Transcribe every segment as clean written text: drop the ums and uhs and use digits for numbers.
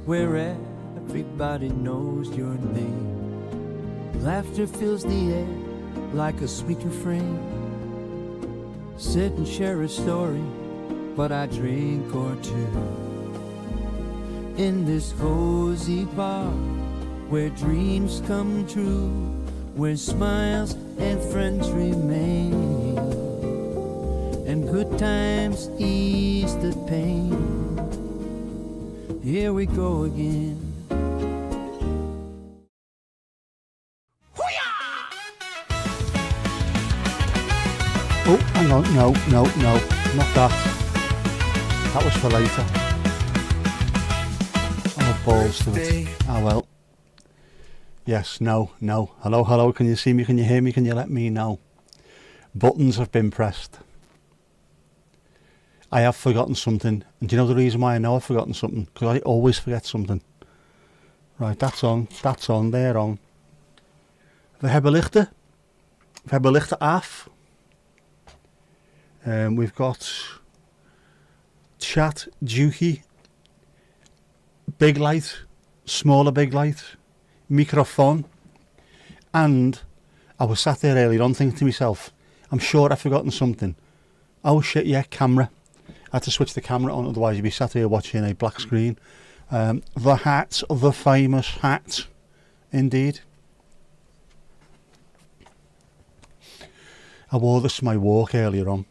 where everybody knows your name. Laughter fills the air like a sweet refrain. Sit and share a story, but I drink or two. In this cozy bar, where dreams come true, where smiles and friends remain, and good times ease the pain. Here we go again. Oh, hang on, no, not that. That was for later. Oh, balls to it. Ah, well. Yes, no. Hello, can you see me, can you hear me, can you let me know? Buttons have been pressed. I have forgotten something, and do you know the reason why I know I've forgotten something? Because I always forget something. Right, that's on, they're on. We hebben lichten af. We've got chat, dookie, big light, smaller big light, microphone, and I was sat there earlier on thinking to myself, I'm sure I've forgotten something. Oh shit, yeah, camera. I had to switch the camera on, otherwise you'd be sat here watching a black screen. The hat, the famous hat, indeed. I wore this to my walk earlier on.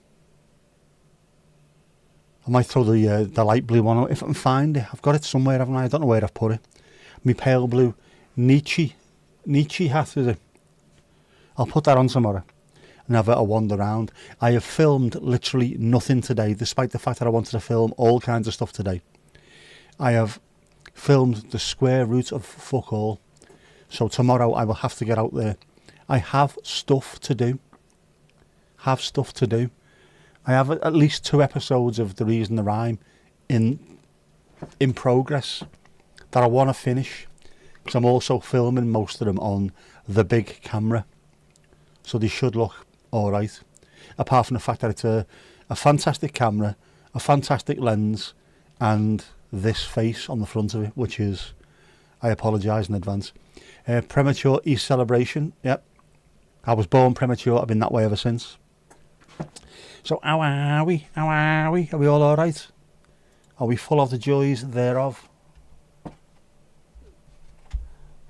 I might throw the light blue one out if I can find it. I've got it somewhere, haven't I? I don't know where I've put it. My pale blue Nietzsche hat, is it? I'll put that on tomorrow and have a wander around. I have filmed literally nothing today, despite the fact that I wanted to film all kinds of stuff today. I have filmed the square root of fuck all. So tomorrow I will have to get out there. I have stuff to do. I have at least 2 episodes of The Reason the Rhyme in progress that I want to finish, because I'm also filming most of them on the big camera, so they should look alright, apart from the fact that it's a fantastic camera, a fantastic lens, and this face on the front of it, which is, I apologise in advance. Premature East celebration, yep. I was born premature, I've been that way ever since. So how are we? Are we all alright? Are we full of the joys thereof?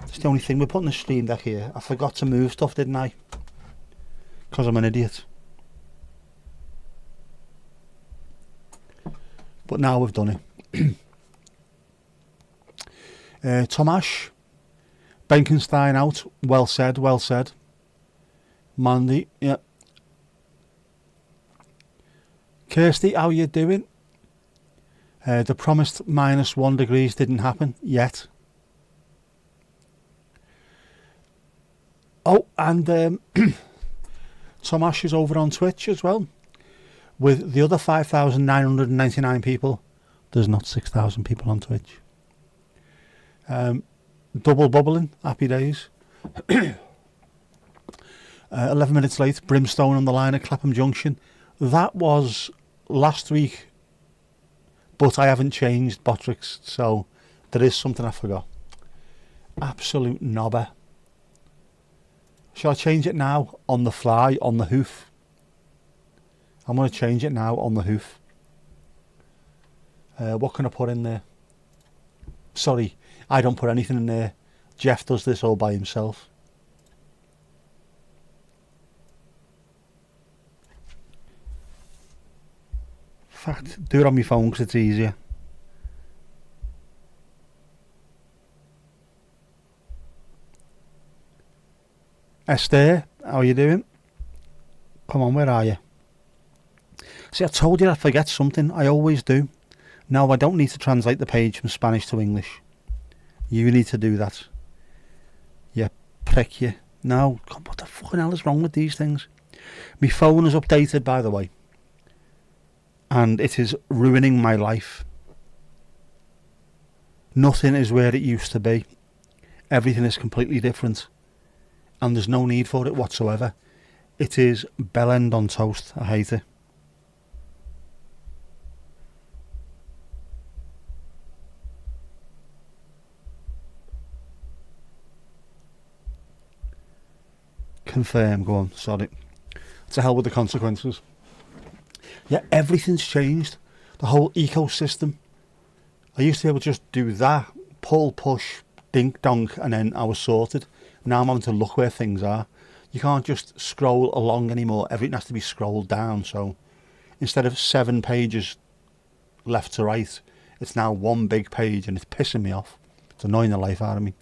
It's the only thing, we're putting the stream deck here. I forgot to move stuff, didn't I? Because I'm an idiot. But now we've done it. Tomasz, Benkenstein out. Well said. Mandy, yeah. Kirsty, how you doing? The promised -1 degrees didn't happen yet. Oh, and Tomasz is over on Twitch as well. With the other 5,999 people. There's not 6,000 people on Twitch. Double bubbling, happy days. 11 minutes late, Brimstone on the line at Clapham Junction. That was last week, but I haven't changed Botrix, so there is something I forgot. Absolute knobber. Shall I change it now on the fly, on the hoof? I'm going to change it now on the hoof. What can I put in there? Sorry, I don't put anything in there. Jeff does this all by himself. In fact, do it on my phone because it's easier. Esther, how are you doing? Come on, where are you? See, I told you I'd forget something. I always do. No, I don't need to translate the page from Spanish to English. You need to do that. You prick, you. No, God, what the fucking hell is wrong with these things? My phone is updated, by the way. And it is ruining my life. Nothing is where it used to be. Everything is completely different. And there's no need for it whatsoever. It is bell end on toast. I hate it. Confirm, go on, sorry. To hell with the consequences. Yeah, everything's changed. The whole ecosystem. I used to be able to just do that, pull, push, dink, donk, and then I was sorted. Now I'm having to look where things are. You can't just scroll along anymore. Everything has to be scrolled down. So instead of 7 pages left to right, it's now one big page, and it's pissing me off. It's annoying the life out of me.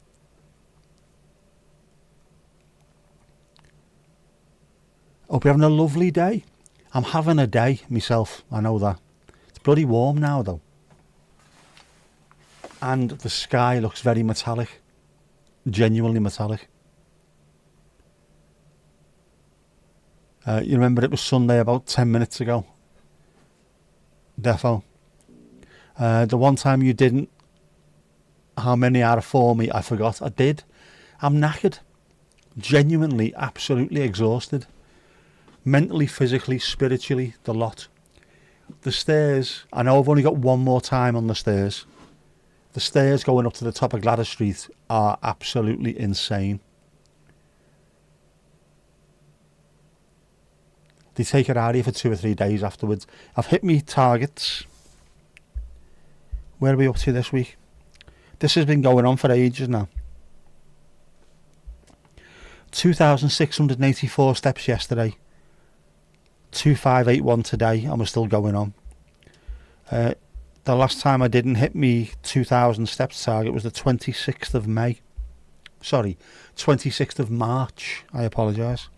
Hope you're having a lovely day. I'm having a day myself, I know that. It's bloody warm now though. And the sky looks very metallic. Genuinely metallic. You remember it was Sunday about 10 minutes ago? Defo. The one time you didn't, how many out of 4 me, I forgot. I did. I'm knackered. Genuinely, absolutely exhausted. Mentally, physically, spiritually, the lot. The stairs, I know I've only got one more time on the stairs. The stairs going up to the top of Gladys Street are absolutely insane. They take it out of you for 2 or 3 days afterwards. I've hit me targets. Where are we up to this week? This has been going on for ages now. 2,684 steps yesterday. 2,581 today, and we're still going on. The last time I didn't hit me 2,000 steps target was the 26th of May. Sorry, 26th of March. I apologise.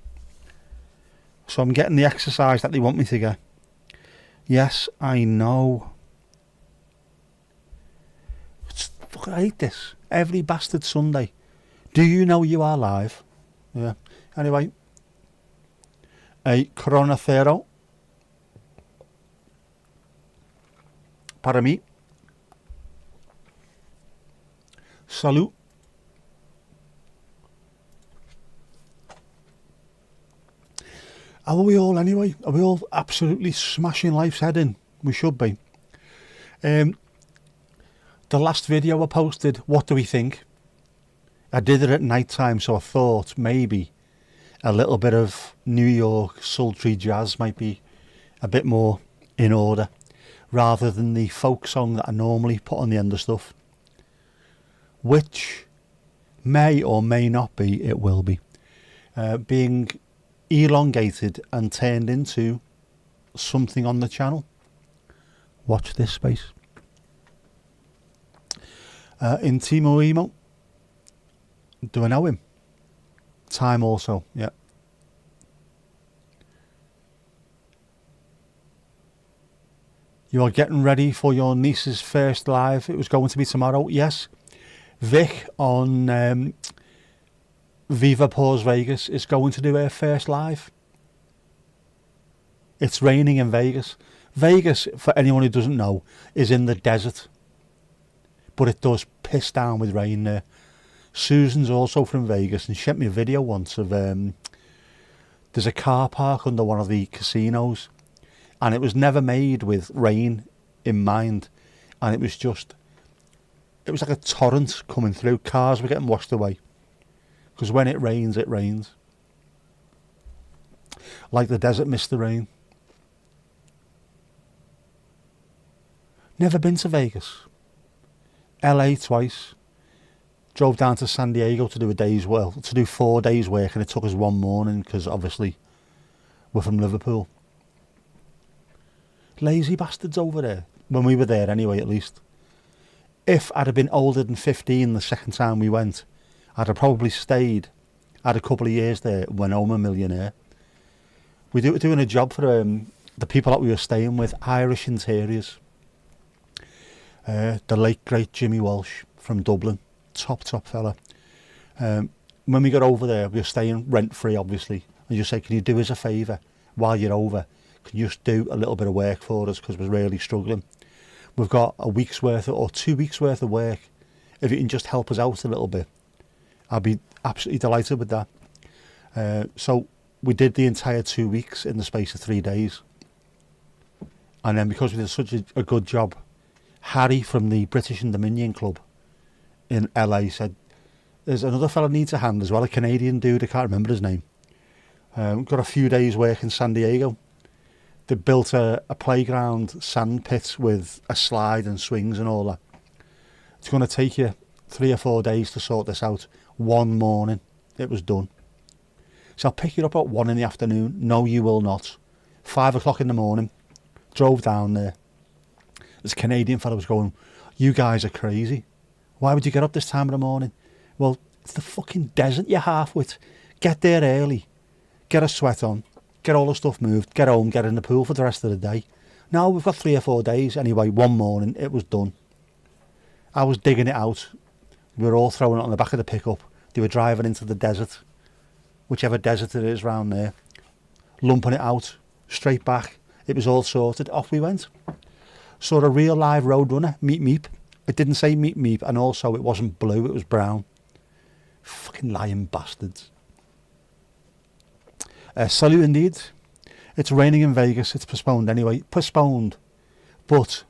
So I'm getting the exercise that they want me to get. Yes, I know. I hate this. Every bastard Sunday. Do you know you are live? Yeah. Anyway. A Corona Cero. Para mí. Salud. How are we all anyway? Are we all absolutely smashing life's head in? We should be. The last video I posted, what do we think? I did it at night time, so I thought maybe a little bit of New York sultry jazz might be a bit more in order, rather than the folk song that I normally put on the end of stuff, which may or may not be, it will be, being elongated and turned into something on the channel. Watch this space. Intimo Emo. Do I know him? Time also, yeah. You are getting ready for your niece's first live. It was going to be tomorrow. Yes. Vic on Viva Pause Vegas is going to do her first live. It's raining in Vegas. Vegas, for anyone who doesn't know, is in the desert. But it does piss down with rain there. Susan's also from Vegas and she sent me a video once of there's a car park under one of the casinos, and it was never made with rain in mind, and it was like a torrent coming through. Cars were getting washed away because when it rains, it rains like the desert missed the rain. Never been to Vegas. LA twice. Drove down to San Diego to do 4 days work, and it took us one morning because obviously we're from Liverpool. Lazy bastards over there. When we were there anyway, at least. If I'd have been older than 15 the second time we went, I'd have probably stayed, had a couple of years there, went home a millionaire. We were doing a job for the people that we were staying with, Irish interiors. The late great Jimmy Walsh from Dublin. Top fella. When we got over there, we were staying rent free obviously, and just say, can you do us a favour while you're over, can you just do a little bit of work for us because we're really struggling. We've got a week's worth or 2 weeks worth of work, if you can just help us out a little bit, I'd be absolutely delighted with that. So we did the entire 2 weeks in the space of 3 days, and then because we did such a good job, Harry from the British and Dominion Club in LA said, there's another fella needs a hand as well, a Canadian dude, I can't remember his name. Got a few days work in San Diego. They built a playground sand pit with a slide and swings and all that. It's going to take you 3 or 4 days to sort this out. One morning, it was done. So I'll pick you up at 1 in the afternoon. No, you will not. 5 o'clock in the morning. Drove down there. This Canadian fellow was going, "You guys are crazy. Why would you get up this time of the morning?" Well, it's the fucking desert you're half with. Get there early. Get a sweat on. Get all the stuff moved. Get home. Get in the pool for the rest of the day. No, we've got 3 or 4 days. Anyway, one morning, it was done. I was digging it out. We were all throwing it on the back of the pickup. They were driving into the desert, whichever desert it is round there, lumping it out, straight back. It was all sorted. Off we went. Saw a real live roadrunner, Meep Meep. It didn't say Meep Meep, and also it wasn't blue, it was brown. Fucking lying bastards. Salute indeed. It's raining in Vegas. It's postponed anyway. Postponed. But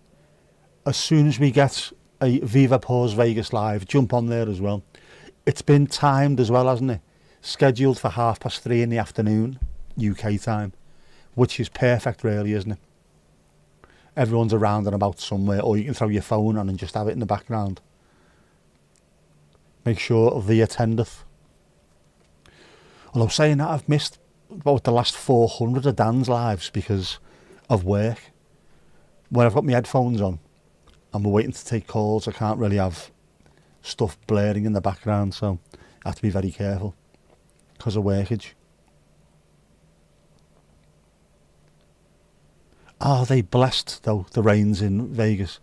as soon as we get a Viva Pause Vegas live, jump on there as well. It's been timed as well, hasn't it? Scheduled for 3:30 in the afternoon, UK time, which is perfect really, isn't it? Everyone's around and about somewhere, or you can throw your phone on and just have it in the background. Make sure thee attendeth. Although saying that, I've missed about the last 400 of Dan's lives because of work. When I've got my headphones on and we're waiting to take calls, I can't really have stuff blaring in the background, so I have to be very careful because of workage. Are they blessed though, the rains in Vegas?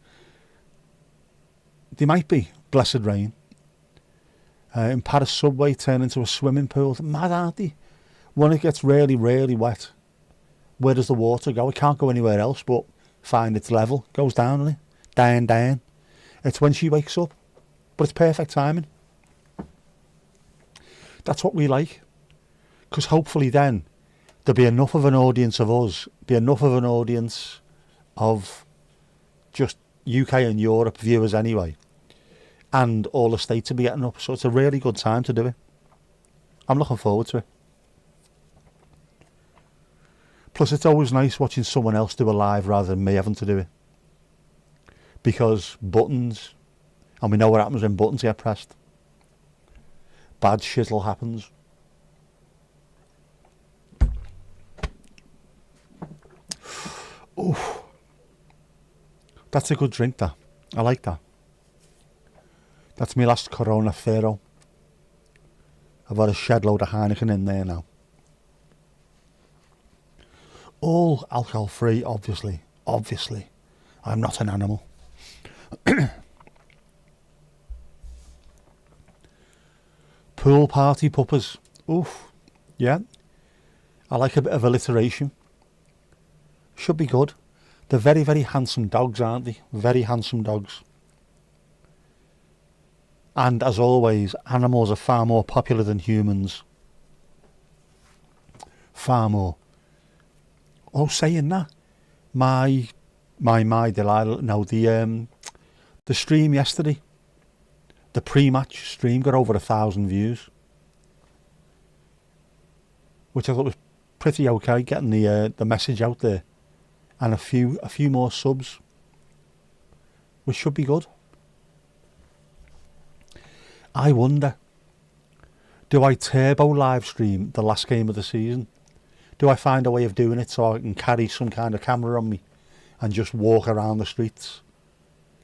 They might be. Blessed rain. In Paris subway turn into a swimming pool. Mad, aren't they? When it gets really, really wet, where does the water go? It can't go anywhere else but find its level. Goes down, doesn't it? Down, down. It's when she wakes up. But it's perfect timing. That's what we like. Because hopefully then there'll be enough of an audience of us, be enough of an audience of just UK and Europe viewers anyway, and all the states will be getting up, so it's a really good time to do it. I'm looking forward to it. Plus it's always nice watching someone else do a live rather than me having to do it, because buttons, and we know what happens when buttons get pressed. Bad shizzle happens. Oof. That's a good drink, that. I like that. That's my last Corona Fero. I've got a shed load of Heineken in there now. All alcohol free, obviously. Obviously. I'm not an animal. Pool party puppers. Oof. Yeah. I like a bit of alliteration. Should be good. They're very, very handsome dogs, aren't they? Very handsome dogs. And as always, animals are far more popular than humans. Far more. Oh, saying that, my Delilah, no, the stream yesterday, the pre-match stream got over 1,000 views, which I thought was pretty okay, getting the message out there, and a few more subs, which should be good. I wonder, do I turbo live stream the last game of the season? Do I find a way of doing it so I can carry some kind of camera on me and just walk around the streets?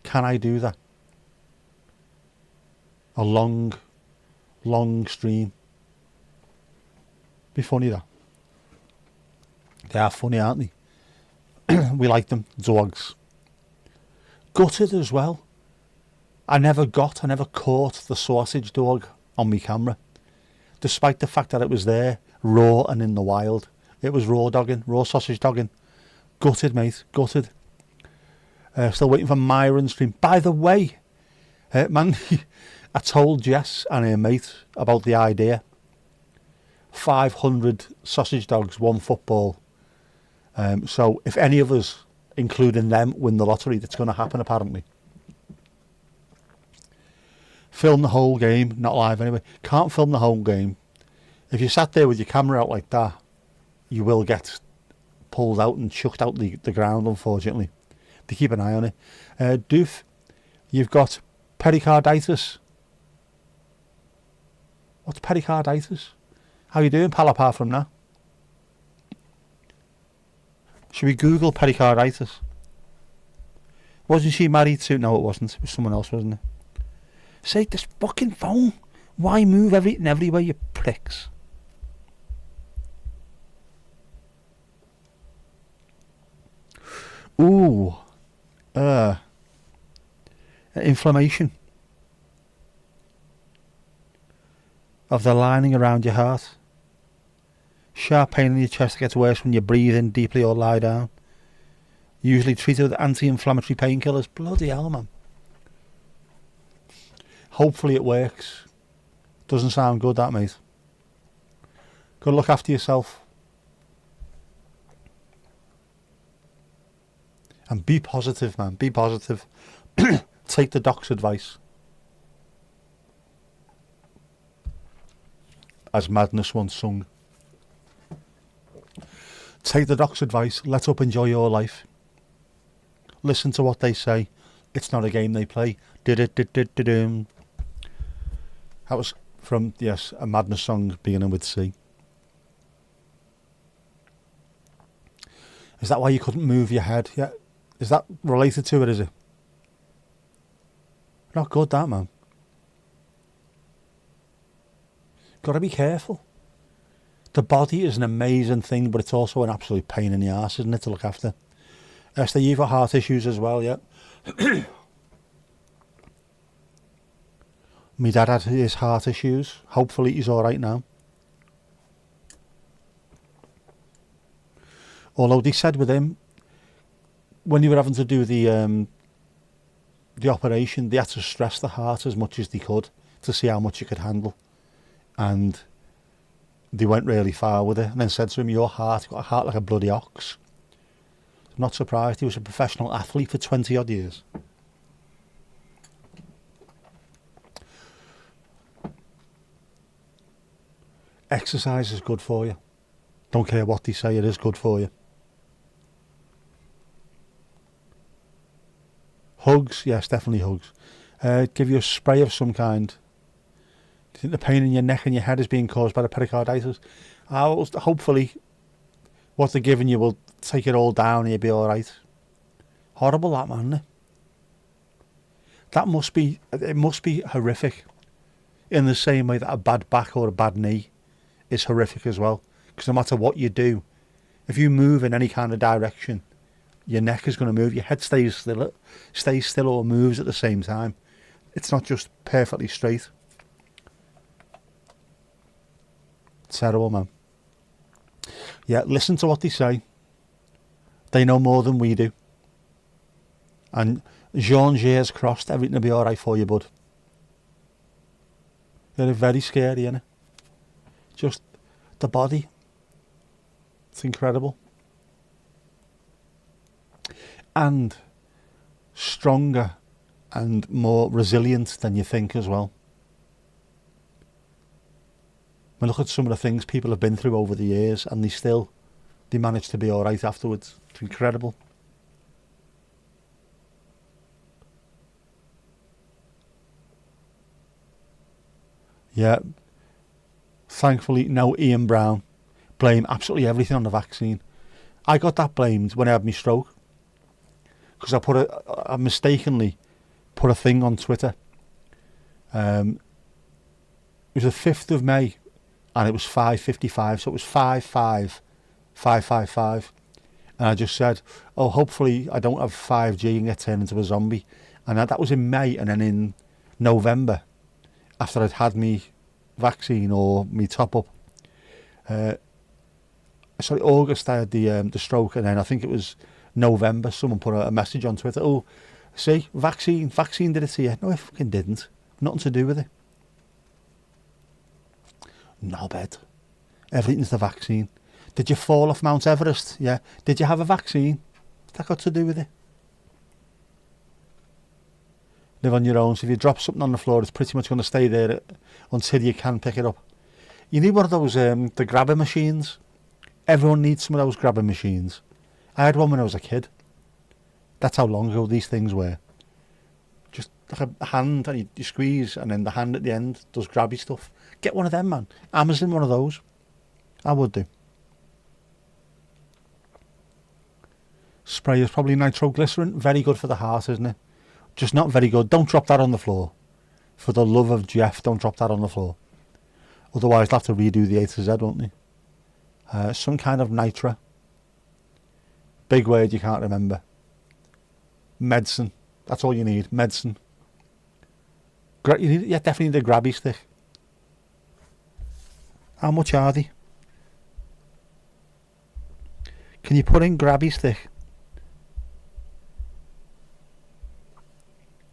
Can I do that? A long stream. Be funny, that. They are funny, aren't they? We like them, dogs. Gutted as well. I never caught the sausage dog on my camera, despite the fact that it was there, raw and in the wild. It was raw sausage dogging. Gutted, mate, gutted. Still waiting for Myron's stream. By the way, man, I told Jess and her mate about the idea. 500 sausage dogs, one football. So if any of us, including them, win the lottery, that's going to happen apparently. Film the whole game, not live anyway. Can't film the whole game. If you sat there with your camera out like that, you will get pulled out and chucked out the ground, unfortunately. To keep an eye on it. Doof, you've got pericarditis. What's pericarditis? How you doing, pal, apart from that? Should we Google pericarditis? Wasn't she married to... No, it wasn't. It was someone else, wasn't it? Say, this fucking phone. Why move everything everywhere, you pricks? Ooh. Inflammation of the lining around your heart. Sharp pain in your chest that gets worse when you breathe in deeply or lie down. Usually treated with anti-inflammatory painkillers. Bloody hell, man. Hopefully it works. Doesn't sound good, that, mate. Go look after yourself. And be positive, man. Be positive. Take the doc's advice. As Madness once sung. Take the doc's advice. Let up, enjoy your life. Listen to what they say. It's not a game they play. Did-it-did-did-did-dum. That was from, yes, a Madness song beginning with C. Is that why you couldn't move your head? Yeah. Is that related to it, is it? Not good, that, man. Got to be careful. The body is an amazing thing, but it's also an absolute pain in the arse, isn't it, to look after? Esther, you've got heart issues as well, yeah? My dad had his heart issues. Hopefully he's alright now. Although they said with him, when they were having to do the operation, they had to stress the heart as much as they could to see how much it could handle. And they went really far with it, and then said to him, your heart, you've got a heart like a bloody ox. I'm not surprised. He was a professional athlete for 20 odd years. Exercise is good for you. Don't care what they say, it is good for you. Hugs, yes, definitely hugs. Give you a spray of some kind. Do you think the pain in your neck and your head is being caused by the pericarditis? Hopefully, what they're giving you will take it all down and you'll be alright. Horrible, that, man, isn't it? That must be, it must be horrific. In the same way that a bad back or a bad knee is horrific as well. Because no matter what you do, if you move in any kind of direction, your neck is going to move, your head stays still or moves at the same time. It's not just perfectly straight. Terrible, man. Yeah, listen to what they say. They know more than we do. And Jean-Gier's crossed, everything will be alright for you, bud. They're very scary, innit? Just the body. It's incredible. And stronger and more resilient than you think as well. I look at some of the things people have been through over the years and they manage to be alright afterwards. It's incredible. Yeah. Thankfully, no Ian Brown. Blame absolutely everything on the vaccine. I got that blamed when I had my stroke. Because I mistakenly put a thing on Twitter. It was the 5th of May and it was 5:55, so it was 555. And I just said, oh, hopefully I don't have 5G and get turned into a zombie. And that was in May, and then in November, after I'd had me vaccine or me top up, sorry, August I had the stroke, and then I think it was November, someone put a message on Twitter, oh, see, vaccine did it to you. No, it fucking didn't. Nothing to do with it. No bed. Everything's the vaccine. Did you fall off Mount Everest? Yeah. Did you have a vaccine? What's that got to do with it? Live on your own. So if you drop something on the floor, it's pretty much going to stay there until you can pick it up. You need one of those the grabber machines. Everyone needs some of those grabbing machines. I had one when I was a kid. That's how long ago these things were. Just like a hand, and you squeeze, and then the hand at the end does grabby stuff. Get one of them, man. Amazon one of those. I would do. Spray is probably nitroglycerin. Very good for the heart, isn't it? Just not very good. Don't drop that on the floor. For the love of Jeff, don't drop that on the floor. Otherwise, they'll have to redo the A to Z, won't they? Some kind of nitra. Big word you can't remember. Medicine. That's all you need. Medicine. You definitely need a grabby stick. How much are they? Can you put in grabby stick?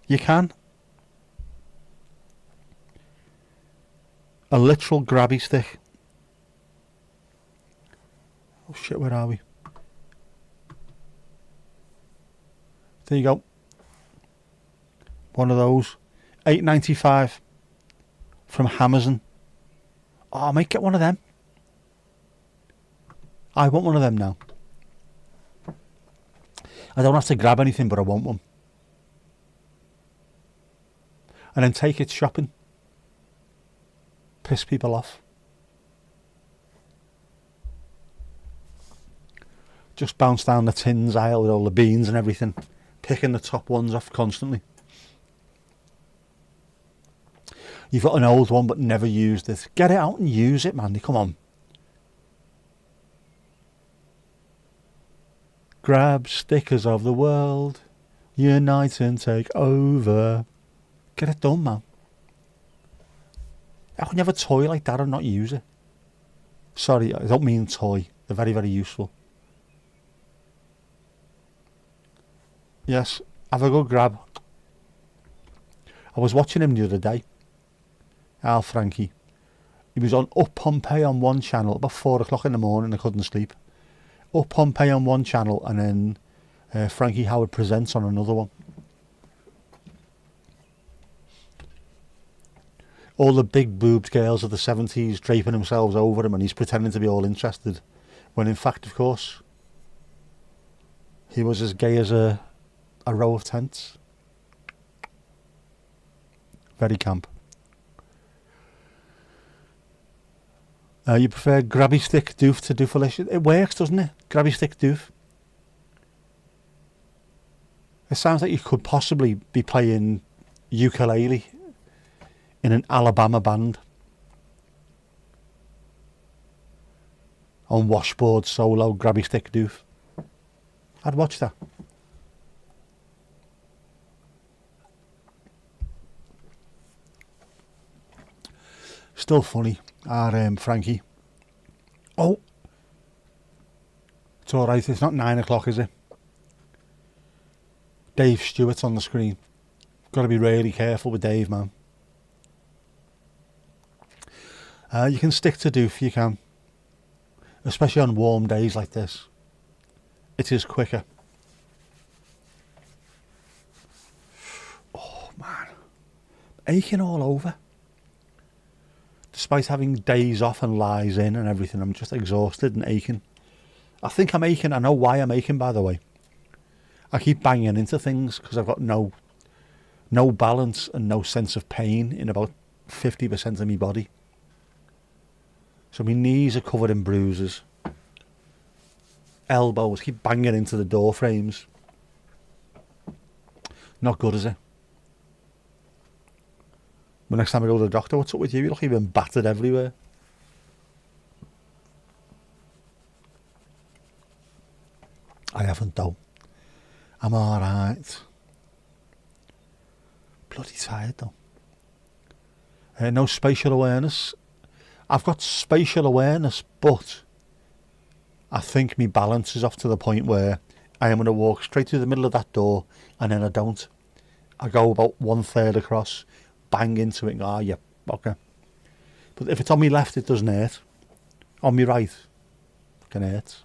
You can. A literal grabby stick. Oh shit, where are we? There you go. One of those. $8.95 from Amazon. Oh, I might get one of them. I want one of them now. I don't have to grab anything, but I want one. And then take it shopping. Piss people off. Just bounce down the tins aisle with all the beans and everything. Picking the top ones off constantly. You've got an old one but never used it. Get it out and use it, man. Come on. Grab stickers of the world. Unite and take over. Get it done, man. How can you have a toy like that and not use it? Sorry, I don't mean toy. They're very, very useful. Yes, have a good grab. I was watching him the other day. Al Frankie. He was on Up Pompeii on one channel about 4 o'clock in the morning. I couldn't sleep. Up Pompeii on one channel, and then Frankie Howard Presents on another one. All the big boobed girls of the 70s draping themselves over him, and he's pretending to be all interested, when in fact, of course, he was as gay as a row of tents. Very camp. You prefer grabby stick doof to doofalicious? It works, doesn't it? Grabby stick doof. It sounds like you could possibly be playing ukulele in an Alabama band. On washboard solo, grabby stick doof. I'd watch that. Still funny. Our Frankie. Oh, it's all right. It's not 9 o'clock, is it? Dave Stewart's on the screen. Got to be really careful with Dave, man. You can stick to doof. You can, especially on warm days like this. It is quicker. Oh man, aching all over. Despite having days off and lies in and everything, I'm just exhausted and aching. I think I'm aching. I know why I'm aching, by the way. I keep banging into things because I've got no balance and no sense of pain in about 50% of my body. So my knees are covered in bruises. Elbows keep banging into the door frames. Not good, is it? The next time I go to the doctor, what's up with you? You look even battered everywhere. I haven't though. I'm alright. Bloody tired though. No spatial awareness. I've got spatial awareness, but I think my balance is off to the point where I am going to walk straight through the middle of that door and then I don't. I go about 1/3 across, bang into it and go, yeah, okay. But if it's on my left, it doesn't hurt. On my right, it can hurt.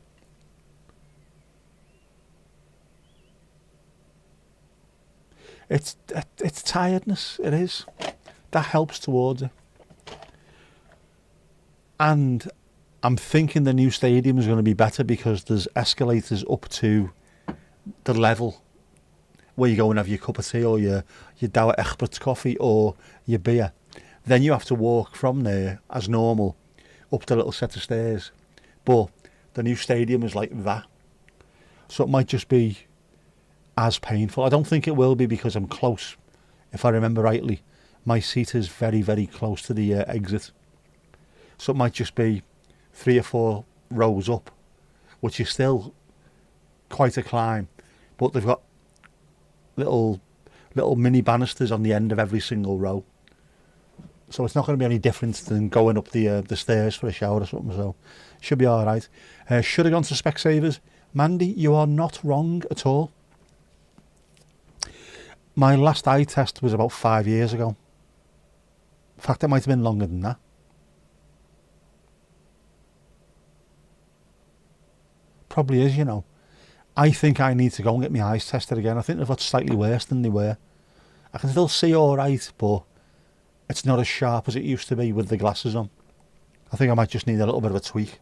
It's tiredness, it is. That helps towards it. And I'm thinking the new stadium is going to be better because there's escalators up to the level where you go and have your cup of tea or your Douwe Egberts coffee or your beer. Then you have to walk from there as normal up the little set of stairs. But the new stadium is like that. So it might just be as painful. I don't think it will be because I'm close. If I remember rightly, my seat is very, very close to the exit. So it might just be 3 or 4 rows up, which is still quite a climb. But they've got little mini banisters on the end of every single row. So it's not going to be any different than going up the stairs for a shower or something. So should be all right. Should have gone to Specsavers. Mandy, you are not wrong at all. My last eye test was about 5 years ago. In fact, it might have been longer than that. Probably is, you know. I think I need to go and get my eyes tested again. I think they've got slightly worse than they were. I can still see all right, but it's not as sharp as it used to be with the glasses on. I think I might just need a little bit of a tweak.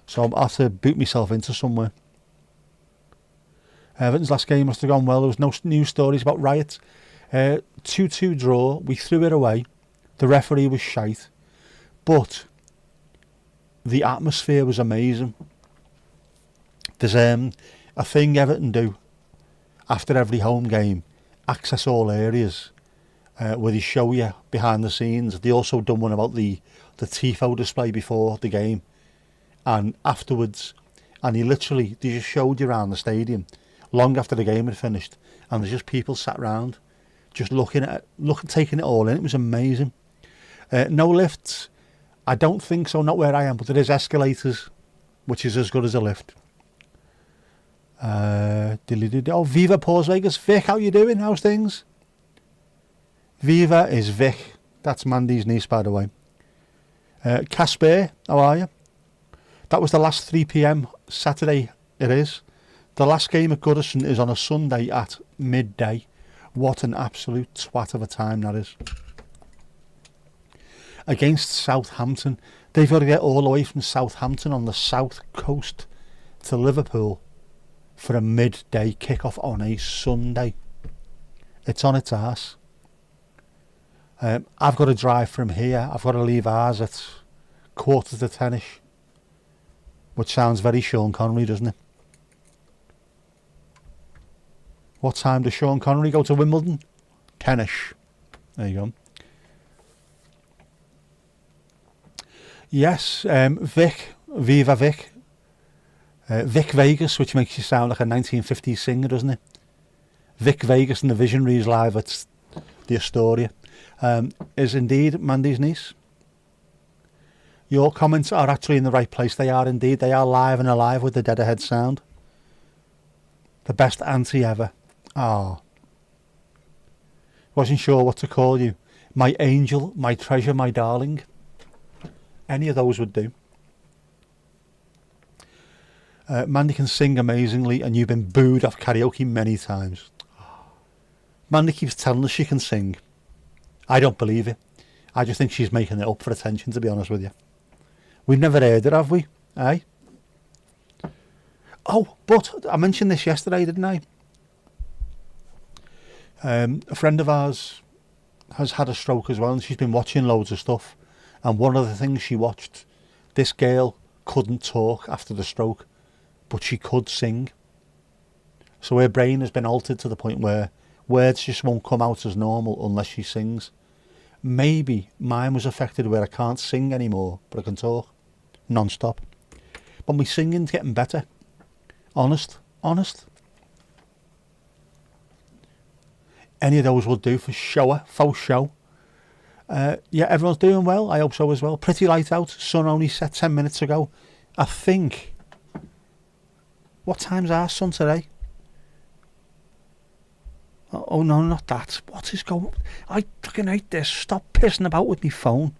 So I'll have to boot myself into somewhere. Everton's last game must have gone well. There was no news stories about riots. 2-2 draw. We threw it away. The referee was shite. But the atmosphere was amazing. There's a thing Everton do after every home game. Access all areas. Where they show you behind the scenes. They also done one about the tifo display before the game. And afterwards. And they just showed you around the stadium. Long after the game had finished, and there's just people sat around, just looking at it, taking it all in. It was amazing. No lifts, I don't think so. Not where I am, but there is escalators, which is as good as a lift. Oh, Viva Paws Vegas. Vic, how you doing? How's things? Viva is Vic. That's Mandy's niece, by the way. Casper, how are you? That was the last 3 p.m. Saturday. It is. The last game at Goodison is on a Sunday at midday. What an absolute twat of a time that is. Against Southampton. They've got to get all the way from Southampton on the south coast to Liverpool for a midday kickoff on a Sunday. It's on its arse. I've got to drive from here. I've got to leave ours at 10:15ish. Which sounds very Sean Connery, doesn't it? What time does Sean Connery go to Wimbledon? 10ish. There you go. Yes, Vic, Viva Vic. Vic Vegas, which makes you sound like a 1950s singer, doesn't it? Vic Vegas and the Visionaries live at the Astoria. Is indeed Mandy's niece. Your comments are actually in the right place. They are indeed. They are live and alive with the Dead Ahead sound. The best auntie ever. Ah. Wasn't sure what to call you. My angel, my treasure, my darling. Any of those would do. Mandy can sing amazingly, and you've been booed off karaoke many times. Mandy keeps telling us she can sing. I don't believe it. I just think she's making it up for attention, to be honest with you. We've never heard it, have we? Eh? Oh, but I mentioned this yesterday, didn't I? A friend of ours has had a stroke as well, and she's been watching loads of stuff. And one of the things she watched, this girl couldn't talk after the stroke, but she could sing. So her brain has been altered to the point where words just won't come out as normal unless she sings. Maybe mine was affected where I can't sing anymore, but I can talk non-stop. But my singing's getting better. Honest. Any of those will do for faux show. Yeah, everyone's doing well. I hope so as well. Pretty light out. Sun only set 10 minutes ago. I think. What time's our sun today? Oh no, not that. What is going? I fucking hate this. Stop pissing about with me phone.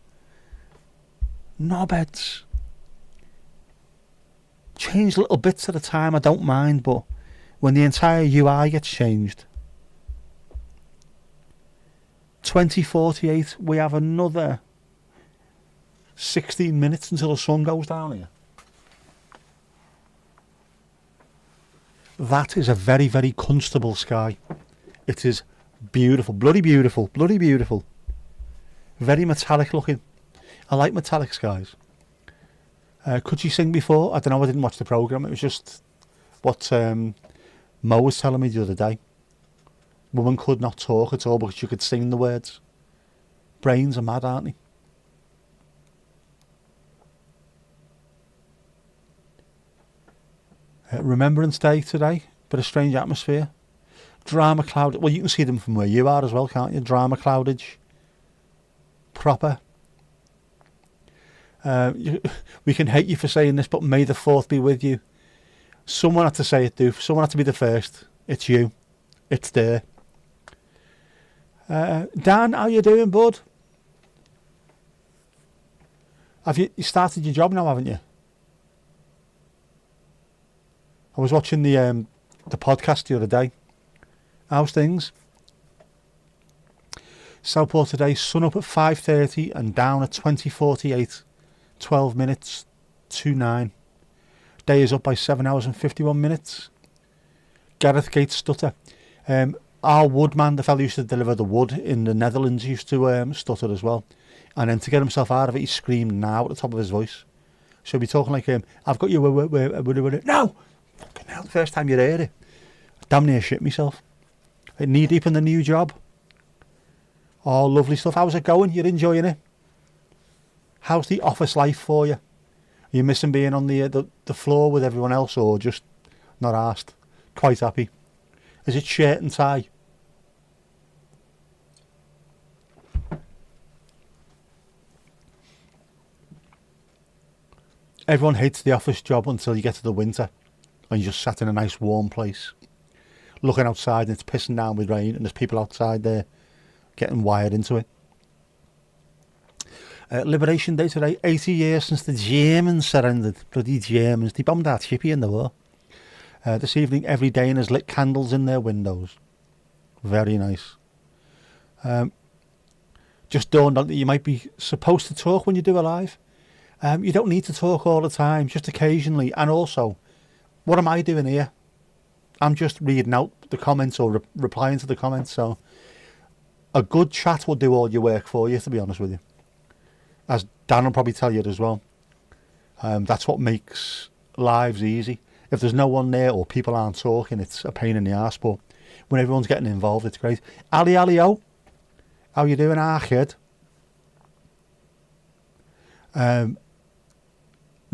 Knobheads. Change little bits at a time, I don't mind, but when the entire UI gets changed. 2048, we have another 16 minutes until the sun goes down here. That is a very, very constable sky. It is beautiful, bloody beautiful, bloody beautiful. Very metallic looking. I like metallic skies. Could she sing before? I don't know, I didn't watch the programme. It was just what Mo was telling me the other day. Woman could not talk at all because she could sing the words. Brains are mad, aren't they? Remembrance Day today, but a strange atmosphere. Drama cloud. Well, you can see them from where you are as well, can't you? Drama cloudage. Proper. We can hate you for saying this, but may the 4th be with you. Someone had to say it, dude. Someone had to be the first. It's you. It's there. Dan, how you doing, bud? Have you started your job now, haven't you? I was watching the podcast the other day. How's things? Southport today, sun up at 5:30 and down at 20:48. 12 minutes to 9. Day is up by 7 hours and 51 minutes. Gareth Gates stutter. Our woodman, the fellow who used to deliver the wood in the Netherlands, used to stutter as well. And then to get himself out of it, he screamed now at the top of his voice. So he'd be talking like, I've got you, no! Fucking hell, the first time you heard it. Damn near shit myself. Knee deep in the new job. Oh, lovely stuff. How's it going? You're enjoying it? How's the office life for you? Are you missing being on the floor with everyone else, or just not asked? Quite happy. Is it shirt and tie? Everyone hates the office job until you get to the winter and you're just sat in a nice warm place looking outside and it's pissing down with rain and there's people outside there getting wired into it. Liberation Day today, 80 years since the Germans surrendered. Bloody Germans, they bombed our chippy in the war. This evening, every Dane has lit candles in their windows. Very nice. Just dawned on that you might be supposed to talk when you do a live. You don't need to talk all the time, just occasionally. And also, what am I doing here? I'm just reading out the comments or replying to the comments. So a good chat will do all your work for you, to be honest with you. As Dan will probably tell you as well. That's what makes lives easy. If there's no one there or people aren't talking, it's a pain in the arse. But when everyone's getting involved, it's great. Ali Alio, how you doing, kid?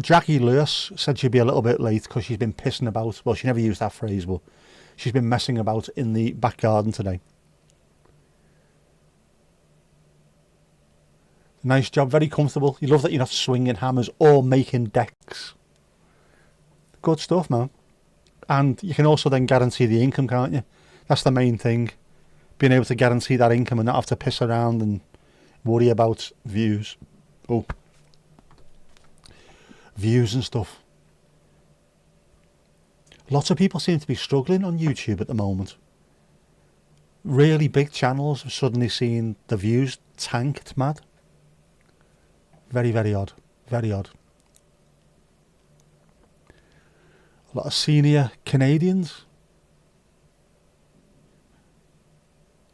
Jackie Lewis said she'd be a little bit late because she's been pissing about. Well, she never used that phrase, but she's been messing about in the back garden today. Nice job, very comfortable. You love that you're not swinging hammers or making decks. Good stuff, man. And you can also then guarantee the income, can't you? That's the main thing. Being able to guarantee that income and not have to piss around and worry about views. Oh. Views and stuff. Lots of people seem to be struggling on YouTube at the moment. Really big channels have suddenly seen the views tank. It's mad. Very, very odd. Very odd. A lot of senior Canadians.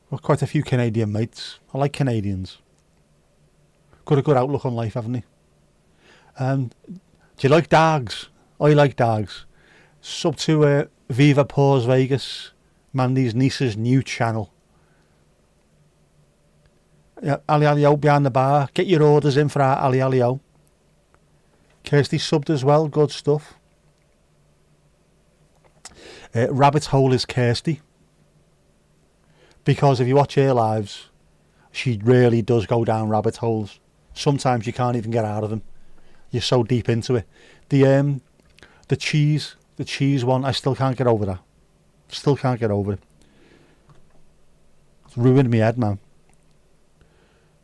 Got quite a few Canadian mates. I like Canadians. Got a good outlook on life, haven't they? Do you like dogs? I like dogs. Sub to Viva Paws Vegas, Mandy's niece's new channel. Yeah, Ali Alio behind the bar. Get your orders in for our Ali Alio. Kirsty subbed as well. Good stuff. Rabbit Hole is Kirsty. Because if you watch her lives, she really does go down rabbit holes. Sometimes you can't even get out of them. You're so deep into it. The cheese one, I still can't get over that. Still can't get over it. It's ruined my head, man.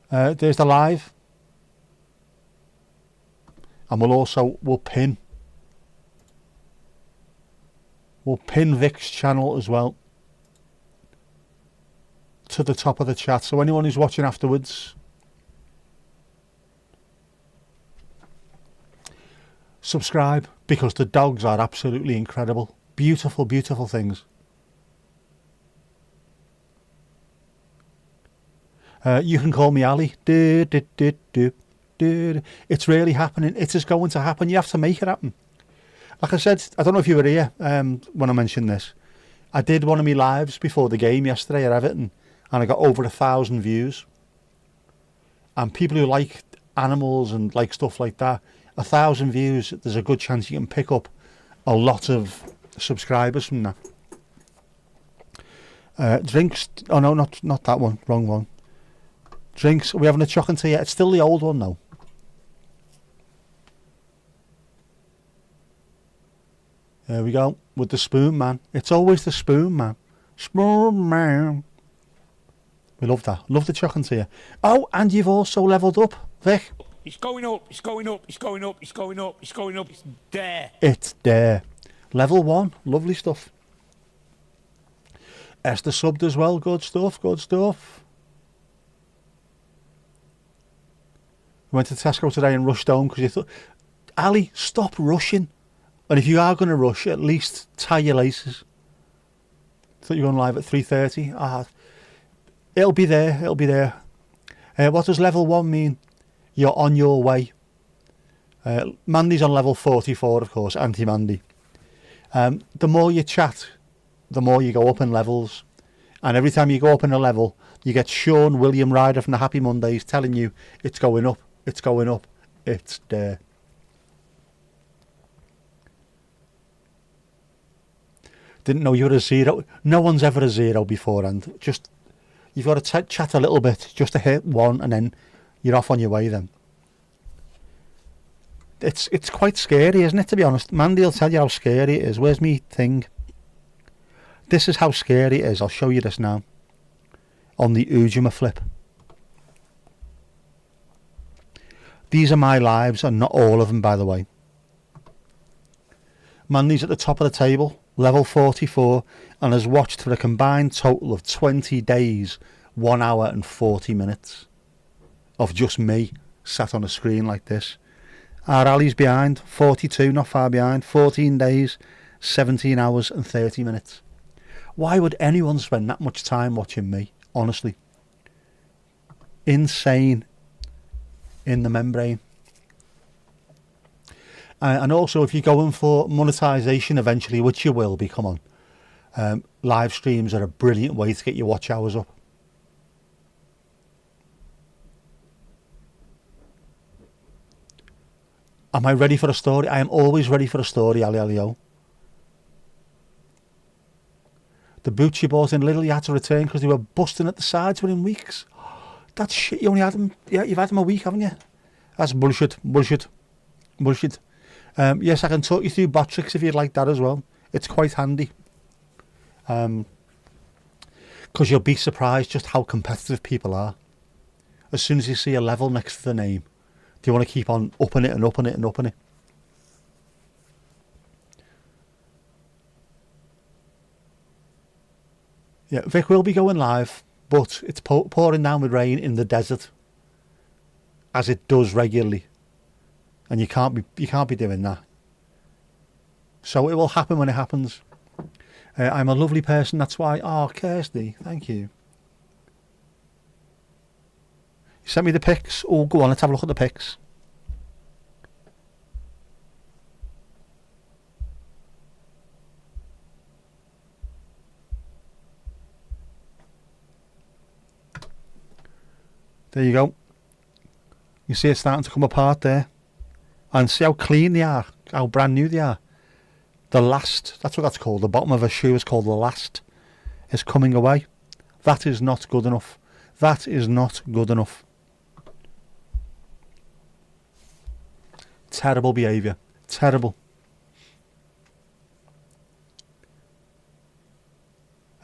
There's the live. And we'll pin Vic's channel as well to the top of the chat. So anyone who's watching afterwards, subscribe, because the dogs are absolutely incredible. Beautiful, beautiful things. You can call me Ali. It's really happening. It is going to happen. You have to make it happen. Like I said, I don't know if you were here when I mentioned this. I did one of my lives before the game yesterday at Everton, and I got over 1,000 views. And people who like animals and like stuff like that, 1,000 views, there's a good chance you can pick up a lot of subscribers from that. Drinks. Oh no, not that one. Wrong one. Drinks. Are we having a choc and tea? It's still the old one though. There we go. With the spoon man. It's always the spoon man. Spoon man. We love that. Love the choc and tea. Oh, and you've also levelled up, Vic. It's going up, it's going up, it's going up, it's going up, it's going up, it's there. It's there. Level 1. Lovely stuff. Esther subbed as well. Good stuff, good stuff. Went to Tesco today and rushed home because you thought, Ali, stop rushing. And if you are going to rush, at least tie your laces. Thought you were going live at 3:30. It'll be there, it'll be there. What does level 1 mean? You're on your way. Mandy's on level 44, of course, Anti-Mandy. The more you chat, the more you go up in levels. And every time you go up in a level, you get Sean William Ryder from the Happy Mondays telling you it's going up, it's going up, it's there. Didn't know you were a 0. No one's ever a 0 beforehand. Just, you've got to chat a little bit just to hit 1 and then you're off on your way then. It's quite scary, isn't it, to be honest? Mandy will tell you how scary it is. Where's me thing? This is how scary it is. I'll show you this now. On the Ujima flip. These are my lives, and not all of them, by the way. Mandy's at the top of the table, level 44, and has watched for a combined total of 20 days, 1 hour and 40 minutes of just me sat on a screen like this. Our Ali's behind, 42, not far behind, 14 days, 17 hours and 30 minutes. Why would anyone spend that much time watching me? Honestly. Insane in the membrane. And also, if you're going for monetization eventually, which you will be, come on, live streams are a brilliant way to get your watch hours up. Am I ready for a story? I am always ready for a story, Ali Alio. The boots you bought in Lidl, you had to return because they were busting at the sides within weeks. That's shit. You only had them. Yeah, you've had them a week, haven't you? That's bullshit. Bullshit. Bullshit. Yes, I can talk you through bot tricks if you'd like that as well. It's quite handy. Because you'll be surprised just how competitive people are. As soon as you see a level next to the name, do you want to keep on upping it and upping it and upping it? Yeah, Vic will be going live, but it's pouring down with rain in the desert, as it does regularly, and you can't be doing that. So it will happen when it happens. I'm a lovely person, that's why. Oh, Kirsty, thank you. You sent me the pics. Oh, go on, let's have a look at the pics. There you go. You see it starting to come apart there. And see how clean they are, how brand new they are. The last, that's what that's called, the bottom of a shoe is called the last, is coming away. That is not good enough. That is not good enough. Terrible behaviour. Terrible.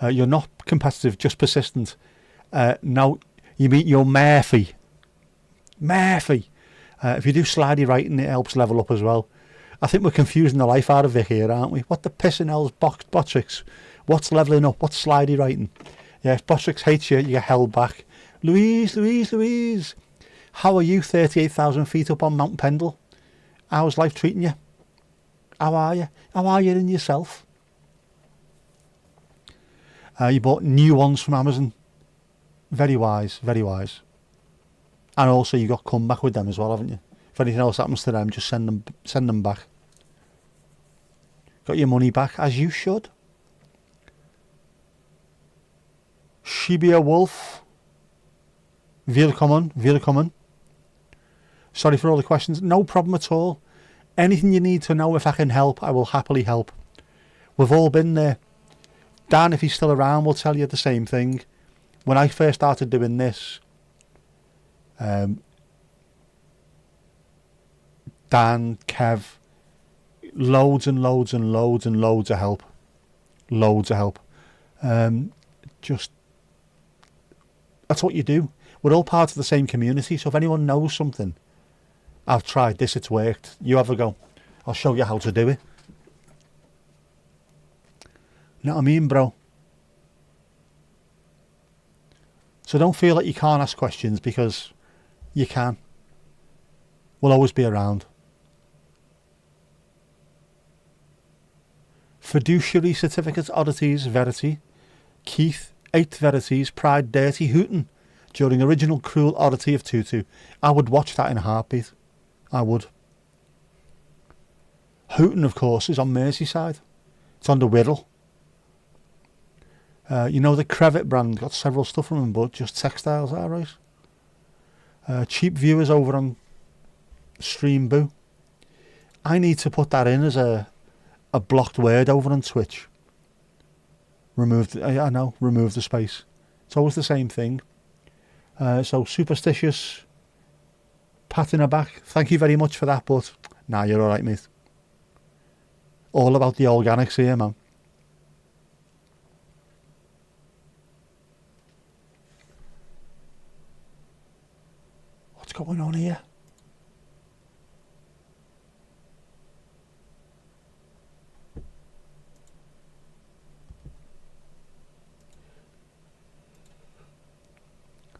You're not competitive, just persistent. Now, you meet your Murphy. Murphy. If you do slidey writing, it helps level up as well. I think we're confusing the life out of Vic here, aren't we? What the pissing hell's Botrix? What's levelling up? What's slidey writing? Yeah, if Botrix hates you, you get held back. Louise. How are you 38,000 feet up on Mount Pendle? How's life treating you? How are you? How are you in yourself? You bought new ones from Amazon. Very wise, very wise. And also you got comeback with them as well, haven't you? If anything else happens to them, just send them back. Got your money back, as you should. Shibia Wolf. Willkommen. Sorry for all the questions. No problem at all. Anything you need to know, if I can help, I will happily help. We've all been there. Dan, if he's still around, will tell you the same thing. When I first started doing this, Dan, Kev, loads and loads and loads and loads of help. Loads of help. Just, that's what you do. We're all part of the same community, so if anyone knows something, I've tried this, it's worked, you have a go. I'll show you how to do it. You know what I mean, bro? So don't feel like you can't ask questions, because you can. We'll always be around. Fiduciary certificates, oddities, verity. Keith, 8 verities, pride, dirty, hootin'. During original cruel oddity of Tutu. I would watch that in a heartbeat. I would. Hooton, of course, is on Merseyside. It's on the Wirral. You know the Crevitt brand, got several stuff from them, but just textiles, are right? Cheap viewers over on Stream Boo. I need to put that in as a blocked word over on Twitch. Remove the space. It's always the same thing. So superstitious, pat in her back. Thank you very much for that, but nah, you're all right, mate. All about the organics here, man. What's going on here?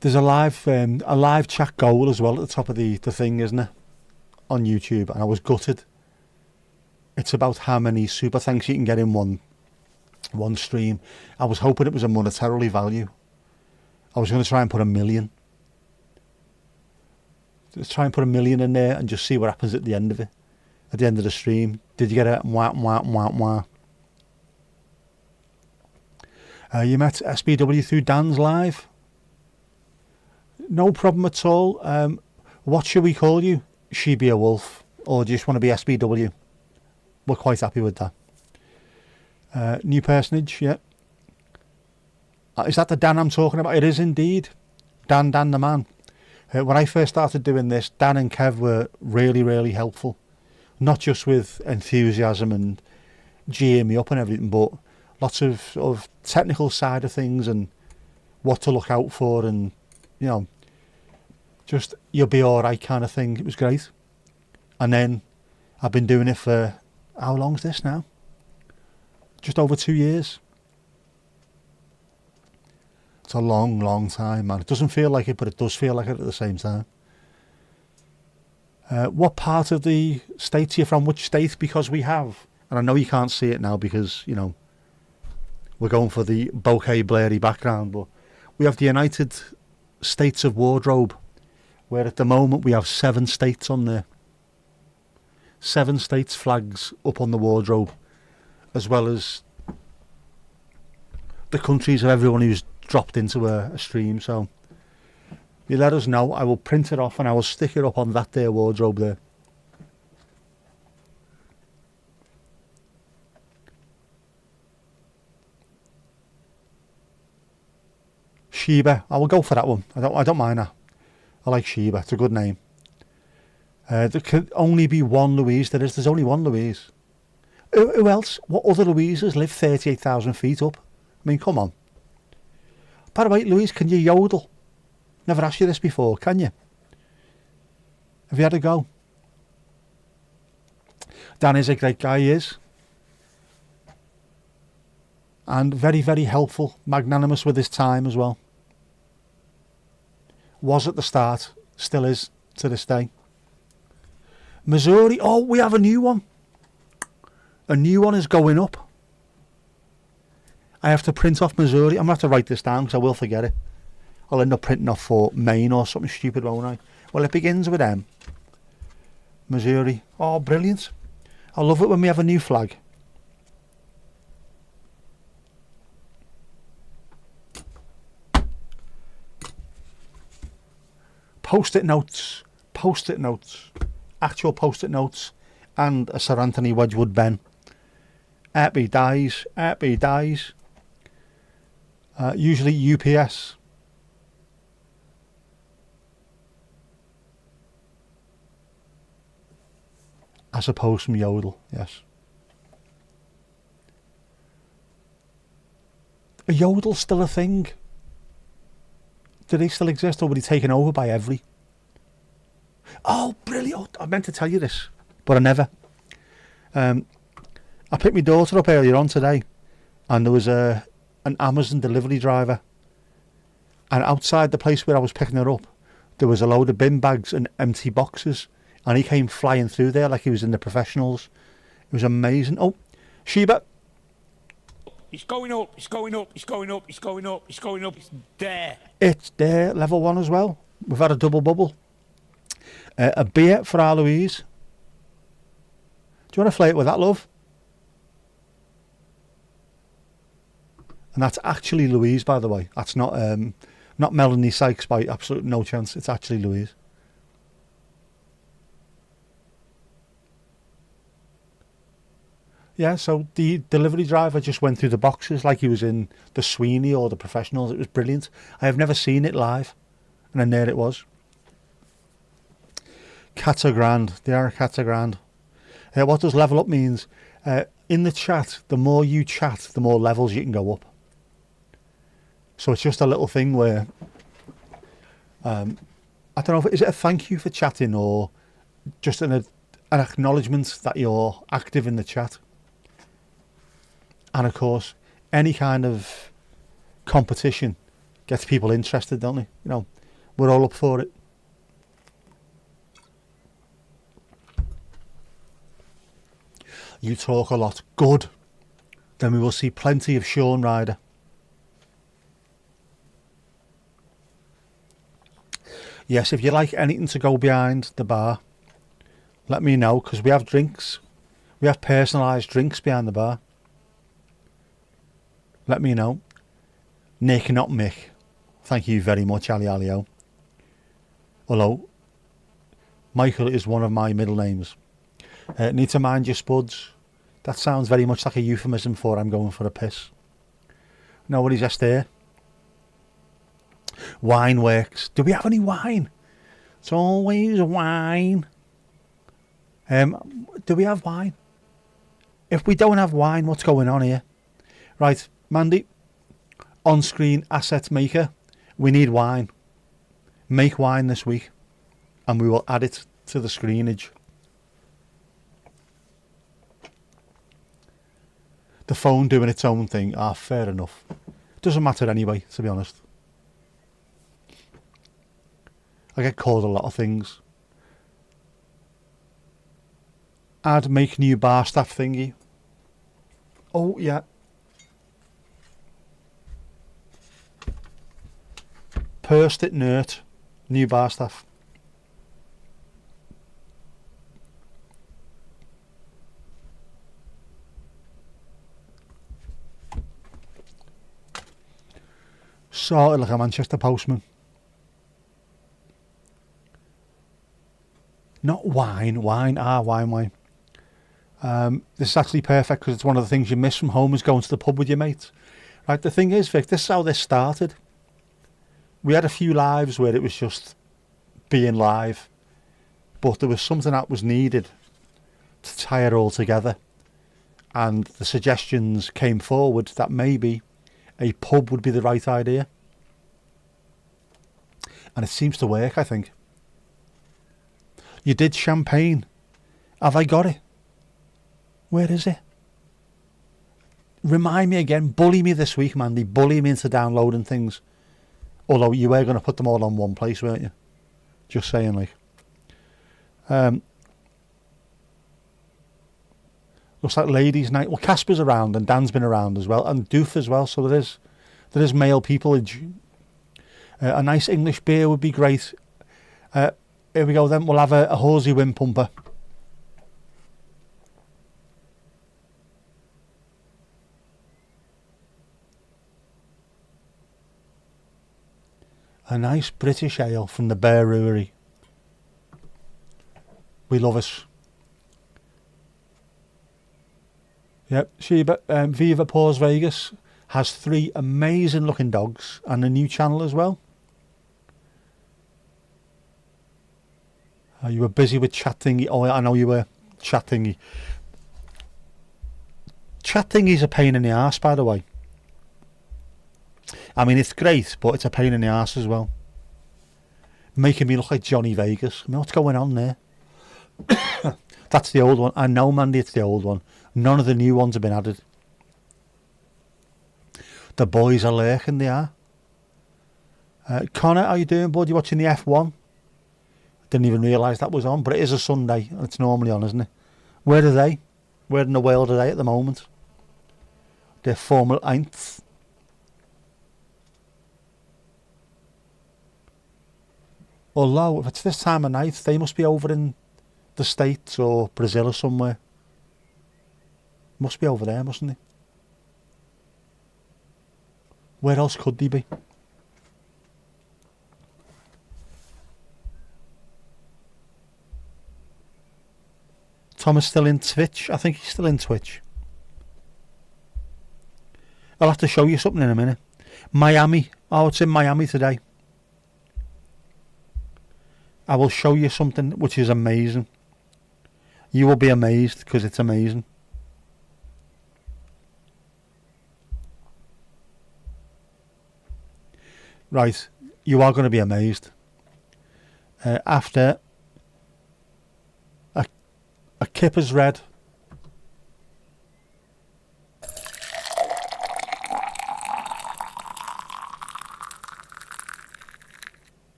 There's a live chat goal as well at the top of the thing, isn't it? On YouTube, and I was gutted. It's about how many super thanks you can get in one stream. I was hoping it was a monetarily value. I was going to try and put 1 million. Let's try and put 1 million in there and just see what happens at the end of it. At the end of the stream. Did you get a wah wah wah wah? You met SBW through Dan's live? No problem at all. What should we call you? Shibia Wolf? Or do you just want to be SBW? We're quite happy with that. New personage, yeah. Is that the Dan I'm talking about? It is indeed. Dan the man. When I first started doing this, Dan and Kev were really, really helpful. Not just with enthusiasm and geeing me up and everything, but lots of technical side of things and what to look out for, and, you know, just you'll be alright kind of thing. It was great. And then I've been doing it for, how long's this now? Just over 2 years. It's a long, long time, man. It doesn't feel like it, but it does feel like it at the same time. What part of the States are you from? Which state? Because we have, and I know you can't see it now because, you know, we're going for the bokeh blurry background, but we have the United States of Wardrobe, where at the moment we have 7 states on there. 7 states flags up on the wardrobe, as well as the countries of everyone who's dropped into a stream. So you let us know, I will print it off and I will stick it up on that there wardrobe there. Sheba, I will go for that one. I don't mind that. I like Sheba, it's a good name. There can only be one Louise. There's only one Louise. Who else? What other Louises live 38,000 feet up? I mean, come on. By the way, Louise, can you yodel? Never asked you this before, can you? Have you had a go? Dan is a great guy, he is. And very, very helpful, magnanimous with his time as well. Was at the start, still is to this day. Missouri, oh, we have a new one. A new one is going up. I have to print off Missouri. I'm going to have to write this down because I will forget it. I'll end up printing off for Maine or something stupid, won't I? Well, it begins with M. Missouri. Oh, brilliant. I love it when we have a new flag. Post-it notes. Post-it notes. Actual post-it notes. And a Sir Anthony Wedgwood pen. Happy days. Happy days. Usually UPS. As opposed from Yodel, yes. Are Yodel still a thing? Do they still exist, or were they taken over by Every? Oh, brilliant. I meant to tell you this, but I never. I picked my daughter up earlier on today, and there was an Amazon delivery driver. And outside the place where I was picking her up, there was a load of bin bags and empty boxes. And he came flying through there like he was in the professionals. It was amazing. Oh, Sheba. It's going up, it's going up, it's going up, it's going up, it's going up, it's there. It's there, level 1 as well. We've had a double bubble. A beer for our Louise. Do you want to play it with that, love? And that's actually Louise, by the way. That's not Melanie Sykes by absolute no chance. It's actually Louise. Yeah, so the delivery driver just went through the boxes like he was in the Sweeney or the Professionals. It was brilliant. I have never seen it live. And then there it was. Cats are grand. They are cats are grand. What does level up means? In the chat, the more you chat, the more levels you can go up. So it's just a little thing where... I don't know, is it a thank you for chatting or just an acknowledgement that you're active in the chat? And of course, any kind of competition gets people interested, don't they? You know, we're all up for it. You talk a lot. Good. Then we will see plenty of Sean Ryder. Yes, if you like anything to go behind the bar, let me know, because we have drinks. We have personalised drinks behind the bar. Let me know. Nick, not Mick. Thank you very much, Ali Alio. Although, Michael is one of my middle names. Need to mind your spuds. That sounds very much like a euphemism for I'm going for a piss. No worries, Esther. Wine works. Do we have any wine? It's always wine. Do we have wine? If we don't have wine, what's going on here? Right, Mandy, on-screen asset maker, we need wine. Make wine this week, and we will add it to the screenage. The phone doing its own thing, fair enough. Doesn't matter anyway, to be honest. I get called a lot of things. Add make new bar staff thingy. Oh, yeah. Pursed it nerd. New bar staff. Sorted like a Manchester postman. Not wine. Wine. Wine. This is actually perfect because it's one of the things you miss from home is going to the pub with your mates. Right, the thing is, Vic, this is how this started. We had a few lives where it was just being live, but there was something that was needed to tie it all together. And the suggestions came forward that maybe a pub would be the right idea. And it seems to work, I think. You did champagne. Have I got it? Where is it? Remind me again. Bully me this week, Mandy. Bully me into downloading things. Although you were going to put them all on one place, weren't you? Just saying, like. Looks like ladies' night. Well, Casper's around and Dan's been around as well, and Doof as well. So there is male peopleage. A nice English beer would be great. Here we go then. We'll have a Horsey Wind Pumper. A nice British ale from the Bear Brewery. We love it. Yep, Viva Paws Vegas has 3 amazing looking dogs and a new channel as well. You were busy with Chat Thingy. Oh, I know you were. Chat Thingy. Chat Thingy's a pain in the arse, by the way. I mean, it's great, but it's a pain in the arse as well. Making me look like Johnny Vegas. I mean, what's going on there? That's the old one. I know, Mandy, it's the old one. None of the new ones have been added. The boys are lurking, they are. Connor, how you doing, bud? You watching the F1? Didn't even realise that was on, but it is a Sunday, and it's normally on, isn't it? Where are they? Where in the world are they at the moment? They're Formula 1. Although, if it's this time of night, they must be over in the States or Brazil or somewhere. Must be over there, mustn't they? Where else could they be? Tom is still in Twitch. I think he's still in Twitch. I'll have to show you something in a minute. Miami. Oh, it's in Miami today. I will show you something which is amazing. You will be amazed because it's amazing. Right, you are going to be amazed. After a kipper's red.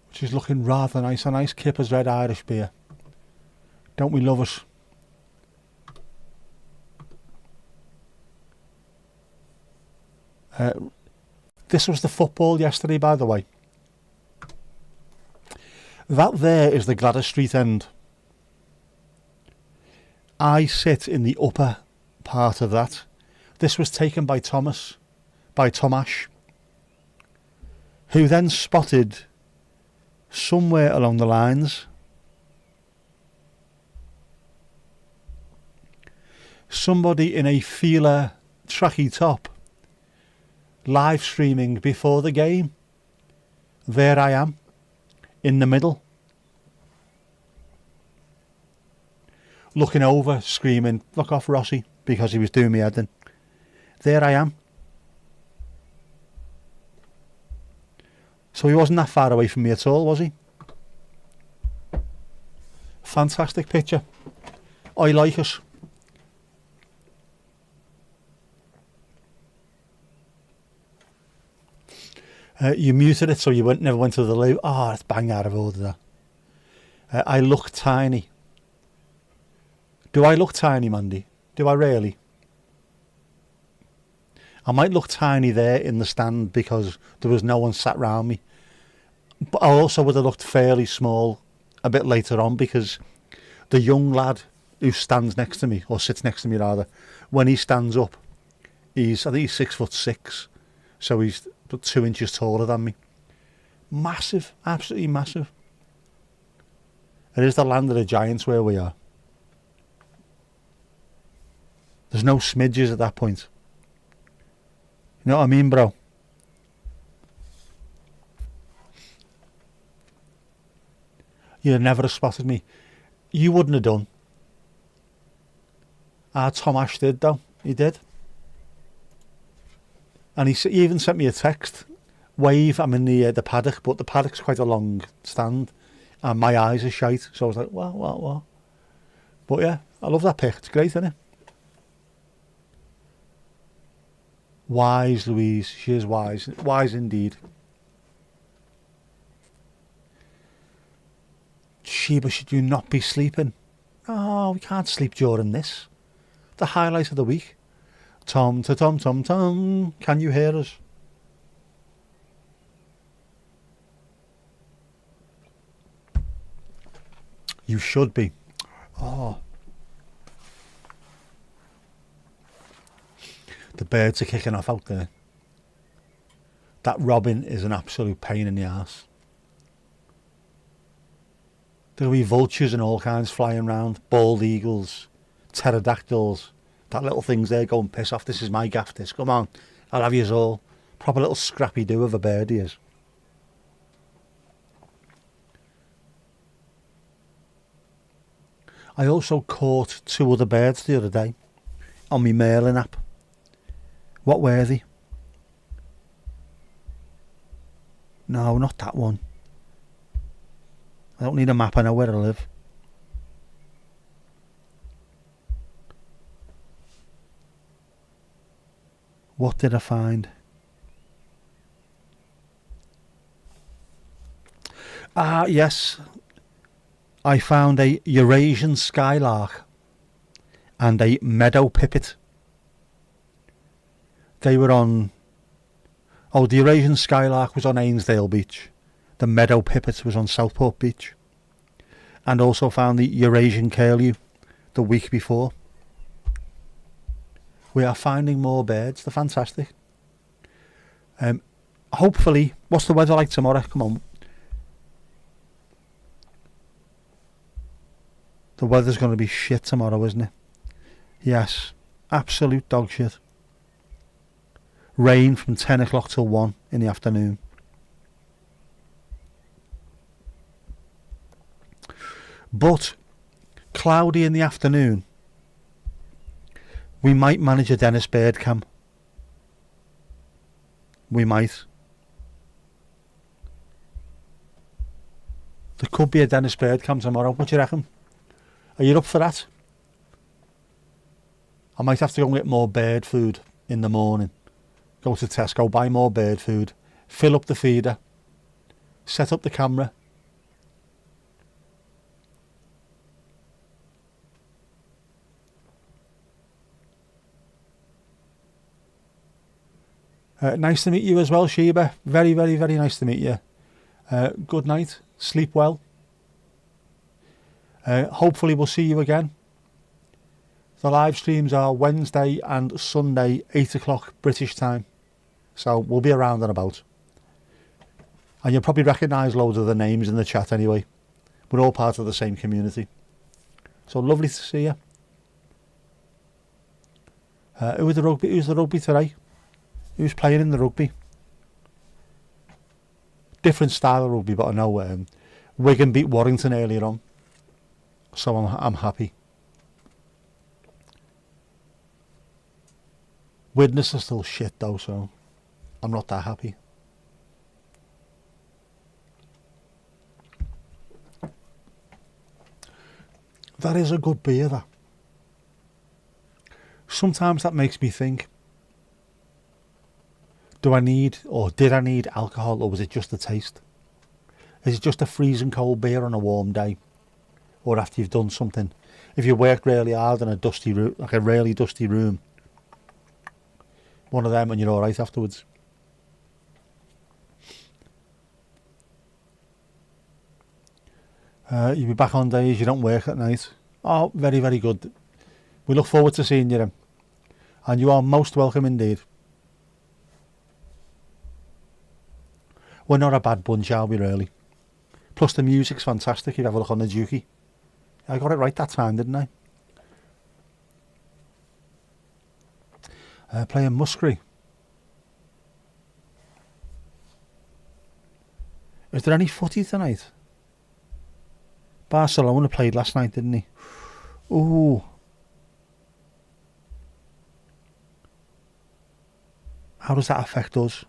Which is looking rather nice. A nice kipper's red Irish beer. Don't we love it? This was the football yesterday, by the way. That there is the Gladys Street end. I sit in the upper part of that. This was taken by Tomash, who then spotted somewhere along the lines somebody in a Fila tracky top live streaming before the game. There I am in the middle, looking over, screaming, "Look off, Rossi," because he was doing me head in. There I am. So he wasn't that far away from me at all, was he? Fantastic picture. I like it. You muted it so you never went to the loo. Oh, it's bang out of order. I look tiny. Do I look tiny, Mandy? Do I really? I might look tiny there in the stand because there was no one sat round me. But I also would have looked fairly small a bit later on because the young lad who stands next to me, or sits next to me rather, when he stands up, I think he's 6'6", so he's 2 inches taller than me. Massive, absolutely massive. It is the land of the giants where we are. There's no smidges at that point. You know what I mean, bro? You'd never have spotted me. You wouldn't have done. Tomash did, though. He did. And he even sent me a text. Wave, I'm in the paddock, but the paddock's quite a long stand. And my eyes are shite. So I was like, what? But yeah, I love that pic. It's great, isn't it? Wise, Louise. She is wise. Wise indeed. Sheba, should you not be sleeping? Oh, we can't sleep during this. The highlight of the week. Tom to tom tom tom. Can you hear us? You should be. Oh. The birds are kicking off out there. That robin is an absolute pain in the arse. There'll be vultures and all kinds flying around. Bald eagles, pterodactyls. That little thing's there going, piss off, this is my gaff, this. Come on, I'll have yous all. Proper little scrappy do of a bird he is. I also caught 2 other birds the other day on my Merlin app. What were they? No, not that one. I don't need a map, I know where I live. What did I find? Ah, yes. I found a Eurasian skylark and a meadow pipit. They were on... Oh, the Eurasian skylark was on Ainsdale Beach. The meadow pipit was on Southport Beach. And also found the Eurasian curlew the week before. We are finding more birds. They're fantastic. Hopefully, what's the weather like tomorrow? Come on. The weather's going to be shit tomorrow, isn't it? Yes. Absolute dog shit. Rain from 10 o'clock till 1 in the afternoon. But cloudy in the afternoon. We might manage a Dennis bird cam. We might. There could be a Dennis bird cam tomorrow. What do you reckon? Are you up for that? I might have to go and get more bird food in the morning. Go to Tesco, buy more bird food, fill up the feeder, set up the camera. Nice to meet you as well, Sheba. Very, very, very nice to meet you. Good night. Sleep well. Hopefully we'll see you again. The live streams are Wednesday and Sunday, 8 o'clock British time. So we'll be around and about. And you'll probably recognise loads of the names in the chat anyway. We're all part of the same community. So lovely to see you. Who's the rugby today? Who's playing in the rugby? Different style of rugby, but I know Wigan beat Warrington earlier on. So I'm happy. Widnes are still shit though, so I'm not that happy. That is a good beer, that. Sometimes that makes me think, did I need alcohol, or was it just the taste? Is it just a freezing cold beer on a warm day? Or after you've done something? If you worked really hard in a dusty room, like a really dusty room, one of them and you're alright afterwards. You'll be back on days you don't work at night. Oh, very, very good. We look forward to seeing you then. And you are most welcome indeed. We're not a bad bunch, are we, really? Plus the music's fantastic. You have a look on the Dukey. I got it right that time, didn't I? Playing Muskerry. Is there any footy tonight? Barcelona played last night, didn't he? Ooh. How does that affect us?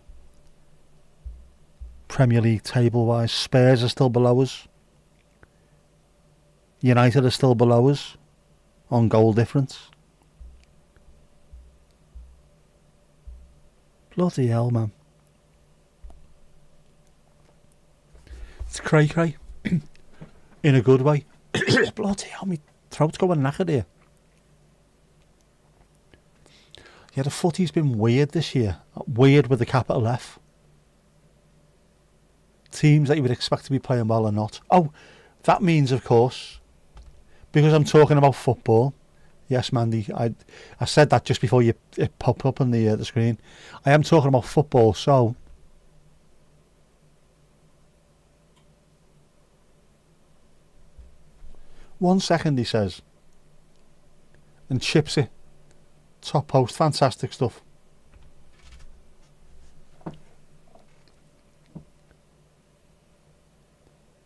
Premier League table-wise. Spurs are still below us. United are still below us on goal difference. Bloody hell, man. It's cray-cray. in a good way. Bloody hell, my throat's going knackered here. Yeah, the footy's been weird this year. Weird with the capital F. Teams that you would expect to be playing well are not. Oh, that means, of course, because I'm talking about football. Yes, Mandy, I said that just before it popped up on the screen. I am talking about football, so... "1 second," he says. And chips it. Top post, fantastic stuff.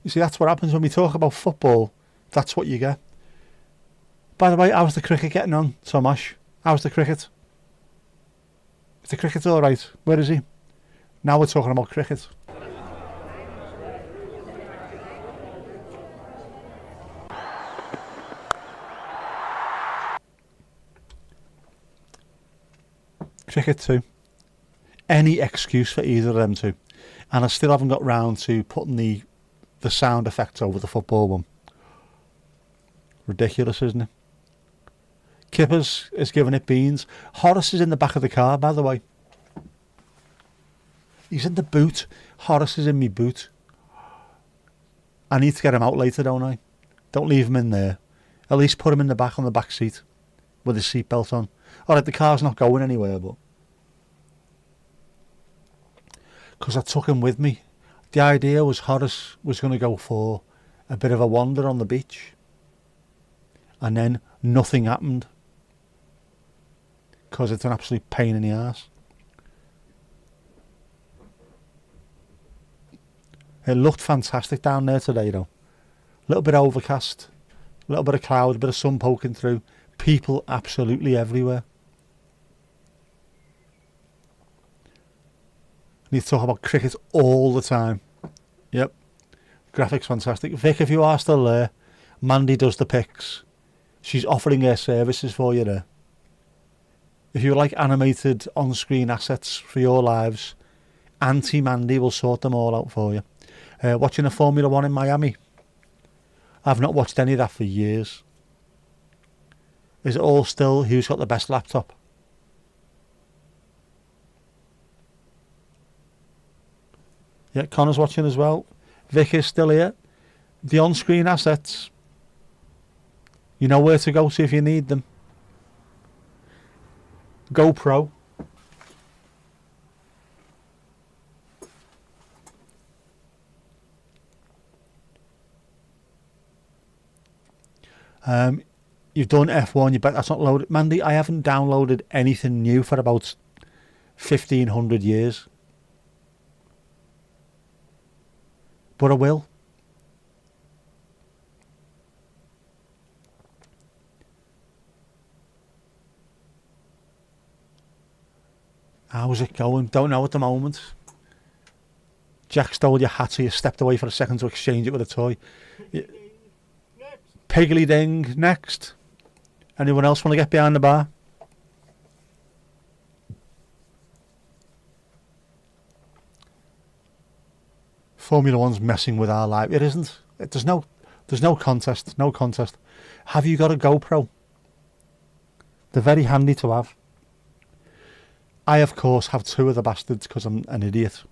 You see, that's what happens when we talk about football. That's what you get. By the way, how's the cricket getting on, Tomash? How's the cricket? Is the cricket all right? Where is he? Now we're talking about cricket. Cricket too. Any excuse for either of them two. And I still haven't got round to putting the sound effects over the football one. Ridiculous, isn't it? Kippers is giving it beans. Horace is in the back of the car, by the way. He's in the boot. Horace is in me boot. I need to get him out later, don't I? Don't leave him in there. At least put him in the back on the back seat with his seatbelt on. Alright, the car's not going anywhere, but... because I took him with me. The idea was Horace was going to go for a bit of a wander on the beach. And then nothing happened. Because it's an absolute pain in the arse. It looked fantastic down there today, though. A little bit overcast. A little bit of cloud, a bit of sun poking through. People absolutely everywhere. I need to talk about cricket all the time. Yep. Graphics fantastic. Vic, if you are still there, Mandy does the pics. She's offering her services for you there. If you like animated on-screen assets for your lives, Auntie Mandy will sort them all out for you. Watching the Formula 1 in Miami. I've not watched any of that for years. Is it all still who's got the best laptop? Yeah, Connor's watching as well. Vic is still here. The on-screen assets. You know where to go to if you need them. GoPro. You've done F1, you bet that's not loaded. Mandy, I haven't downloaded anything new for about 1,500 years. But I will. How's it going? Don't know at the moment. Jack stole your hat, so you stepped away for a second to exchange it with a toy. Piggly ding, next. Anyone else want to get behind the bar? Formula One's messing with our life. It isn't. There's no contest. No contest. Have you got a GoPro? They're very handy to have. I, of course, have two of the bastards because I'm an idiot.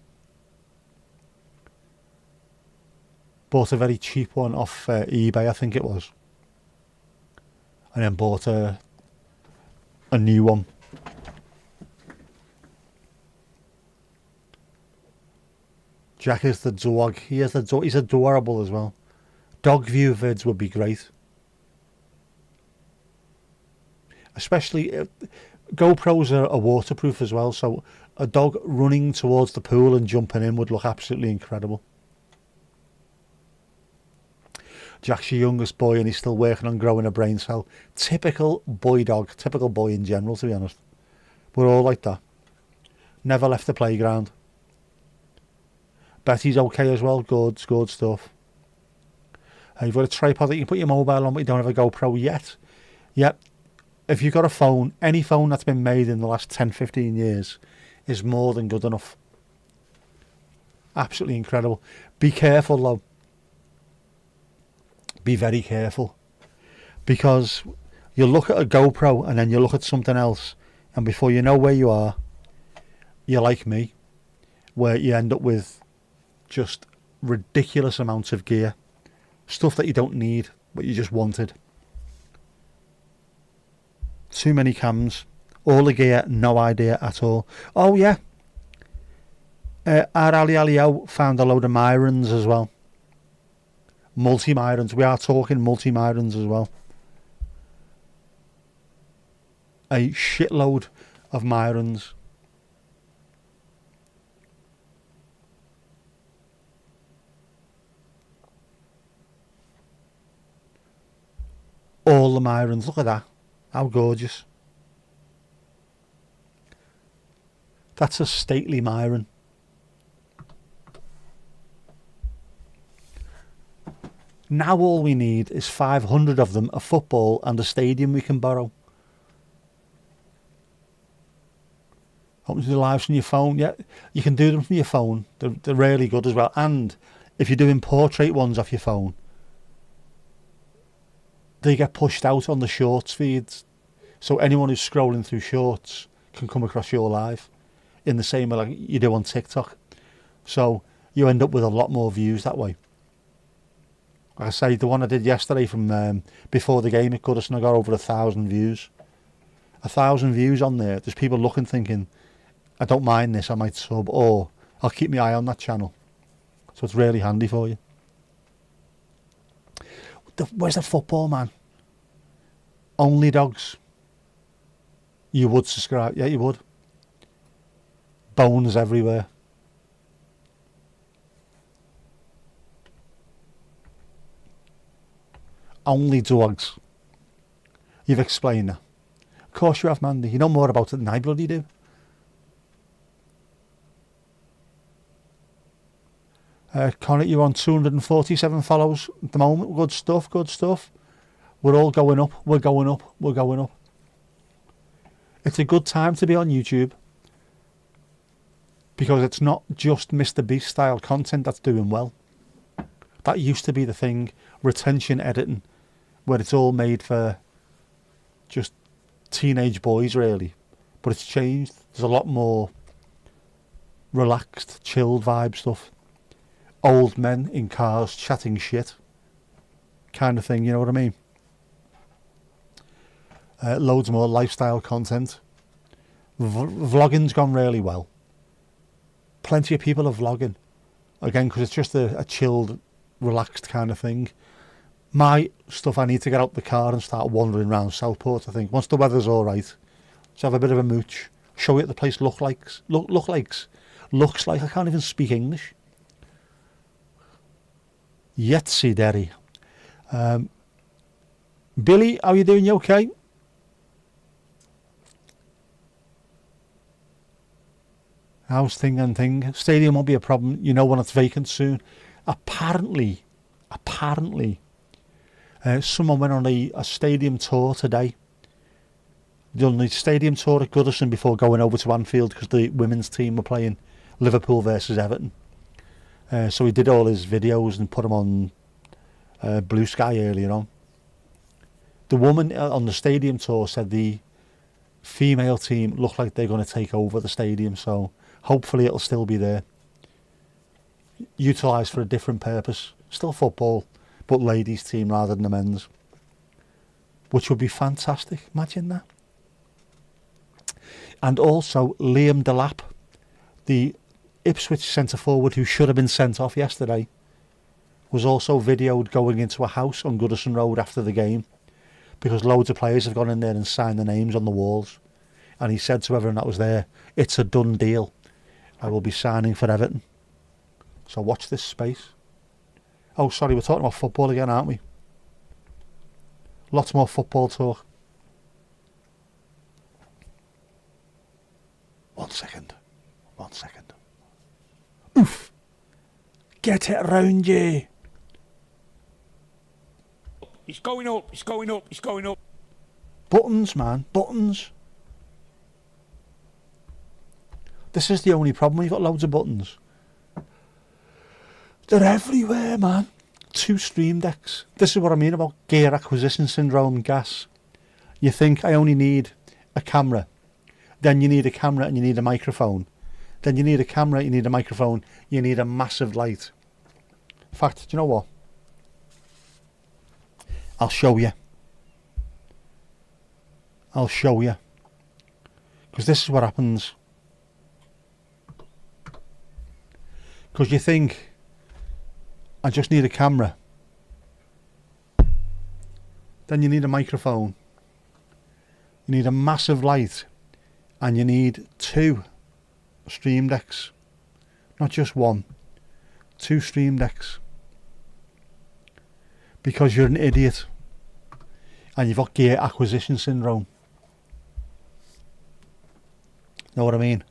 Bought a very cheap one off eBay, I think it was. And then bought a new one. Jack is the dog. He's adorable as well. Dog view vids would be great. Especially, GoPros are waterproof as well, so a dog running towards the pool and jumping in would look absolutely incredible. Jack's your youngest boy and he's still working on growing a brain cell. Typical boy dog, typical boy in general, to be honest. We're all like that. Never left the playground. Betty's okay as well, good stuff. You've got a tripod that you can put your mobile on, but you don't have a GoPro yet. Yep. If you've got a phone, any phone that's been made in the last 10-15 years is more than good enough. Absolutely incredible. Be careful though. be very careful, because you look at a GoPro and then you look at something else, and before you know where you are, you're like me, where you end up with just ridiculous amounts of gear, stuff that you don't need but you just wanted. Too many cams, all the gear, no idea at all. Oh yeah, our Ali Alio found a load of Myrons as well. Multi-Myrons, we are talking multi-Myrons as well. A shitload of Myrons. All the Myrons, look at that. How gorgeous. That's a stately Myron. Now all we need is 500 of them, a football and a stadium we can borrow. Open to the lives from your phone. Yeah, you can do them from your phone. They're really good as well. And if you're doing portrait ones off your phone, they get pushed out on the shorts feeds. So anyone who's scrolling through shorts can come across your live in the same way like you do on TikTok. So you end up with a lot more views that way. Like I say, the one I did yesterday from before the game at Goodison, I got over 1,000 views. 1,000 views on there. There's people looking thinking, I don't mind this, I might sub, or I'll keep my eye on that channel. So it's really handy for you. Where's the football, man? Only dogs. You would subscribe. Yeah, you would. Bones everywhere. Only dogs. You've explained that. Of course you have, Mandy. You know more about it than I bloody do. Connor, you're on 247 follows at the moment. Good stuff, good stuff. We're all going up. We're going up. We're going up. It's a good time to be on YouTube, because it's not just Mr. Beast style content that's doing well. That used to be the thing, retention editing, where it's all made for just teenage boys really. But it's changed. There's a lot more relaxed, chilled vibe stuff. Old men in cars chatting shit kind of thing, you know what I mean? Loads more lifestyle content. Vlogging's gone really well. Plenty of people are vlogging. Again, because it's just a chilled, relaxed kind of thing. My stuff, I need to get out the car and start wandering around Southport, I think. Once the weather's alright, let's have a bit of a mooch. Show you what the place looks like. I can't even speak English. Yetsi Derry. Billy, how you doing? You okay? How's thing? Stadium won't be a problem. You know when it's vacant soon. Apparently, someone went on a stadium tour today. Done the stadium tour at Goodison before going over to Anfield because the women's team were playing Liverpool versus Everton. So he did all his videos and put them on Blue Sky earlier on. The woman on the stadium tour said the female team look like they're going to take over the stadium, so hopefully it'll still be there. Utilised for a different purpose. Still football, but ladies' team rather than the men's. Which would be fantastic. Imagine that. And also Liam Delap, the Ipswich centre forward who should have been sent off yesterday, was also videoed going into a house on Goodison Road after the game, because loads of players have gone in there and signed their names on the walls. And he said to everyone that was there, it's a done deal. I will be signing for Everton. So watch this space. Oh, sorry, we're talking about football again, aren't we? Lots more football talk. 1 second. Oof! Get it round you. It's going up. Buttons, man, buttons. This is the only problem. You've got loads of buttons. They're everywhere, man. 2 Stream Decks. This is what I mean about gear acquisition syndrome, gas. You think I only need a camera. Then you need a camera and you need a microphone. Then you need a camera, you need a microphone, you need a massive light. In fact, do you know what? I'll show you. I'll show you. Because this is what happens. Because you think, I just need a camera. Then you need a microphone. You need a massive light. And you need 2 Stream Decks. Not just 1. 2 Stream Decks. Because you're an idiot. And you've got gear acquisition syndrome. Know what I mean?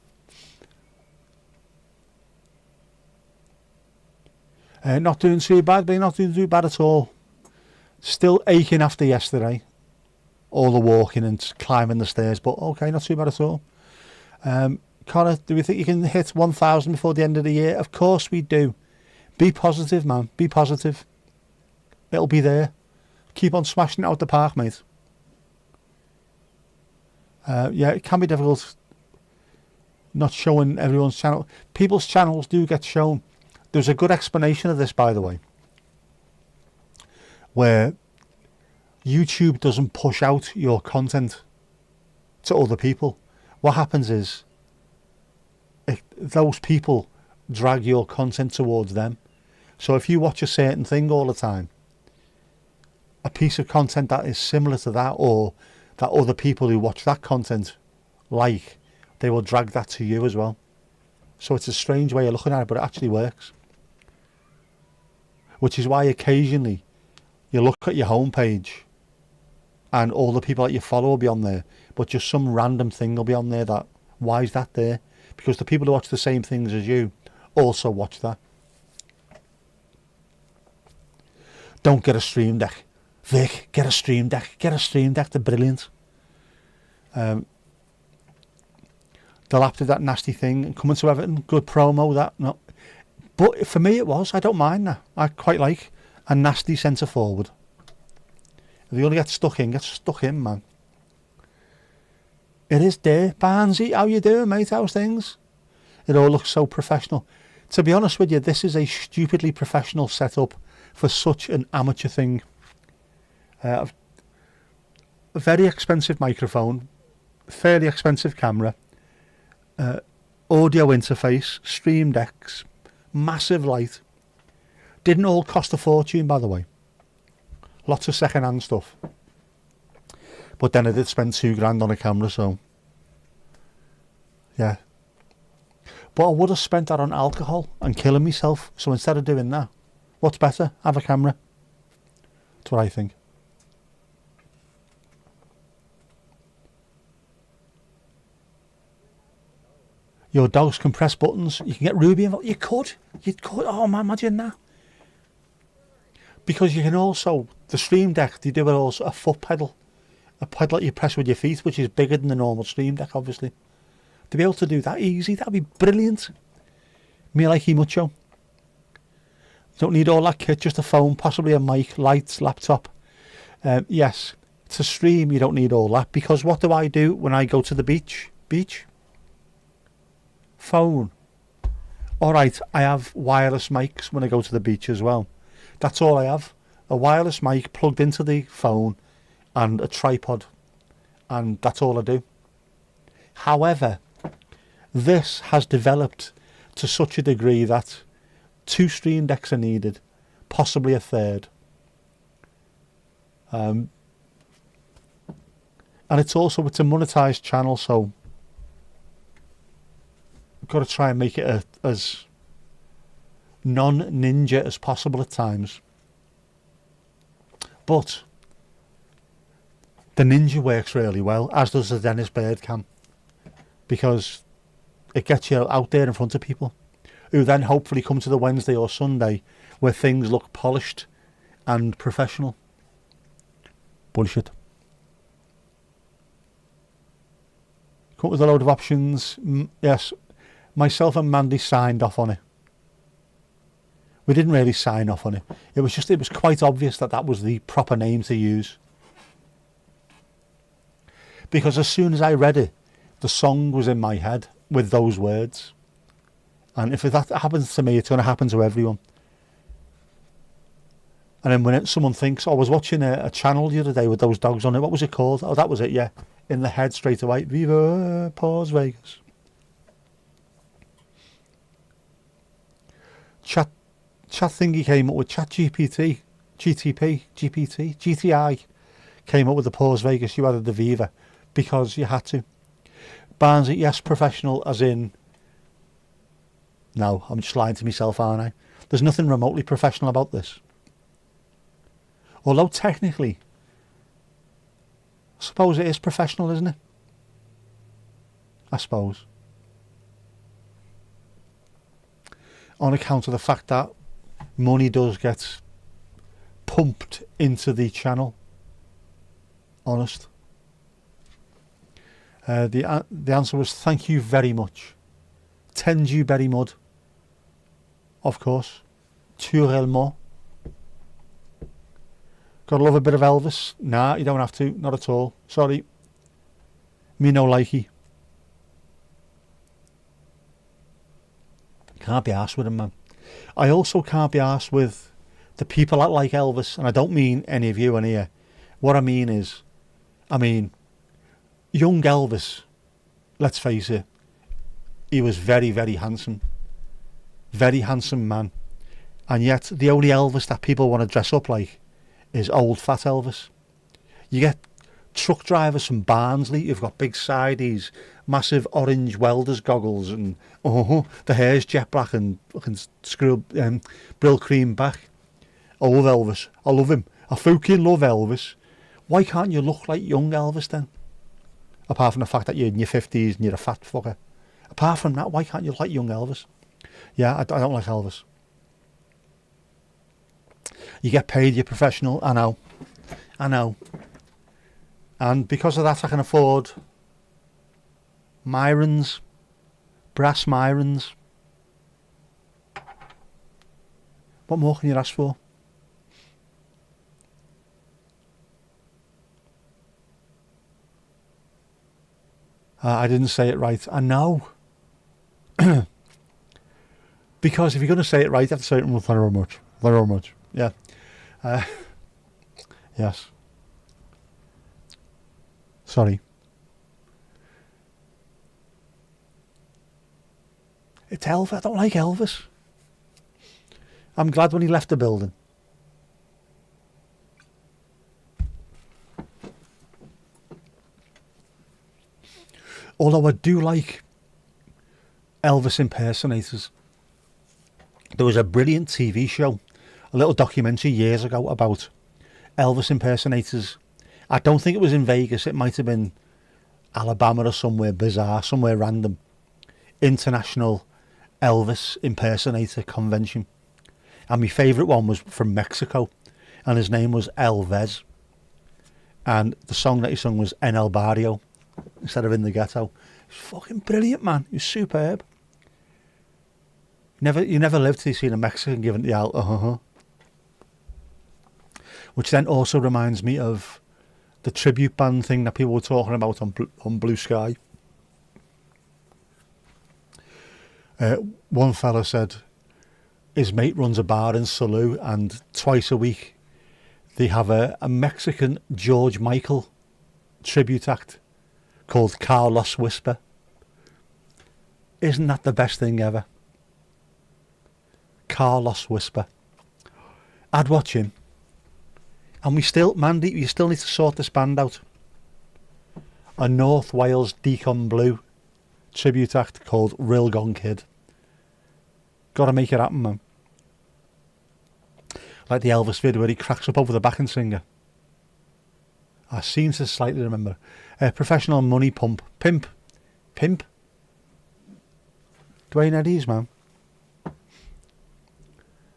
Not doing too bad, but not doing too bad at all. Still aching after yesterday. All the walking and climbing the stairs, but okay, not too bad at all. Connor, do we think you can hit 1,000 before the end of the year? Of course we do. Be positive, man. Be positive. It'll be there. Keep on smashing it out the park, mate. Yeah, it can be difficult not showing everyone's channel. People's channels do get shown. There's a good explanation of this, by the way, where YouTube doesn't push out your content to other people. What happens is those people drag your content towards them. So if you watch a certain thing all the time, a piece of content that is similar to that, or that other people who watch that content like, they will drag that to you as well. So it's a strange way of looking at it, but it actually works. Which is why occasionally you look at your homepage and all the people that you follow will be on there, but just some random thing will be on there that, why is that there? Because the people who watch the same things as you also watch that. Don't get a Stream Deck. Vic, get a Stream Deck. Get a Stream Deck, they're brilliant. The lap did that nasty thing and coming to Everton, good promo, that, no. But for me it was, I don't mind that. I quite like a nasty centre forward. If you only get stuck in, man. It is there. Barnesy, how you doing, mate? How's things? It all looks so professional. To be honest with you, this is a stupidly professional setup for such an amateur thing. A very expensive microphone, fairly expensive camera, audio interface, Stream Decks, massive light. Didn't all cost a fortune, by the way. Lots of second-hand stuff. But then I did spend £2,000 on a camera, so yeah. But I would have spent that on alcohol and killing myself. So instead of doing that, what's better? Have a camera. That's what I think. Your dogs can press buttons. You can get Ruby involved. You could. Oh man, imagine that. Because you can also, the Stream Deck, they do it also a foot pedal. A pedal that you press with your feet, which is bigger than the normal Stream Deck, obviously. To be able to do that easy, that'd be brilliant. Me likey mucho. You don't need all that kit, just a phone, possibly a mic, lights, laptop. Yes, to stream you don't need all that, because what do I do when I go to the beach? Phone. Alright, I have wireless mics when I go to the beach as well. That's all I have. A wireless mic plugged into the phone and a tripod. And that's all I do. However, this has developed to such a degree that 2 Stream Decks are needed, possibly a third. And it's a monetized channel, so I've got to try and make it as non-ninja as possible at times. But the ninja works really well, as does the Dennis Bird cam, because it gets you out there in front of people who then hopefully come to the Wednesday or Sunday where things look polished and professional. Bullshit. Come up with a load of options. Yes, myself and Mandy signed off on it. We didn't really sign off on it. It was quite obvious that that was the proper name to use. Because as soon as I read it, the song was in my head with those words. And if that happens to me, it's going to happen to everyone. And then when someone thinks, I was watching a channel the other day with those dogs on it. What was it called? Oh, that was it, yeah. In the head straight away. Viva Pause Vegas. Chat thingy came up with Chat GPT, GTI came up with the Pause Vegas. You added the Viva because you had to. Barnes, yes, professional as in... No, I'm just lying to myself, aren't I? There's nothing remotely professional about this. Although technically, I suppose it is professional, isn't it? I suppose. On account of the fact that money does get pumped into the channel. Honest. The answer was thank you very much. Tend you very mud. Of course. Turellement. Gotta love a bit of Elvis. Nah, you don't have to. Not at all. Sorry. Me no likey. Can't be arsed with him, man. I also can't be arsed with the people that like Elvis. And I don't mean any of you in here. What I mean is, young Elvis, let's face it, he was very, very handsome. Very handsome man. And yet, the only Elvis that people want to dress up like is old fat Elvis. You get truck drivers from Barnsley who've got big sideys, massive orange welder's goggles, and the hair's jet black and fucking brill cream back. I love Elvis. I love him. I fucking love Elvis. Why can't you look like young Elvis then? Apart from the fact that you're in your 50s and you're a fat fucker. Apart from that, why can't you look like young Elvis? Yeah, I don't like Elvis. You get paid, you're professional. I know. And because of that, I can afford Myrons, brass Myrons. What more can you ask for? I didn't say it right. I know. Because if you're going to say it right, you have to say it very much. Very much. Yeah. Yes. Sorry. It's Elvis. I don't like Elvis. I'm glad when he left the building. Although I do like Elvis impersonators. There was a brilliant TV show, a little documentary years ago about Elvis impersonators. I don't think it was in Vegas. It might have been Alabama or somewhere bizarre, somewhere random. International Elvis impersonator convention. And my favourite one was from Mexico. And his name was Elvis. And the song that he sung was En El Barrio instead of In the Ghetto. It's fucking brilliant, man. It was superb. You never lived till you seen a Mexican giving the out, Which then also reminds me of the tribute band thing that people were talking about on Blue Sky. One fella said his mate runs a bar in Salou, and twice a week they have a Mexican George Michael tribute act called Carlos Whisper. Isn't that the best thing ever? Carlos Whisper. I'd watch him. And Mandy, you still need to sort this band out. A North Wales Deacon Blue tribute act called Real Gone Kid. Gotta make it happen, man. Like the Elvis video where he cracks up over the backing singer. I seem to slightly remember. Professional money pump. Pimp. Dwayne Eddies, man.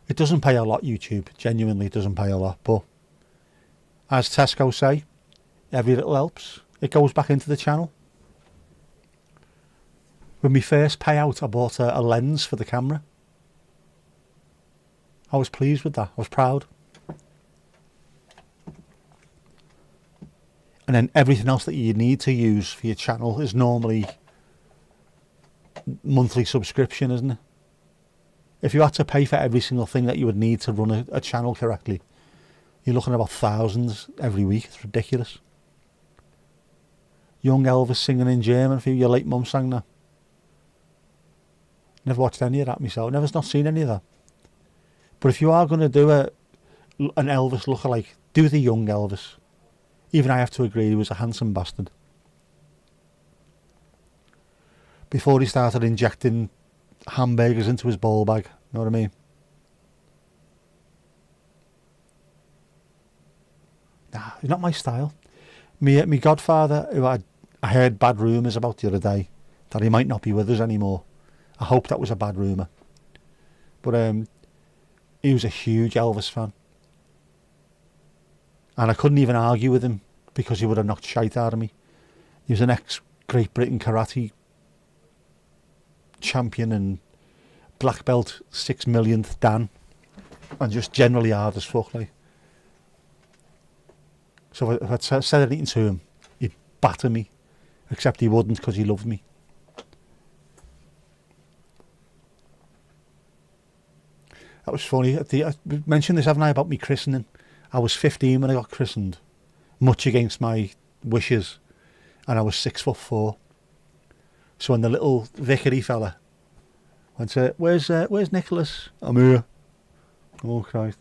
It doesn't pay a lot, YouTube. Genuinely, it doesn't pay a lot. But as Tesco say, every little helps. It goes back into the channel. With my first payout, I bought a lens for the camera. I was pleased with that. I was proud. And then everything else that you need to use for your channel is normally monthly subscription, isn't it? If you had to pay for every single thing that you would need to run a channel correctly, you're looking at about thousands every week. It's ridiculous. Young Elvis singing in German for you. Your late mum sang that. Never watched any of that myself. Never not seen any of that. But if you are going to do an Elvis lookalike, do the young Elvis. Even I have to agree he was a handsome bastard. Before he started injecting hamburgers into his ball bag. Know what I mean? Nah, it's not my style. Me godfather, who I heard bad rumours about the other day, that he might not be with us anymore. I hope that was a bad rumour. But he was a huge Elvis fan. And I couldn't even argue with him because he would have knocked shite out of me. He was an ex-Great Britain karate champion and black belt 6 millionth Dan, and just generally hard as fuck, like. So if I'd said anything to him, he'd batter me, except he wouldn't because he loved me. That was funny. I mentioned this, haven't I, about me christening? I was 15 when I got christened, much against my wishes, and I was 6'4". So when the little vicarly fella went, where's Nicholas? I'm here. Oh Christ.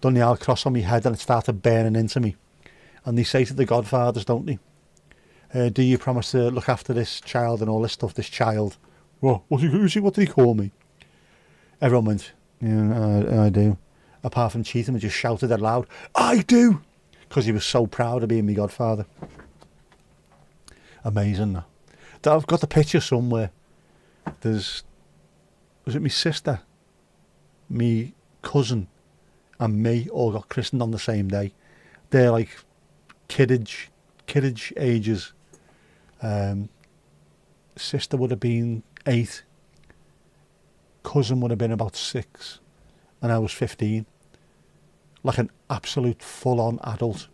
Done the old cross on my head and it started burning into me. And they say to the godfathers, don't they? Do you promise to look after this child and all this stuff, this child? What did he call me? Everyone went, yeah, I do. Apart from Cheatham, he just shouted out loud, I do! Because he was so proud of being my godfather. Amazing, that. I've got the picture somewhere. Was it my sister, me cousin, and me all got christened on the same day. They're like kiddage ages. Sister would have been 8. Cousin would have been about 6. And I was 15. Like an absolute full-on adult.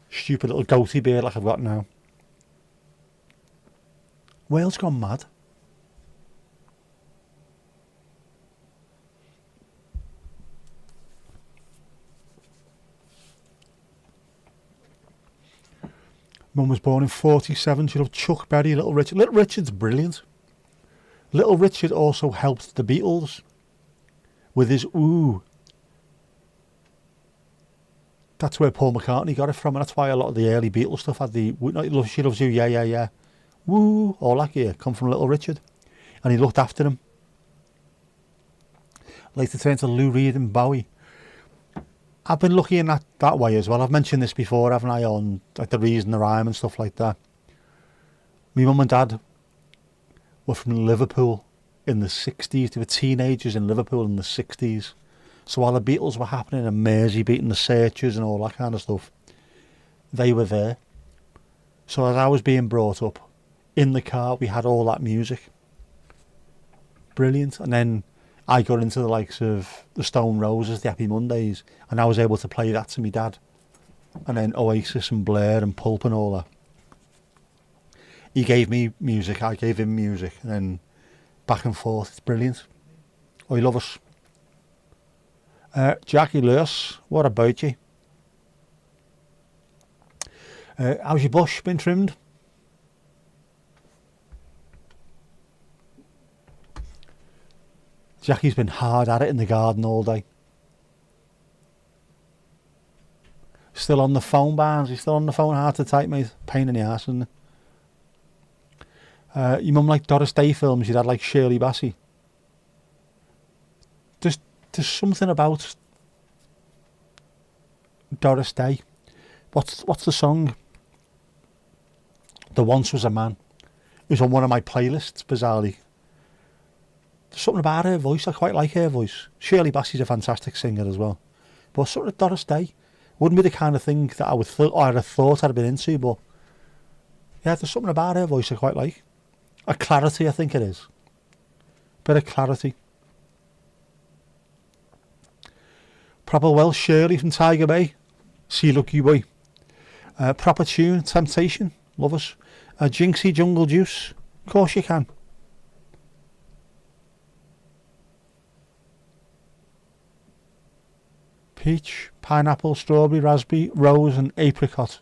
Stupid little goatee beard like I've got now. Wales gone mad. Mum was born in 47. She loved Chuck Berry, Little Richard. Little Richard's brilliant. Little Richard also helped the Beatles with his ooh. That's where Paul McCartney got it from, and that's why a lot of the early Beatles stuff had the She Loves You, yeah, yeah, yeah. Woo, all that gear come from Little Richard. And he looked after him. Later turned to Lou Reed and Bowie. I've been lucky in that way as well. I've mentioned this before, haven't I, on like the Reason, the Rhyme and stuff like that. My mum and dad were from Liverpool in the 60s. They were teenagers in Liverpool in the 60s. So while the Beatles were happening and Mersey beating the Searchers and all that kind of stuff, they were there. So as I was being brought up, in the car we had all that music. Brilliant. And then I got into the likes of the Stone Roses, the Happy Mondays, and I was able to play that to my dad. And then Oasis and Blair and Pulp and all that. He gave me music, I gave him music, and then back and forth. It's brilliant. I love us. Jackie Lewis, what about you? How's your bush been trimmed? Jackie's been hard at it in the garden all day. Still on the phone, Barnes? He's still on the phone, hard to type, mate. Pain in the arse, isn't it? Your mum liked Doris Day films, your dad like Shirley Bassey. There's something about Doris Day. What's the song? The Once Was a Man. It was on one of my playlists, bizarrely. There's something about her voice, I quite like her voice. Shirley Bassey's a fantastic singer as well. But sort of Doris Day wouldn't be the kind of thing that I'd have thought I'd have been into, but yeah, there's something about her voice I quite like. A clarity, I think it is. Bit of clarity. Proper Welsh Shirley from Tiger Bay. See Lucky Boy. Proper Tune, Temptation. Love us. Jinxie Jungle Juice. Of course you can. Peach, pineapple, strawberry, raspberry, rose and apricot.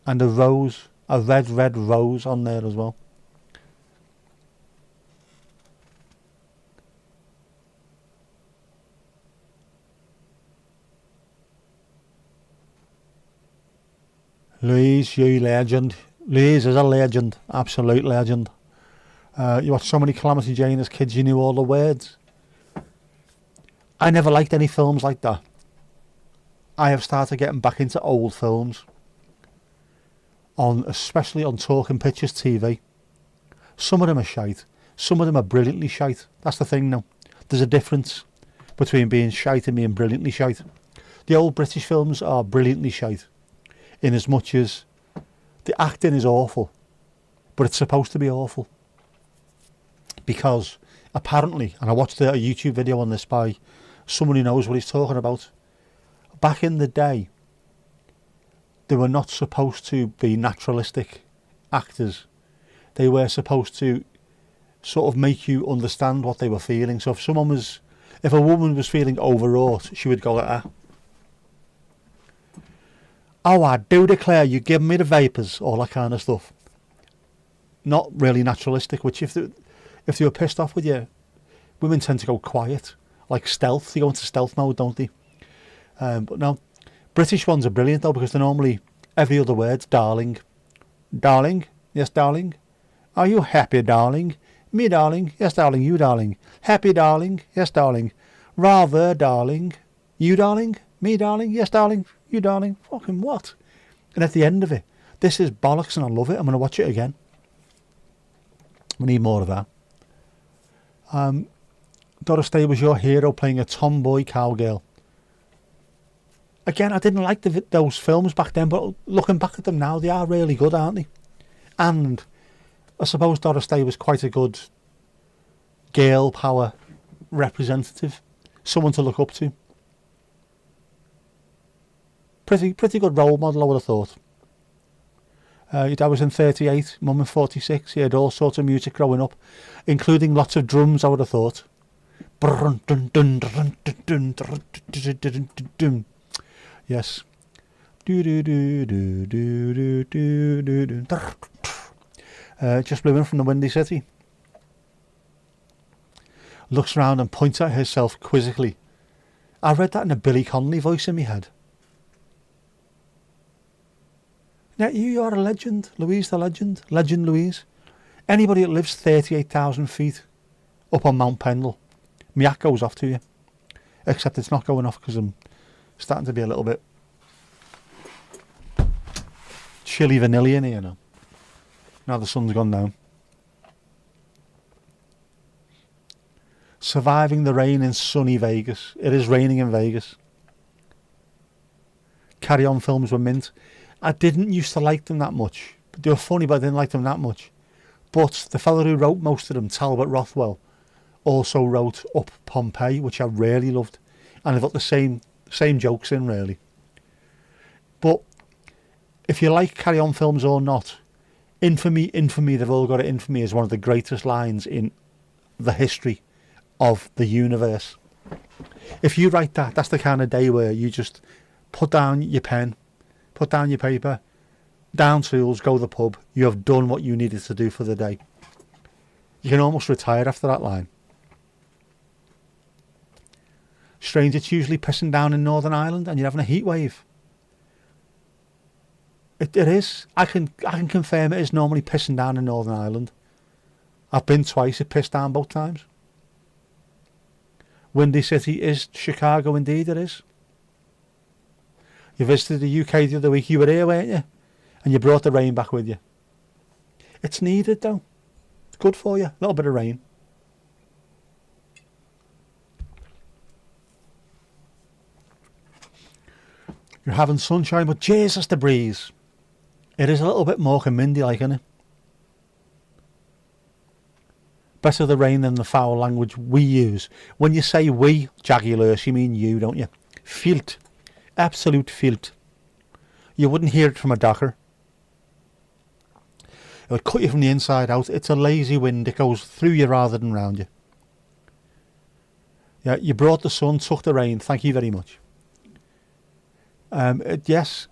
And a rose, a red rose on there as well. Louise, you legend. Louise is a legend, absolute legend. You watch so many Calamity Jane as kids, you knew all the words. I never liked any films like that. I have started getting back into old films, especially on Talking Pictures TV. Some of them are shite. Some of them are brilliantly shite. That's the thing now. There's a difference between being shite and being brilliantly shite. The old British films are brilliantly shite, in as much as the acting is awful, but it's supposed to be awful. Because apparently, and I watched a YouTube video on this by someone who knows what he's talking about, back in the day, they were not supposed to be naturalistic actors. They were supposed to sort of make you understand what they were feeling. So if a woman was feeling overwrought, she would go like that. Oh, I do declare you give me the vapours, all that kind of stuff. Not really naturalistic, which if they were pissed off with you, women tend to go quiet, like stealth. They go into stealth mode, don't they? But no, British ones are brilliant though, because they're normally every other word's darling. Darling? Yes, darling. Are you happy, darling? Me, darling? Yes, darling. You, darling. Happy, darling? Yes, darling. Rather, darling. You, darling? Me, darling? Yes, darling. You, darling. Fucking what? And at the end of it, this is bollocks and I love it. I'm going to watch it again. We need more of that. Doris Day was your hero playing a tomboy cowgirl. Again, I didn't like those films back then, but looking back at them now, they are really good, aren't they? And I suppose Doris Day was quite a good girl power representative. Someone to look up to. Pretty good role model, I would have thought. Your dad was in 38, mum in 46. He had all sorts of music growing up, including lots of drums, I would have thought. Yes. Just blew in from the Windy City. Looks round and points at herself quizzically. I read that in a Billy Connolly voice in my head. Now, you are a legend, Louise the legend. Legend Louise. Anybody that lives 38,000 feet up on Mount Pendle, my hat goes off to you. Except it's not going off because I'm starting to be a little bit chilly vanilla in here now. Now the sun's gone down. Surviving the rain in sunny Vegas. It is raining in Vegas. Carry On films were mint. I didn't used to like them that much. They were funny, but I didn't like them that much. But the fellow who wrote most of them, Talbot Rothwell, also wrote Up Pompeii, which I really loved. And they've got the same jokes in, really. But if you like Carry On films or not, infamy, they've all got it. Infamy is one of the greatest lines in the history of the universe. If you write that, that's the kind of day where you just put down your pen, put down your paper, down tools, go to the pub. You have done what you needed to do for the day. You can almost retire after that line. Strange, it's usually pissing down in Northern Ireland and you're having a heat wave. It is. I can confirm it is normally pissing down in Northern Ireland. I've been twice, it pissed down both times. Windy City is Chicago, indeed it is. You visited the UK the other week, you were here, weren't you? And you brought the rain back with you. It's needed though. It's good for you, a little bit of rain. You're having sunshine, but Jesus, the breeze. It is a little bit Mork and Mindy like, isn't it? Better the rain than the foul language we use. When you say we, Jackie Lurch, you mean you, don't you? Filth. Absolute filth. You wouldn't hear it from a docker. It would cut you from the inside out. It's a lazy wind. It goes through you rather than round you. Yeah, you brought the sun, took the rain. Thank you very much. Yes.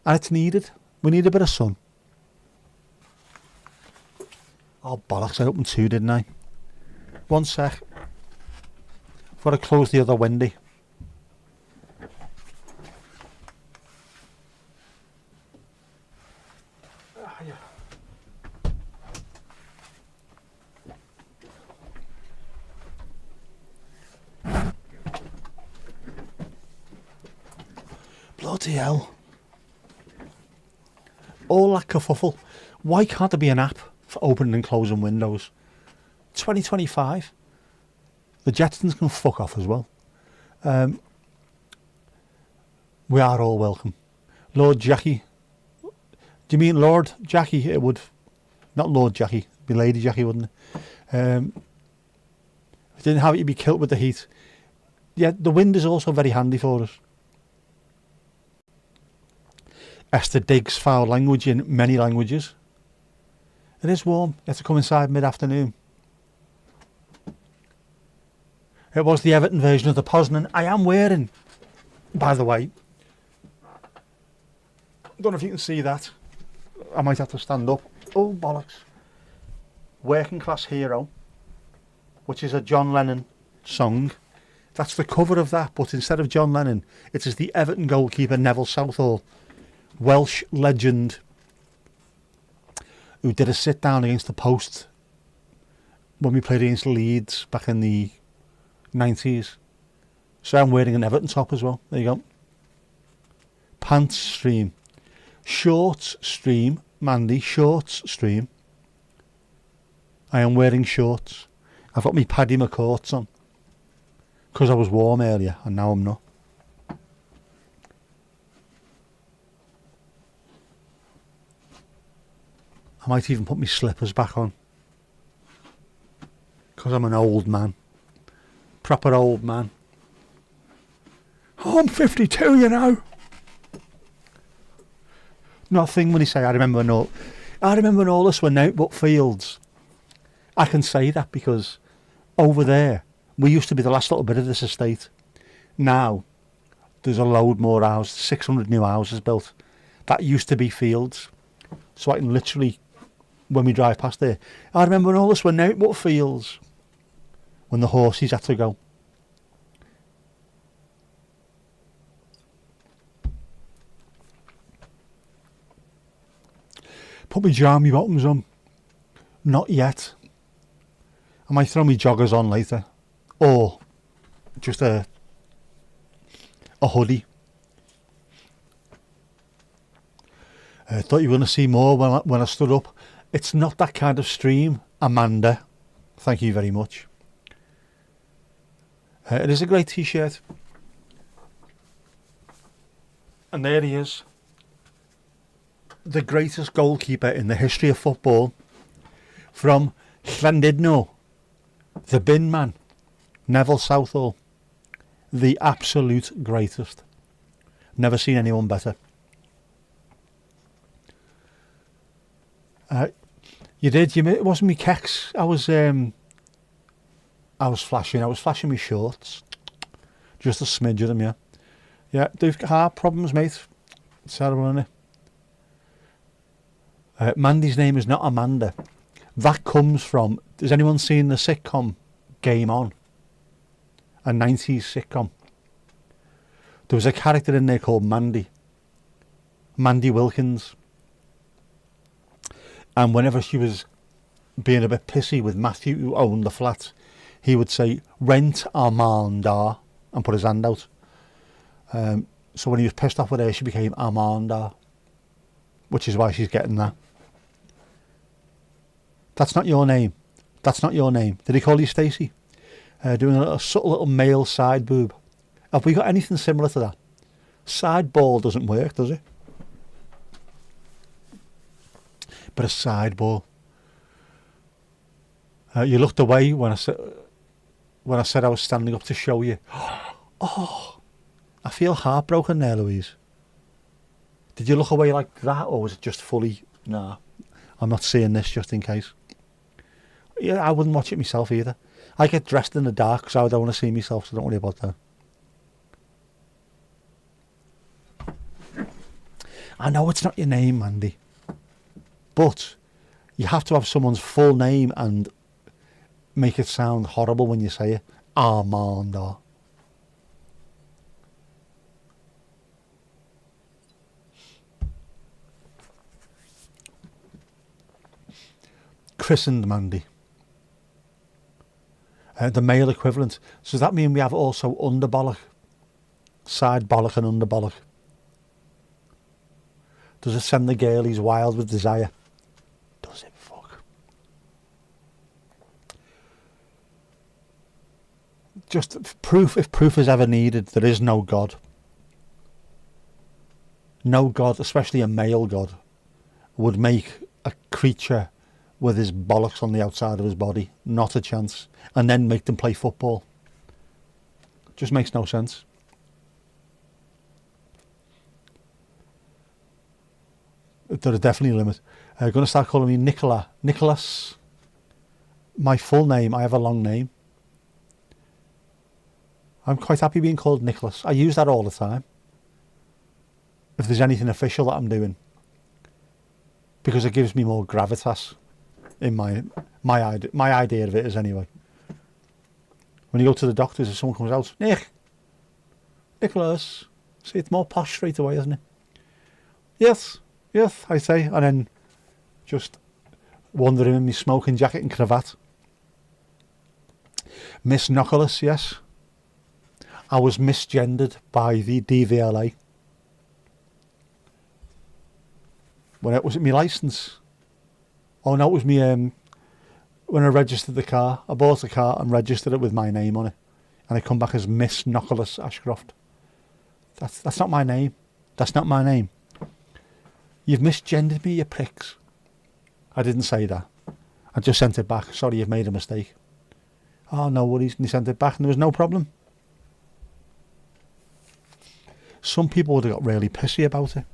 And it's needed. We need a bit of sun. Oh, bollocks, I opened two, didn't I? One sec. I've got to close the other window. Bloody hell. All that kerfuffle. Why can't there be an app for opening and closing windows? 2025. The Jetsons can fuck off as well. We are all welcome. Lord Jackie. Do you mean Lord Jackie? It would. Not Lord Jackie. It'd be Lady Jackie, wouldn't it? If you didn't have it, you'd be killed with the heat. Yeah, the wind is also very handy for us. Esther digs foul language in many languages. It is warm. You have to come inside mid-afternoon. It was the Everton version of the Poznan. I am wearing, by the way, I don't know if you can see that. I might have to stand up. Oh, bollocks. Working Class Hero, which is a John Lennon song. That's the cover of that, but instead of John Lennon, it is the Everton goalkeeper Neville Southall, Welsh legend, who did a sit down against the post when we played against Leeds back in the 90s. So I'm wearing an Everton top as well. There you go. Pants stream. Shorts stream. Mandy, shorts stream. I am wearing shorts. I've got my Paddy McCourts on because I was warm earlier and now I'm not. I might even put my slippers back on because I'm an old man. Proper old man. Oh, I'm 52, you know. Nothing when you say I remember when all this were out but fields. I can say that because over there we used to be the last little bit of this estate. Now there's a load more houses, 600 new houses built. That used to be fields. So I can literally, when we drive past there, I remember when all this were out but fields. When the horses had to go. Put my jammy bottoms on. Not yet. I might throw my joggers on later. Or just a hoodie. I thought you were going to see more when I stood up. It's not that kind of stream, Amanda. Thank you very much. It is a great t-shirt. And there he is. The greatest goalkeeper in the history of football. From Llandudno. The bin man. Neville Southall. The absolute greatest. Never seen anyone better. You did. It wasn't me kecks. I was flashing. I was flashing my shorts. Just a smidge of them, yeah. Yeah, they've got heart problems, mate. It's terrible, isn't it? Mandy's name is not Amanda. That comes from... Has anyone seen the sitcom Game On? A 90s sitcom. There was a character in there called Mandy. Mandy Wilkins. And whenever she was being a bit pissy with Matthew, who owned the flat, he would say, "Rent Amanda," and put his hand out. So when he was pissed off with her, she became Amanda. Which is why she's getting that. That's not your name. That's not your name. Did he call you Stacey? Doing a subtle little male side boob. Have we got anything similar to that? Side ball doesn't work, does it? But a side ball. You looked away when I said I was standing up to show you. I feel heartbroken there, Louise. Did you look away like that, or was it just fully, nah, I'm not seeing this just in case? Yeah, I wouldn't watch it myself either. I get dressed in the dark so I don't want to see myself, so don't worry about that. I know it's not your name, Mandy, but you have to have someone's full name and make it sound horrible when you say it. Armando. Christened Mandy. The male equivalent. So does that mean we have also underbollock? Side bollock and underbollock? Does it send the girlies wild with desire? Does it? Fuck. Just proof, if proof is ever needed, there is no God. No God, especially a male God, would make a creature with his bollocks on the outside of his body. Not a chance. And then make them play football. Just makes no sense. There are definitely limits. Going to start calling me Nicholas. My full name, I have a long name. I'm quite happy being called Nicholas. I use that all the time. If there's anything official that I'm doing. Because it gives me more gravitas. In my idea of it is anyway. When you go to the doctors, if someone comes out, Nicholas, see, it's more posh straight away, isn't it? Yes, I say, and then just wandering in my smoking jacket and cravat. Miss Nicholas, yes. I was misgendered by the DVLA. Was it my licence? Oh no, it was me. When I registered the car, I bought a car and registered it with my name on it, and I come back as Miss Nicholas Ashcroft. That's not my name. That's not my name. You've misgendered me, you pricks. I didn't say that. I just sent it back. Sorry, you've made a mistake. Oh, no worries. And he sent it back, and there was no problem. Some people would have got really pissy about it.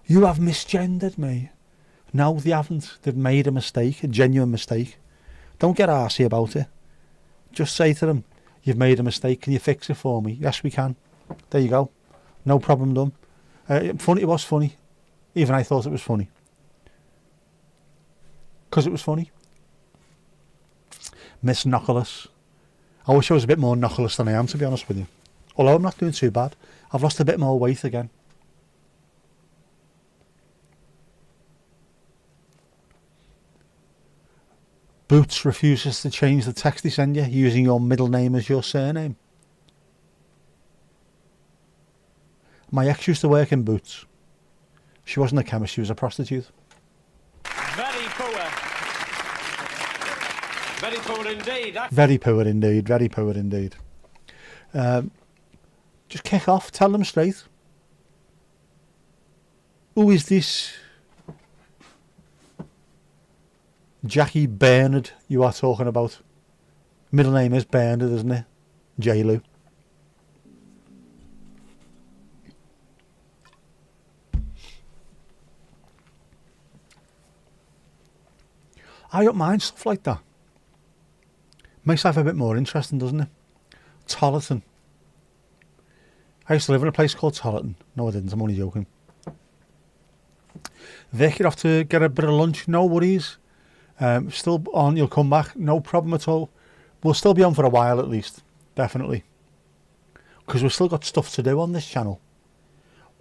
You have misgendered me. No, they haven't. They've made a mistake, a genuine mistake. Don't get arsey about it. Just say to them, you've made a mistake, can you fix it for me? Yes, we can. There you go. No problem done. Funny, it was funny. Even I thought it was funny. Because it was funny. Miss Nicholas. I wish I was a bit more Nicholas than I am, to be honest with you. Although I'm not doing too bad. I've lost a bit more weight again. Boots refuses to change the text they send you using your middle name as your surname. My ex used to work in Boots. She wasn't a chemist, she was a prostitute. Very poor. Very poor indeed. Very poor indeed, very poor indeed. Just kick off, tell them straight. Who is this Jackie Bernard you are talking about? Middle name is Bernard, isn't it? J-Lou. I don't mind stuff like that. Makes life a bit more interesting, doesn't it? Tollerton. I used to live in a place called Tollerton. No, I didn't. I'm only joking. Vic, you're off to get a bit of lunch. No worries. Still on. You'll come back. No problem at all. We'll still be on for a while at least. Definitely. Because we've still got stuff to do on this channel.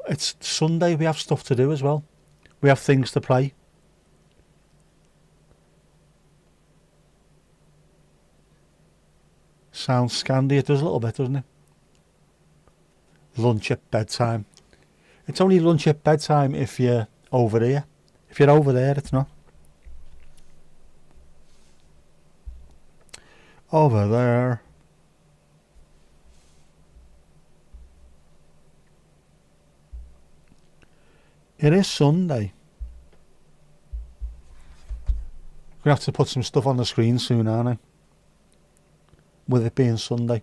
It's Sunday. We have stuff to do as well. We have things to play. Sounds Scandi. It does a little bit, doesn't it? Lunch at bedtime. It's only lunch at bedtime if you're over here. If you're over there, it's not. Over there. It is Sunday. We're going to have to put some stuff on the screen soon, aren't I? With it being Sunday.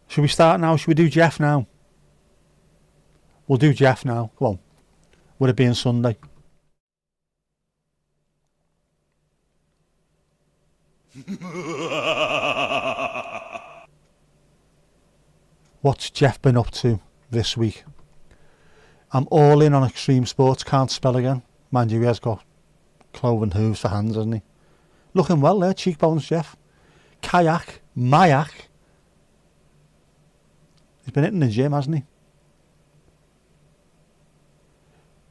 Should we start now? Should we do Jeff now? We'll do Jeff now. Come on. With it being Sunday. What's Jeff been up to this week? I'm all in on extreme sports. Can't spell again. Mind you, he has got cloven hooves for hands, hasn't he? Looking well there. Cheekbones, Jeff. Kayak. Mayak. He's been hitting the gym, hasn't he?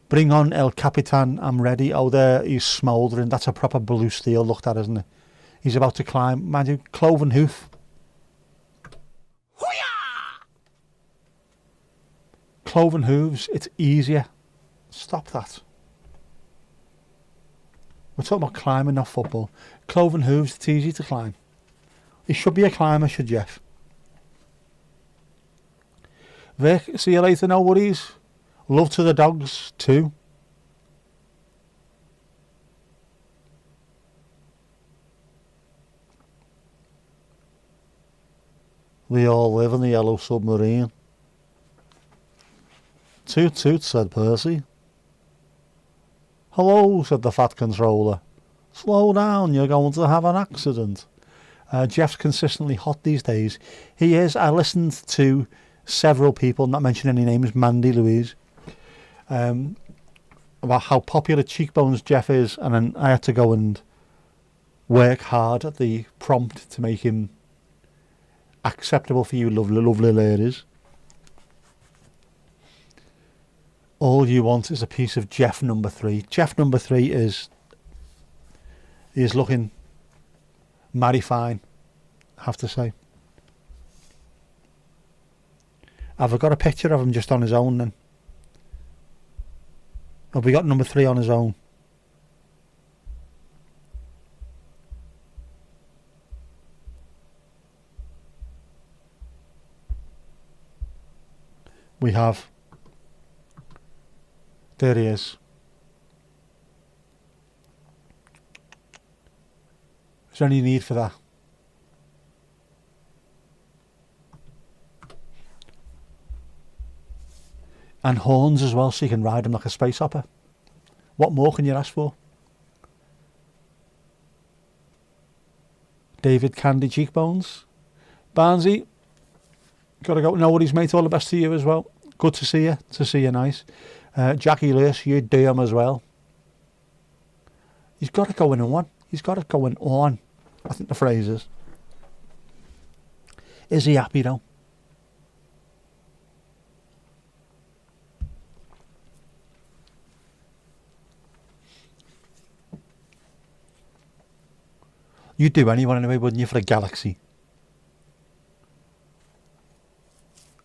Bring on El Capitan. I'm ready. Oh, there. He's smouldering. That's a proper blue steel looked at, isn't it? He's about to climb. Mind you, cloven hoof. Cloven hooves, it's easier. Stop that. We're talking about climbing, not football. Cloven hooves, it's easy to climb. He should be a climber, should Jeff. Vic, see you later, no worries. Love to the dogs, too. We all live in the yellow submarine. Toot toot, said Percy. Hello, said the fat controller. Slow down, you're going to have an accident. Jeff's consistently hot these days. He is. I listened to several people, not mentioning any names, Mandy Louise, about how popular Cheekbones Jeff is, and then I had to go and work hard at the prompt to make him acceptable for you lovely, lovely ladies. All you want is a piece of Jeff number 3. Jeff number 3 is looking mighty fine, I have to say. Have I got a picture of him just on his own then? Have we got number 3 on his own? We have. There he is. Is there any need for that? And horns as well, so you can ride him like a space hopper. What more can you ask for? David Candy Cheekbones. Barnsey, gotta go. No worries, mate. All the best to you as well. Good to see you. To see you, nice. Jackie Lewis, you do him as well. He's got it going on. He's got it going on. I think the phrase is. Is he happy though? You'd do anyone anyway, wouldn't you, for a galaxy?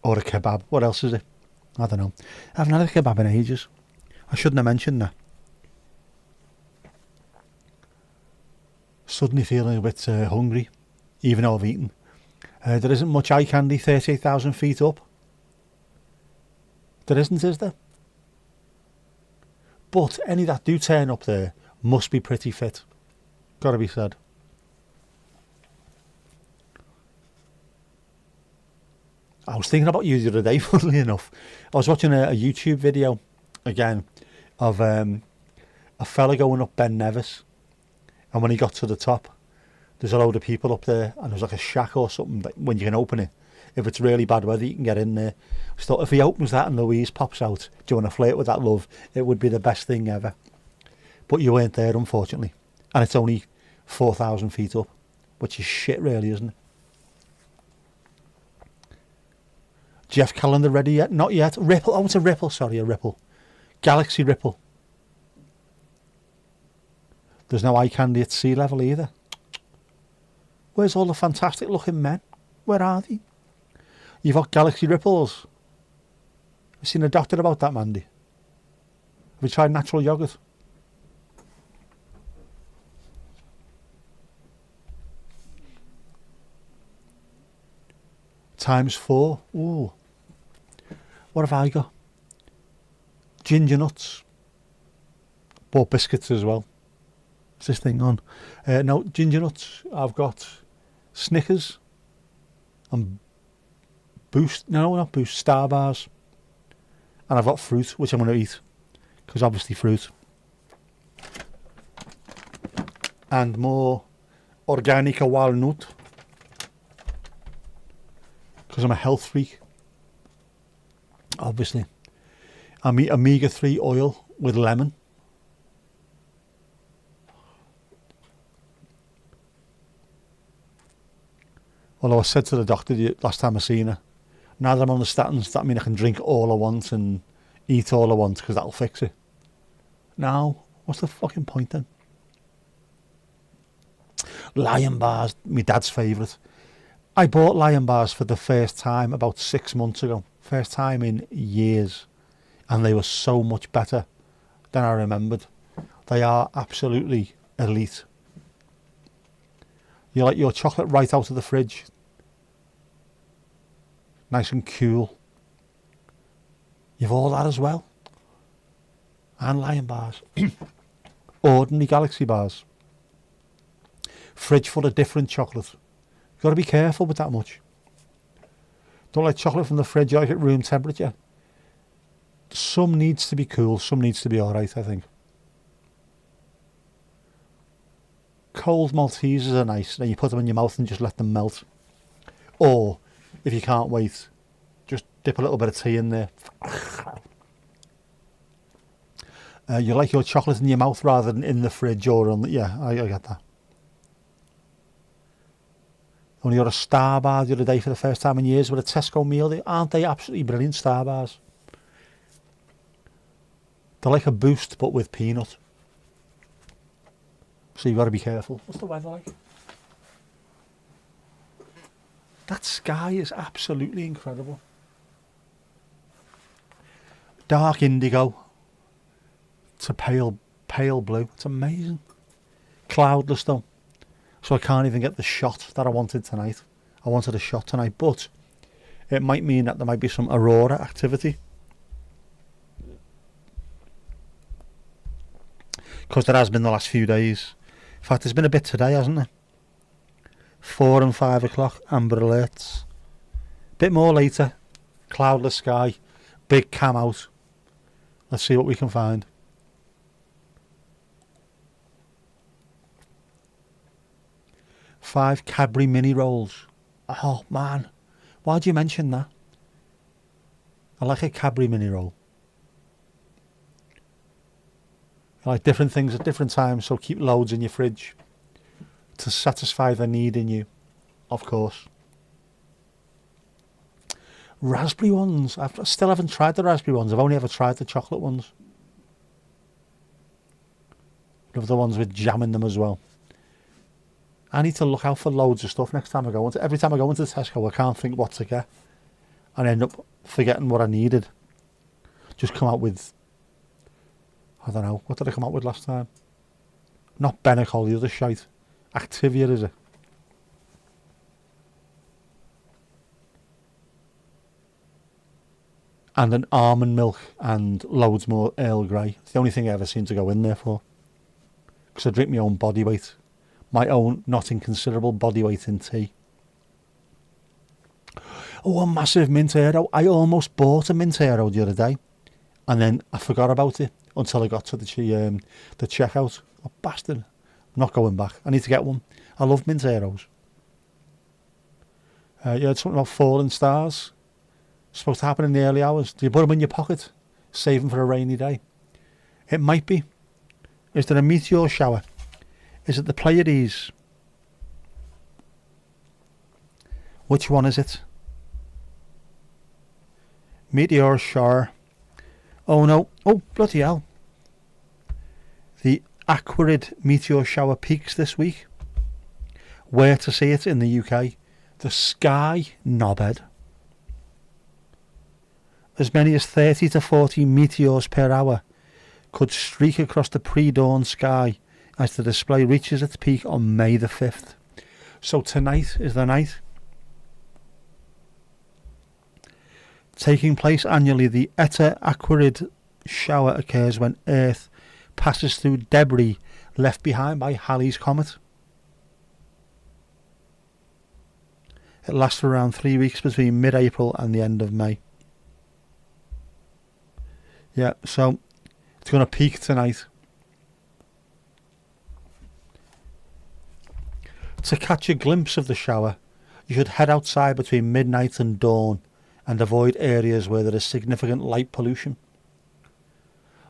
Or a kebab. What else is it? I don't know. I haven't had a kebab in ages. I shouldn't have mentioned that. Suddenly feeling a bit hungry, even though I've eaten. There isn't much eye candy 38,000 feet up. There isn't, is there? But any that do turn up there must be pretty fit. Gotta be said. I was thinking about you the other day, funnily enough. I was watching a YouTube video, again, of a fella going up Ben Nevis. And when he got to the top, there's a load of people up there, and there's like a shack or something that when you can open it. If it's really bad weather, you can get in there. So if he opens that and Louise pops out, do you want to flirt with that, love? It would be the best thing ever. But you weren't there, unfortunately. And it's only 4,000 feet up, which is shit, really, isn't it? Jeff Calendar ready yet? Not yet. Ripple. Oh, it's a Ripple. Sorry, a Ripple. Galaxy Ripple. There's no eye candy at sea level either. Where's all the fantastic looking men? Where are they? You've got Galaxy Ripples. Have you seen a doctor about that, Mandy? Have you tried natural yogurt? ×4. Ooh. What have I got? Ginger nuts. Bought biscuits as well. What's this thing on? No, ginger nuts. I've got Snickers and Boost. No, not Boost. Star bars. And I've got fruit, which I'm going to eat. Because obviously fruit. And more organic walnut. Because I'm a health freak. Obviously. Omega-3 oil with lemon. Although I said to the doctor last time I seen her, now that I'm on the statins, that means I can drink all I want and eat all I want because that'll fix it. Now, what's the fucking point then? Lion bars, my dad's favourite. I bought Lion bars for the first time about 6 months ago. First time in years. And they were so much better than I remembered. They are absolutely elite. You like your chocolate right out of the fridge. Nice and cool. You've all that as well. And Lion bars. Ordinary Galaxy bars. Fridge full of different chocolate. You've got to be careful with that much. Don't like chocolate from the fridge, you like it room temperature. Some needs to be cool, some needs to be alright, I think. Cold Maltesers are nice, then you put them in your mouth and just let them melt. Or, if you can't wait, just dip a little bit of tea in there. You like your chocolate in your mouth rather than in the fridge or on the... Yeah, I get that. Only got a Star bar the other day for the first time in years with a Tesco meal. Aren't they absolutely brilliant, Star bars? They're like a Boost but with peanut. So you've got to be careful. What's the weather like? That sky is absolutely incredible. Dark indigo to pale blue. It's amazing. Cloudless though. So I can't even get the shot that I wanted tonight. I wanted a shot tonight, but it might mean that there might be some aurora activity. Because there has been the last few days. In fact, there's been a bit today, hasn't there? 4 and 5 o'clock, amber alerts. Bit more later, cloudless sky, big cam out. Let's see what we can find. Five Cadbury mini rolls. Oh man, why'd you mention that? I like a Cadbury mini roll. I like different things at different times, so keep loads in your fridge to satisfy the need in you, of course. Raspberry ones. I still haven't tried the raspberry ones. I've only ever tried the chocolate ones. Love the ones with jam in them as well. I need to look out for loads of stuff next time I go into. Every time I go into Tesco, I can't think what to get, and I end up forgetting what I needed. Just come out with, I don't know, what did I come out with last time? Not Benecol, the other shite. Activia, is it? And an almond milk and loads more Earl Grey. It's the only thing I ever seem to go in there for. Because I drink my own body weight. My own not inconsiderable body weight in tea. Oh, a massive mint Aero. I almost bought a mint Aero the other day. And then I forgot about it until I got to the checkout. Oh, bastard. I'm not going back. I need to get one. I love mint Aeros. You heard something about falling stars. Supposed to happen in the early hours. Do you put them in your pocket? Save them for a rainy day? It might be. Is there a meteor shower? Is it the Pleiades? Which one is it? Meteor shower. Oh no. Oh, bloody hell. The Aquarid meteor shower peaks this week. Where to see it in the UK? The Sky knobhead. As many as 30 to 40 meteors per hour could streak across the pre-dawn sky as the display reaches its peak on May the 5th. So tonight is the night. Taking place annually, the Eta Aquarid shower occurs when Earth passes through debris left behind by Halley's Comet. It lasts for around 3 weeks between mid-April and the end of May. Yeah, so it's going to peak tonight. To catch a glimpse of the shower, you should head outside between midnight and dawn and avoid areas where there is significant light pollution.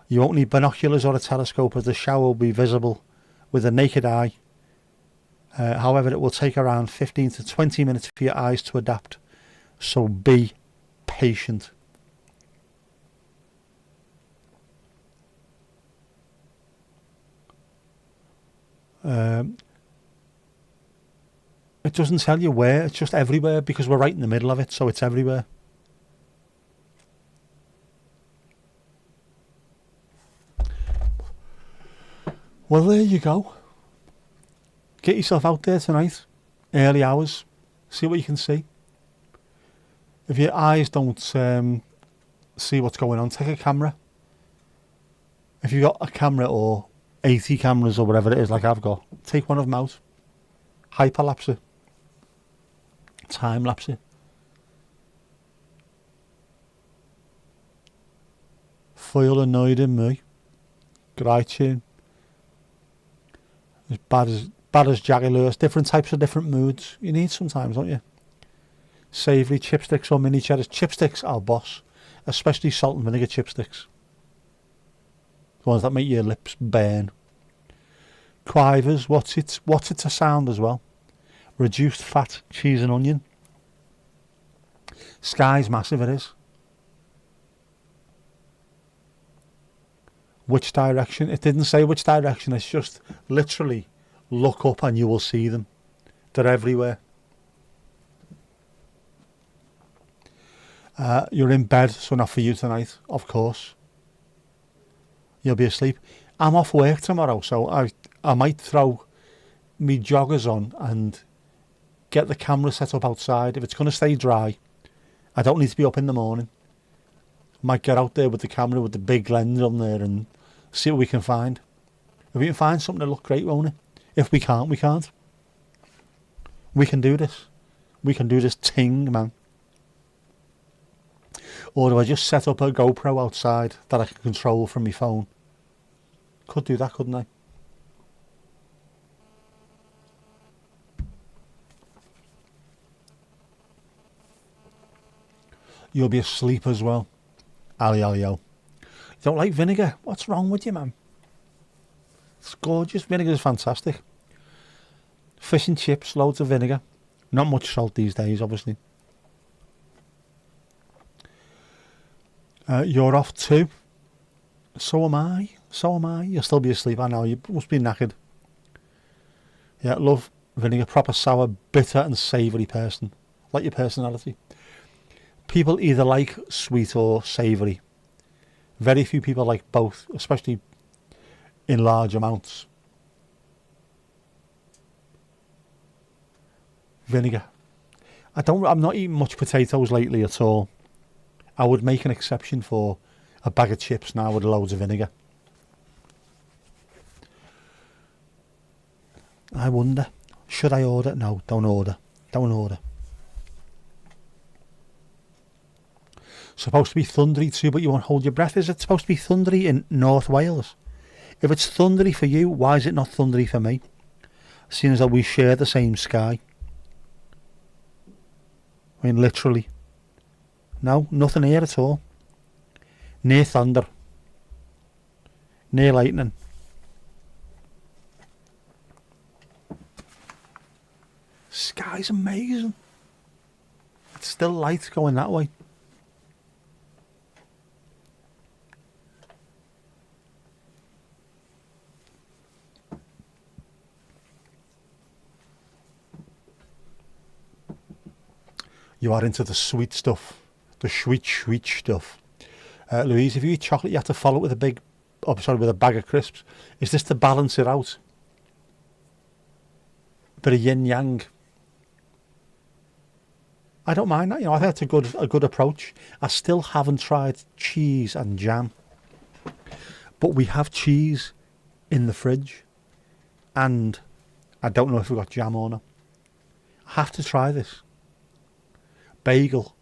You won't need binoculars or a telescope as the shower will be visible with the naked eye. However, it will take around 15 to 20 minutes for your eyes to adapt, so be patient. It doesn't tell you where, it's just everywhere because we're right in the middle of it, so it's everywhere. Well, there you go. Get yourself out there tonight, early hours, see what you can see. If your eyes don't see what's going on, take a camera. If you've got a camera or 80 cameras or whatever it is like I've got, take one of them out, hyperlapse it, time lapse it. Foil annoyed in me. Great tune. As bad as Jaggy Lewis. Different types of different moods. You need sometimes, don't you? Savoury chipsticks or mini cheddars. Chipsticks are boss. Especially salt and vinegar chipsticks. The ones that make your lips burn. Quivers. What's it to sound as well? Reduced fat cheese and onion. Sky's massive, it is. Which direction? It didn't say which direction. It's just literally look up and you will see them. They're everywhere. You're in bed, so not for you tonight, of course. You'll be asleep. I'm off work tomorrow, so I might throw me joggers on and get the camera set up outside. If it's going to stay dry, I don't need to be up in the morning. Might get out there with the camera with the big lens on there and see what we can find. If we can find something to look great, won't it? If we can't, we can't. We can do this. We can do this ting, man. Or do I just set up a GoPro outside that I can control from my phone? Could do that, couldn't I? You'll be asleep as well. Ali alio. You don't like vinegar? What's wrong with you, man? It's gorgeous. Vinegar is fantastic. Fish and chips, loads of vinegar. Not much salt these days, obviously. You're off too. So am I. So am I. You'll still be asleep. I know. You must be knackered. Yeah, love vinegar. Proper sour, bitter and savoury person. Like your personality. People either like sweet or savoury. Very few people like both, especially in large amounts. Vinegar. I'm not eating much potatoes lately at all. I would make an exception for a bag of chips now with loads of vinegar. I wonder, should I order? No, don't order. Don't order. Supposed to be thundery too, but you won't hold your breath. Is it supposed to be thundery in North Wales? If it's thundery for you, why is it not thundery for me? Seeing as though we share the same sky. I mean, literally. No, nothing here at all. Near thunder. Near lightning. Sky's amazing. It's still light going that way. You are into the sweet stuff. The sweet stuff. Louise, if you eat chocolate, you have to follow it with with a bag of crisps. Is this to balance it out? Bit of yin yang. I don't mind that. You know, I think that's a good approach. I still haven't tried cheese and jam, but we have cheese in the fridge. And I don't know if we've got jam or not. I have to try this. Bagel.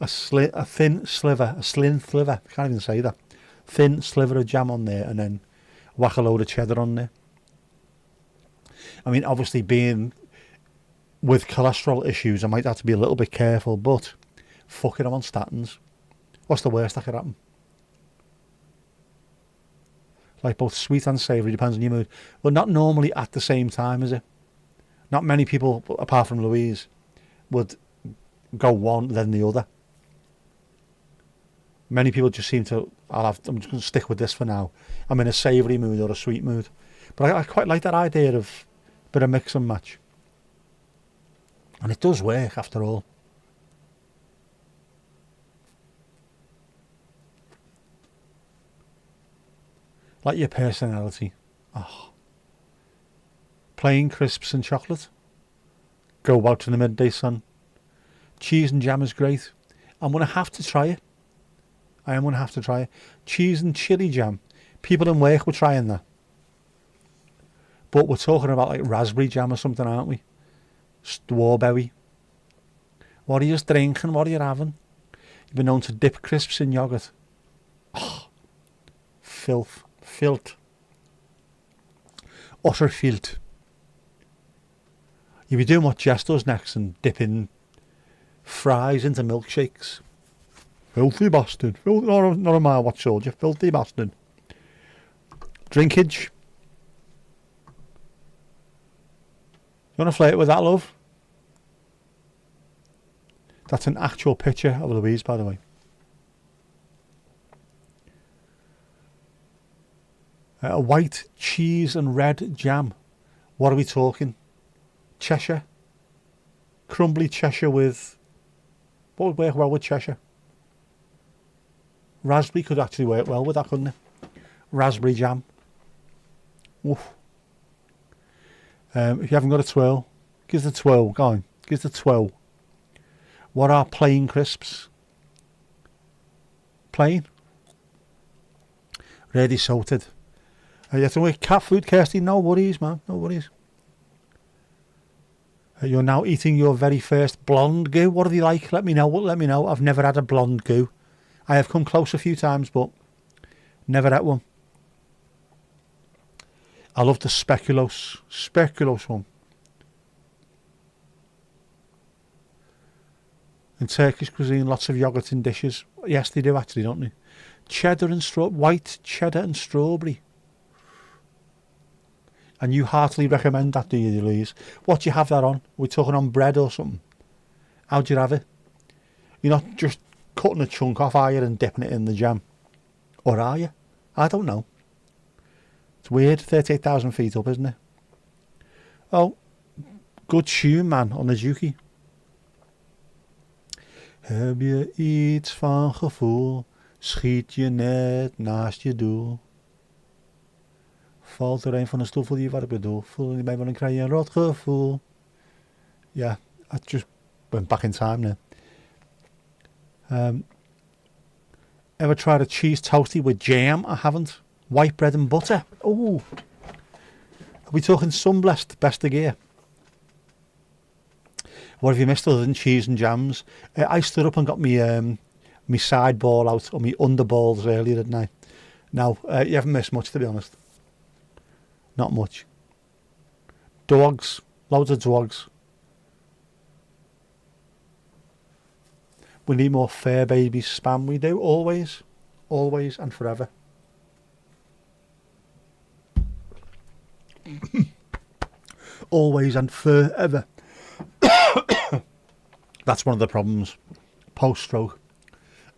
A thin sliver, I can't even say that. Thin sliver of jam on there, and then whack a load of cheddar on there. I mean, obviously being with cholesterol issues, I might have to be a little bit careful, but fuck it, I'm on statins. What's the worst that could happen? Like both sweet and savoury, depends on your mood. But not normally at the same time, is it? Not many people, apart from Louise, would go one then the other. Many people just seem to, I'm just going to stick with this for now. I'm in a savoury mood or a sweet mood. But I quite like that idea of a bit of mix and match. And it does work after all. Like your personality. Oh. Plain crisps and chocolate. Go out in the midday sun. Cheese and jam is great. I'm going to have to try it. I am going to have to try it. Cheese and chili jam. People in work were trying that. But we're talking about like raspberry jam or something, aren't we? Strawberry. What are you drinking? What are you having? You've been known to dip crisps in yoghurt. Oh, filth. Filth. Utter filth. You'll be doing what Jess does next and dipping fries into milkshakes. Filthy bastard. Not a mile watch soldier. Filthy bastard. Drinkage. You want to flirt with that, love? That's an actual picture of Louise, by the way. A white cheese and red jam. What are we talking? Cheshire. Crumbly Cheshire with... What would work well with Cheshire? Raspberry could actually work well with that, couldn't it? Raspberry jam. Oof. If you haven't got a twirl, give the twirl. Go on. Give the twirl. What are plain crisps? Plain? Ready salted. You have to make cat food, Kirsty? No worries, man. No worries. You're now eating your very first blonde goo. What are they like? Let me know. Let me know. I've never had a blonde goo. I have come close a few times, but never had one. I love the speculoos one. In Turkish cuisine, lots of yogurt in dishes. Yes, they do actually, don't they? Cheddar and white cheddar and strawberry. And you heartily recommend that, do you, Louise? What do you have that on? Are we talking on bread or something? How do you have it? You're not just cutting a chunk off, are you, and dipping it in the jam? Or are you? I don't know. It's weird, 38,000 feet up, isn't it? Oh, good tune, man, on the Juki. Heb je iets van gevoel, schiet je net naast je doel. Valt er een van de stoel, voel je wat ik bedoel? Voel je mij wel, dan krijg je een rot gevoel. Yeah, I just went back in time now. Ever tried a cheese toastie with jam? I haven't. White bread and butter. Oh, are we talking sunblessed, best of gear? What have you missed other than cheese and jams? I stood up and got me me side ball out, or me underballs earlier, didn't I? Now, you haven't missed much, to be honest. Not much. Dogs. Loads of dogs. We need more fair babies spam. We do, always. Always and forever. Always and forever. That's one of the problems post-stroke.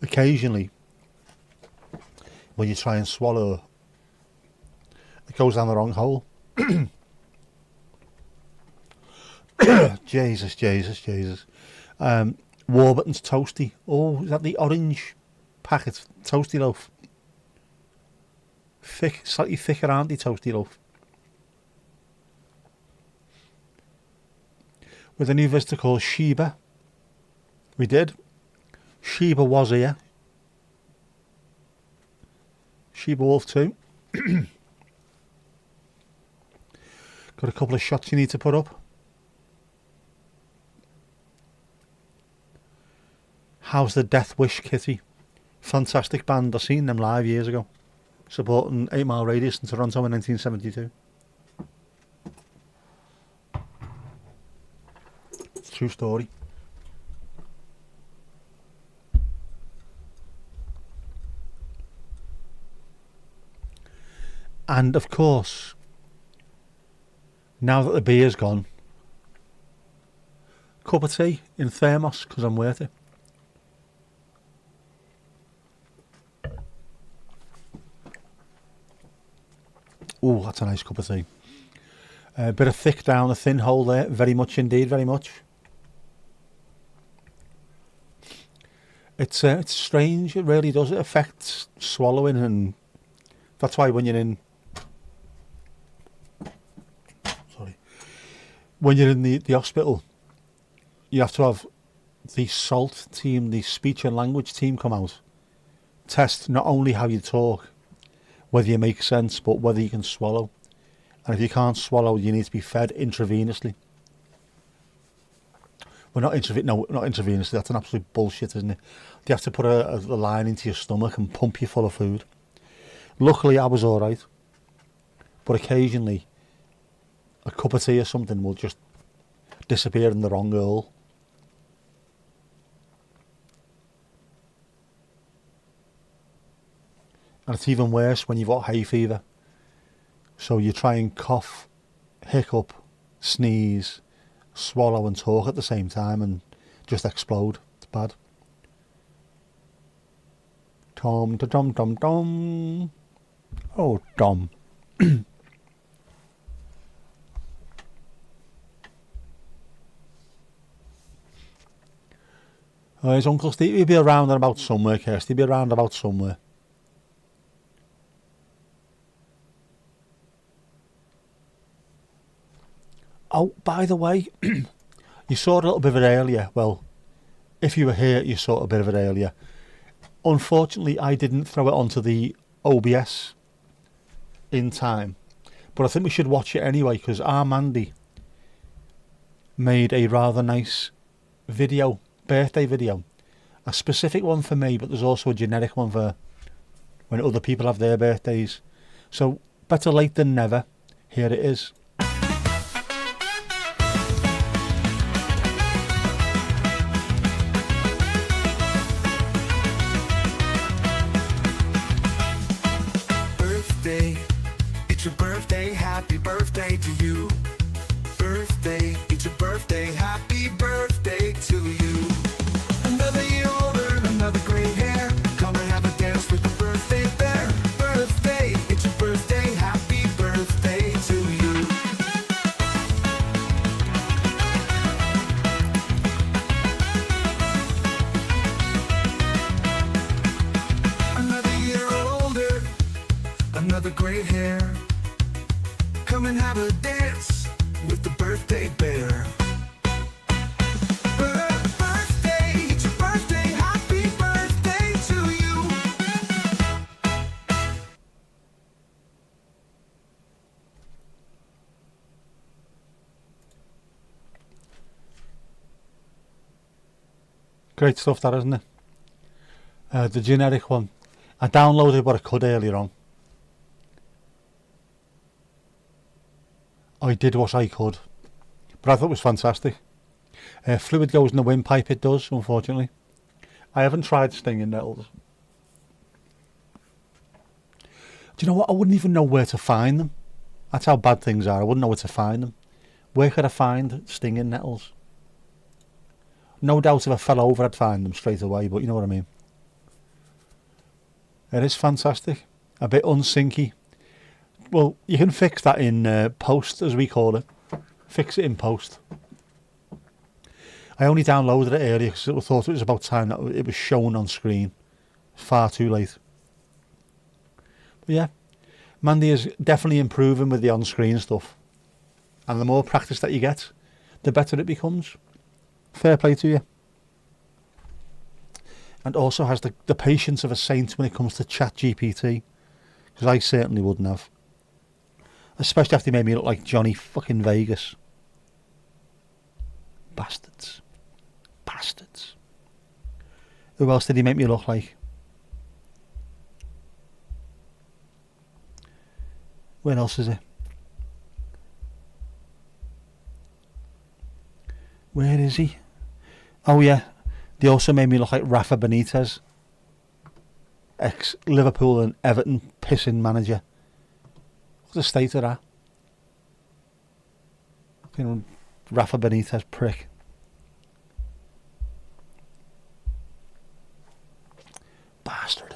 Occasionally, when you try and swallow, it goes down the wrong hole. Jesus. Warburton's Toasty. Oh, is that the orange packet Toasty loaf? Thick, slightly thicker, aren't they, Toasty loaf? With a new visitor called Sheba. We did. Sheba was here. Sheba Wolf too. Got a couple of shots you need to put up. How's the Death Wish Kitty? Fantastic band. I seen them live years ago, supporting 8 Mile Radius in Toronto in 1972. True story. And of course, now that the beer's gone, cup of tea in thermos because I'm worth it. Oh, that's a nice cup of tea. A bit of thick down the thin hole there. Very much indeed, very much. It's strange. It really does. It affects swallowing, and that's why when you're in, when you're in the hospital, you have to have the SALT team, the speech and language team, come out, test not only how you talk, whether you make sense, but whether you can swallow. And if you can't swallow, you need to be fed intravenously. Well, not intravenously. That's an absolute bullshit, isn't it? You have to put a line into your stomach and pump you full of food. Luckily, I was all right. But occasionally, a cup of tea or something will just disappear in the wrong hole. And it's even worse when you've got hay fever. So you try and cough, hiccup, sneeze, swallow and talk at the same time and just explode. It's bad. Tom, dum, dum, dum. Oh, Dom. His Uncle Steve, he'll be around and about somewhere, Kirsty. He'll be around about somewhere. Oh, by the way, you saw a little bit of it earlier. Well, if you were here, you saw a bit of it earlier. Unfortunately, I didn't throw it onto the OBS in time. But I think we should watch it anyway, because Armandy made a rather nice video, birthday video. A specific one for me, but there's also a generic one for when other people have their birthdays. So, better late than never. Here it is. It's your birthday, happy birthday to you. Birthday, it's your birthday, happy birthday to you. Another year older, another gray hair. Come and have a dance with the birthday bear. Birthday, it's your birthday, happy birthday to you. Another year older, another gray hair. Come and have a dance with the birthday bear. Birthday, it's your birthday, happy birthday to you. Great stuff, that, isn't it? The generic one. I downloaded what I could earlier on. I did what I could, but I thought it was fantastic. Fluid goes in the windpipe, it does, unfortunately. I haven't tried stinging nettles. Do you know what? I wouldn't even know where to find them. That's how bad things are. I wouldn't know where to find them. Where could I find stinging nettles? No doubt if I fell over I'd find them straight away, but you know what I mean. It is fantastic. A bit unsinky. Well, you can fix that in post, as we call it. Fix it in post. I only downloaded it earlier because I thought it was about time that it was shown on screen. Far too late. But yeah, Mandy is definitely improving with the on-screen stuff. And the more practice that you get, the better it becomes. Fair play to you. And also has the patience of a saint when it comes to ChatGPT. Because I certainly wouldn't have. Especially after they made me look like Johnny fucking Vegas. Bastards. Bastards. Who else did he make me look like? Where else is it? Where is he? Oh yeah, they also made me look like Rafa Benitez, ex-Liverpool and Everton pissing manager. What's the state of that? Fucking Rafa Benitez prick. Bastard.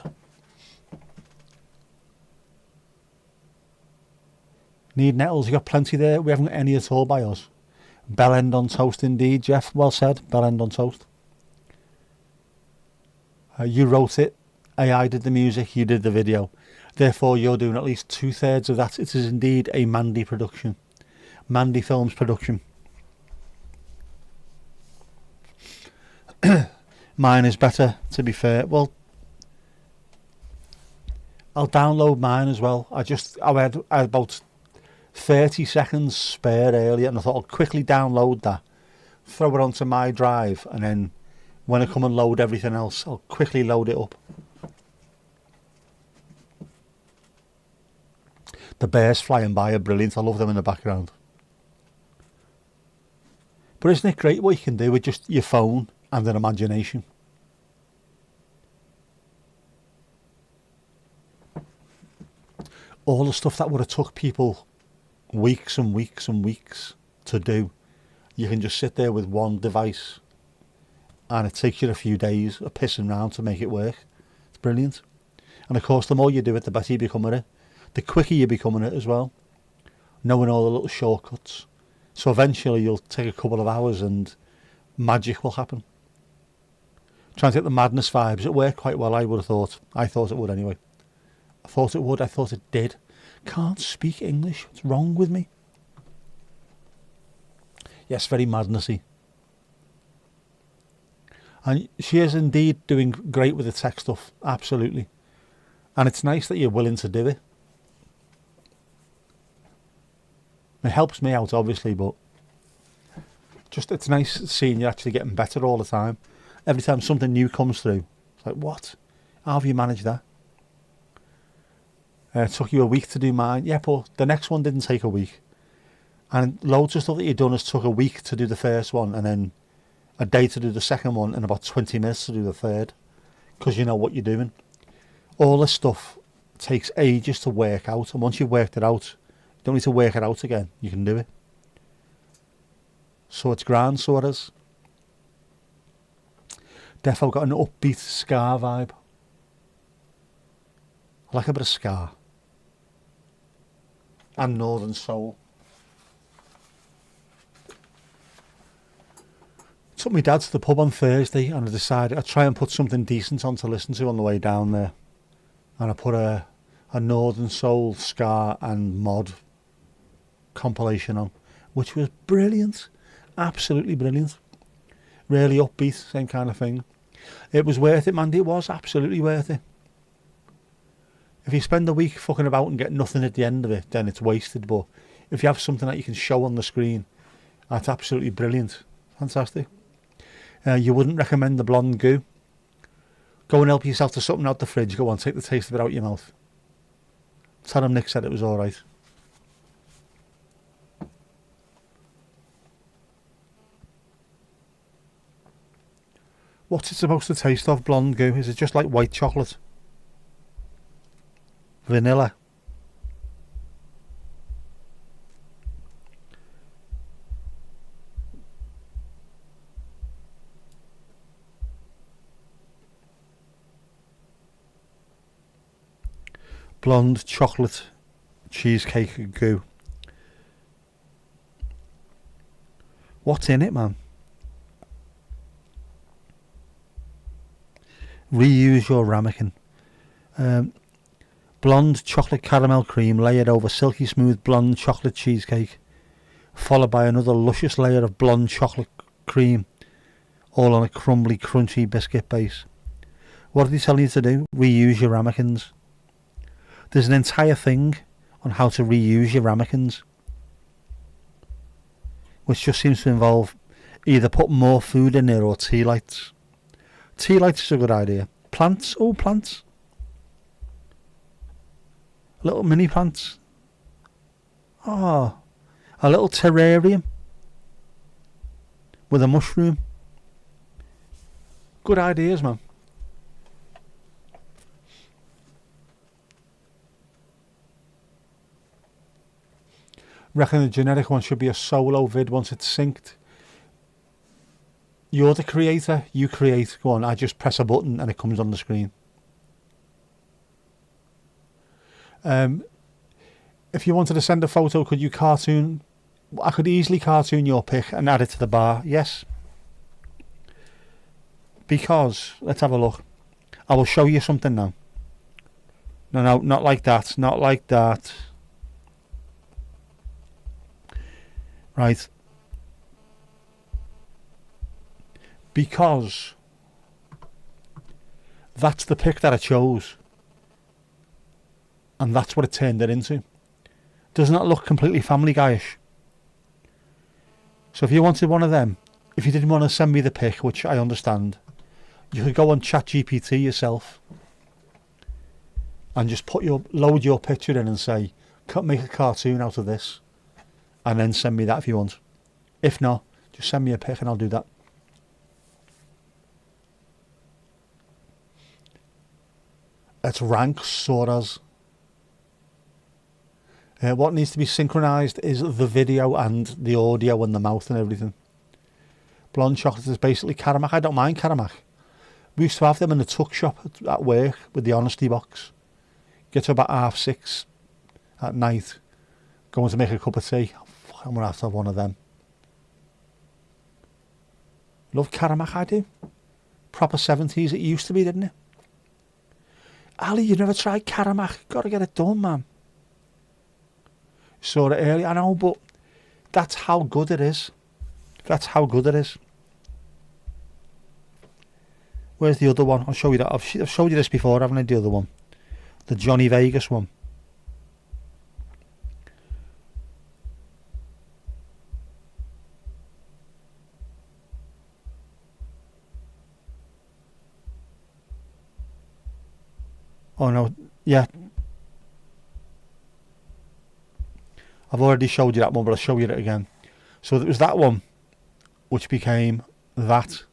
Need nettles, you got plenty there. We haven't got any at all by us. Bell end on toast indeed, Jeff. Well said. Bell end on toast. You wrote it. AI did the music. You did the video. Therefore, you're doing at least 2/3 of that. It is indeed a Mandy production. Mandy Films production. Mine is better, to be fair. Well, I'll download mine as well. I had about 30 seconds spare earlier, and I thought I'll quickly download that, throw it onto my drive, and then when I come and load everything else, I'll quickly load it up. The bears flying by are brilliant. I love them in the background. But isn't it great what you can do with just your phone and an imagination? All the stuff that would have took people weeks and weeks and weeks to do, you can just sit there with one device and it takes you a few days of pissing around to make it work. It's brilliant. And of course, the more you do it, the better you become at it. The quicker you become at it as well, knowing all the little shortcuts. So eventually you'll take a couple of hours and magic will happen. Trying to get the madness vibes. It worked quite well, I would have thought. I thought it would anyway. I thought it would. I thought it did. Can't speak English. What's wrong with me? Yes, very madnessy. And she is indeed doing great with the tech stuff. Absolutely. And it's nice that you're willing to do it. It helps me out, obviously, but just it's nice seeing you actually getting better all the time. Every time something new comes through, it's like, what? How have you managed that? It took you a week to do mine. Yeah, but the next one didn't take a week. And loads of stuff that you've done has took a week to do the first one, and then a day to do the second one, and about 20 minutes to do the third, because you know what you're doing. All this stuff takes ages to work out, and once you've worked it out, you don't need to work it out again. You can do it. So it's grand, so it is. Defo got an upbeat ska vibe. I like a bit of ska. And Northern Soul. Took my dad to the pub on Thursday, and I decided I'd try and put something decent on to listen to on the way down there. And I put a Northern Soul, ska and mod compilation on, which was brilliant. Absolutely brilliant. Really upbeat, same kind of thing. It was worth it, Mandy. It was absolutely worth it. If you spend a week fucking about and get nothing at the end of it, then it's wasted. But if you have something that you can show on the screen, that's absolutely brilliant. Fantastic. You wouldn't recommend the blonde goo? Go and help yourself to something out the fridge. Go on, take the taste of it out your mouth. Tell him Nick said it was alright. What's it supposed to taste of, blonde goo? Is it just like white chocolate? Vanilla? Blonde chocolate cheesecake goo. What's in it, man? Reuse your ramekin. Blonde chocolate caramel cream layered over silky smooth blonde chocolate cheesecake, followed by another luscious layer of blonde chocolate cream, all on a crumbly, crunchy biscuit base. What are they telling you to do? Reuse your ramekins. There's an entire thing on how to reuse your ramekins, which just seems to involve either putting more food in there or tea lights. Tea lights is a good idea. Plants, oh plants. Little mini plants. Oh, a little terrarium with a mushroom. Good ideas, man. Reckon the generic one should be a solo vid once it's synced. You're the creator, you create. Go on, I just press a button and it comes on the screen. If you wanted to send a photo, could you cartoon? I could easily cartoon your pic and add it to the bar, yes. Because, let's have a look. I will show you something now. No, not like that, not like that. Right. Because that's the pic that I chose. And that's what it turned it into. Does not look completely Family Guy-ish. So if you wanted one of them, if you didn't want to send me the pic, which I understand, you could go on ChatGPT yourself and just load your picture in and say, make a cartoon out of this, and then send me that if you want. If not, just send me a pic and I'll do that. It's rank Soras. What needs to be synchronised is the video and the audio and the mouth and everything. Blonde chocolate is basically Karamak. I don't mind Karamak. We used to have them in the tuck shop at work with the honesty box. Get to about 6:30 at night, going to make a cup of tea. I'm going to have one of them. Love Karamak, I do. Proper 70s it used to be, didn't it? Ali, you never tried Karamak. Got to get it done, man. Saw it earlier, I know, but that's how good it is. That's how good it is. Where's the other one? I'll show you that. I've showed you this before, haven't I? The other one. The Johnny Vegas one. Oh no, yeah. I've already showed you that one, but I'll show you it again. So there was that one, which became that.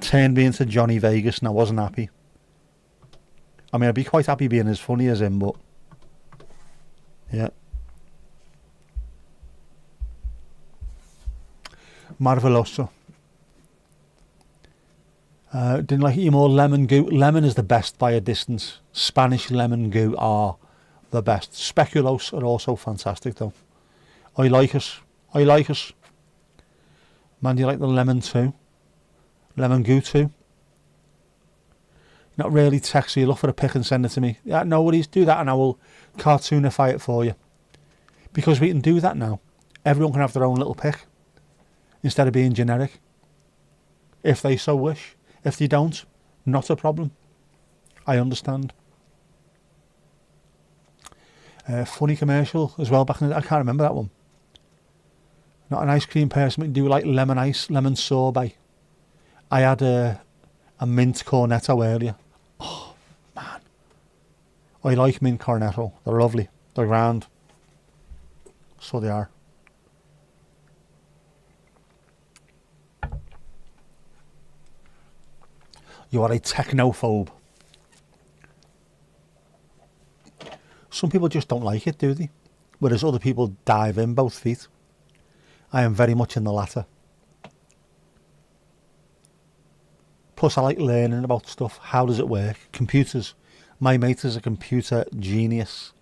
Turned me into Johnny Vegas and I wasn't happy. I mean, I'd be quite happy being as funny as him, but yeah. Marveloso. Didn't like it more lemon goo. Lemon is the best by a distance. Spanish lemon goo are the best. Speculoos are also fantastic though. I like us. I like us. Man, do you like the lemon too? Lemon goo too? Not really text, so you look for a pic and send it to me. Yeah, no worries, do that and I will cartoonify it for you. Because we can do that now. Everyone can have their own little pic. Instead of being generic. If they so wish. If they don't, not a problem. I understand. Funny commercial as well back in the day. I can't remember that one. Not an ice cream person, but do like lemon ice, lemon sorbet. I had a mint cornetto earlier. Oh, man. I like mint cornetto. They're lovely. They're grand. So they are. You are a technophobe. Some people just don't like it, do they? Whereas other people dive in both feet. I am very much in the latter. Plus I like learning about stuff. How does it work? Computers. My mate is a computer genius.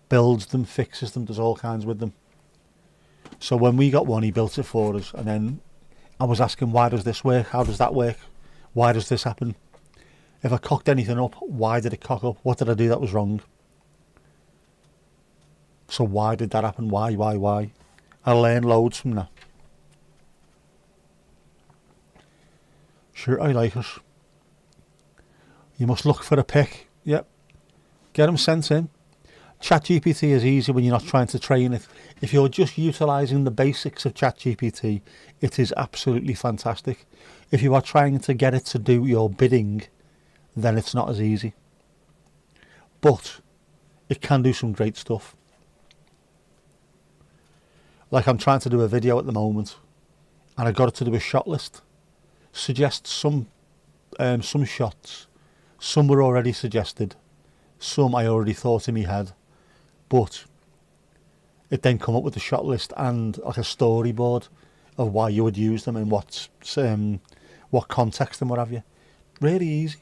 Builds them, fixes them, does all kinds with them. So when we got one, he built it for us. And then I was asking, why does this work? How does that work? Why does this happen? If I cocked anything up, why did it cock up? What did I do that was wrong? So why did that happen? Why? I learned loads from that. Sure, I like it. You must look for a pic. Yep. Get them sent in. ChatGPT is easy when you're not trying to train it. If you're just utilising the basics of ChatGPT, it is absolutely fantastic. If you are trying to get it to do your bidding, then it's not as easy. But it can do some great stuff. Like I'm trying to do a video at the moment, and I got it to do a shot list. Suggest some shots. Some were already suggested. Some I already thought in my head. But it then come up with a shot list and like a storyboard of why you would use them and what context and what have you. Really easy.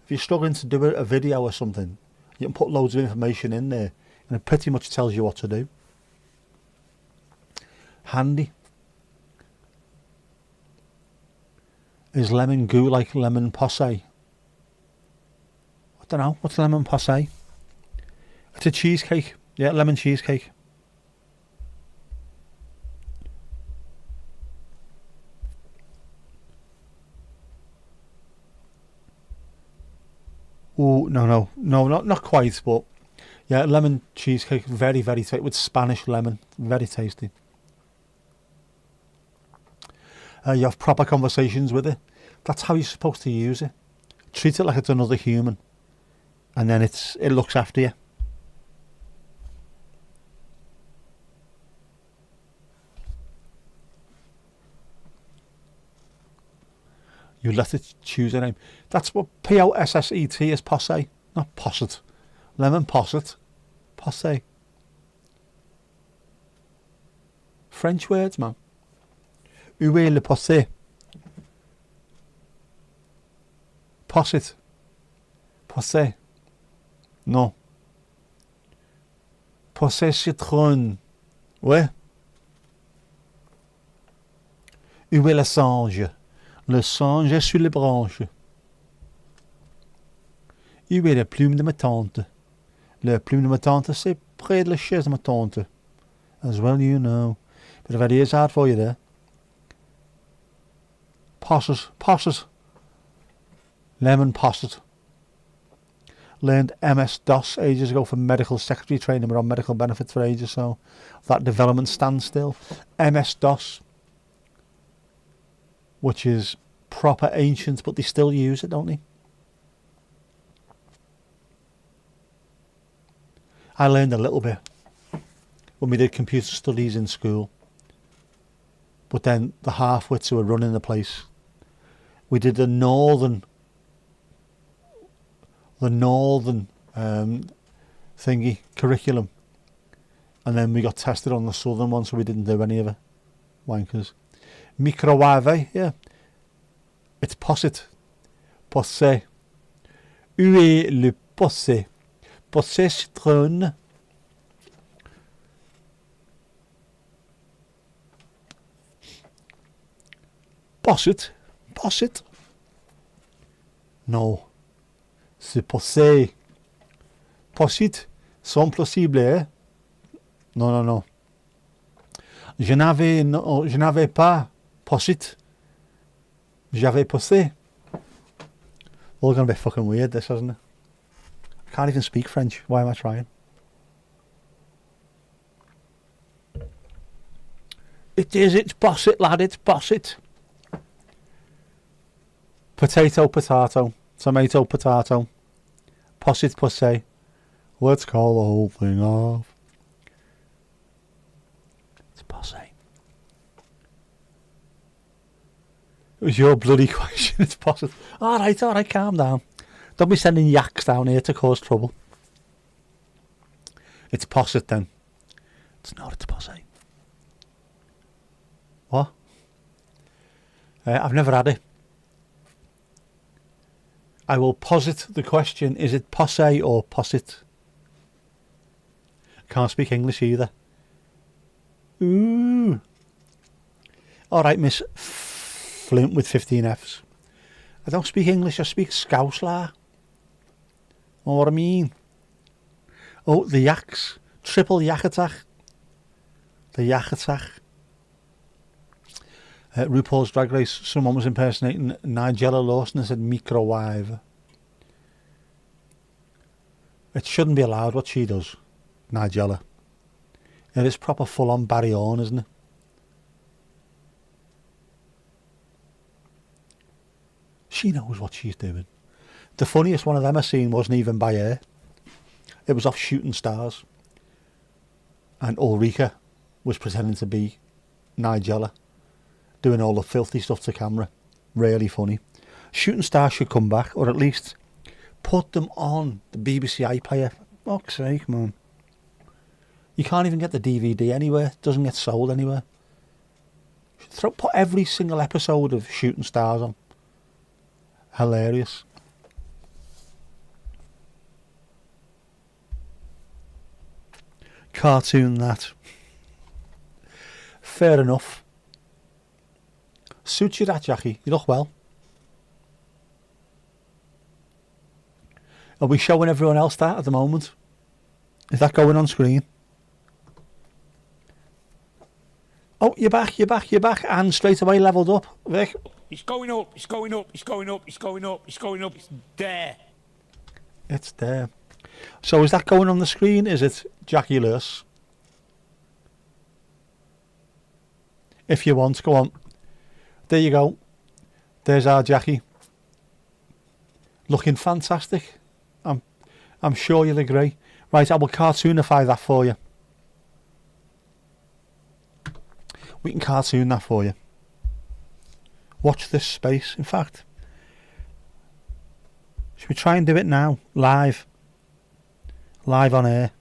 If you're struggling to do a video or something, you can put loads of information in there and it pretty much tells you what to do. Handy. Is lemon goo like lemon posse? I don't know. What's lemon posse? It's a cheesecake. Yeah, lemon cheesecake. Oh, no, not quite, but yeah, lemon cheesecake, very, very tasty, with Spanish lemon, very tasty. You have proper conversations with it. That's how you're supposed to use it. Treat it like it's another human, and then it looks after you. You let it choose a name. That's what P-O-S-S-E-T is, posse, not posset. Lemon posset. Posse. French words, man. Où est le posse? Posset. Posse. Non. Posse citron. Ouais. Où est le singe? Le singe est sur les branches. Où est la plume de ma tante? La plume de ma tante, c'est près de la chaise de ma tante. As well you know. Bit of a ears hard for you there. Posset. Lemon posset. Learned MS-DOS ages ago for medical secretary training. We're on medical benefits for ages, so that development stands still. MS-DOS, which is proper ancient, but they still use it, don't they? I learned a little bit when we did computer studies in school, but then the half-wits who were running the place, we did the northern thingy curriculum, and then we got tested on the southern one, so we didn't do any of it. Wankers. Microwave, yeah. It's posset. Posse. Où est le posse? Posse citron. Posset. Posset. No. C'est posse. Posset. Sont possible, eh? Non. Je n'avais pas posset. J'avais possé. All gonna be fucking weird, this, isn't it? I can't even speak French. Why am I trying? It's posset, lad, it's posset. Potato, tomato, potato. Posset, posse. Let's call the whole thing off. It's posse. It was your bloody question. It's posset. Alright, calm down. Don't be sending yaks down here to cause trouble. It's posset then. It's not, it's posse. What? I've never had it. I will posit the question, is it posse or posset? Can't speak English either. Ooh. Alright, Miss Flint with 15 Fs. I don't speak English, I speak Scouslar. Know what I mean? Oh, the yaks. Triple yak attack. The yak attack. RuPaul's Drag Race, someone was impersonating Nigella Lawson and said microwave. It shouldn't be allowed what she does. Nigella. It is proper full-on Barry Horn, isn't it? She knows what she's doing. The funniest one of them I seen wasn't even by her. It was off Shooting Stars. And Ulrika was pretending to be Nigella, doing all the filthy stuff to camera. Really funny. Shooting Stars should come back, or at least put them on the BBC iPlayer. For fuck's sake, man. You can't even get the DVD anywhere. It doesn't get sold anywhere. Put every single episode of Shooting Stars on. Hilarious. Cartoon that. Fair enough. Suits you that, Jackie. You look well. Are we showing everyone else that at the moment? Is that going on screen? Oh, you're back, and straight away leveled up, Vic. It's going up, it's going up, it's going up, it's going up, it's going up, it's there. It's there. So is that going on the screen? Is it Jackie Lewis? If you want, go on. There you go. There's our Jackie. Looking fantastic. I'm sure you'll agree. Right, I will cartoonify that for you. We can cartoon that for you. Watch this space. In fact, should we try and do it now? Live on air.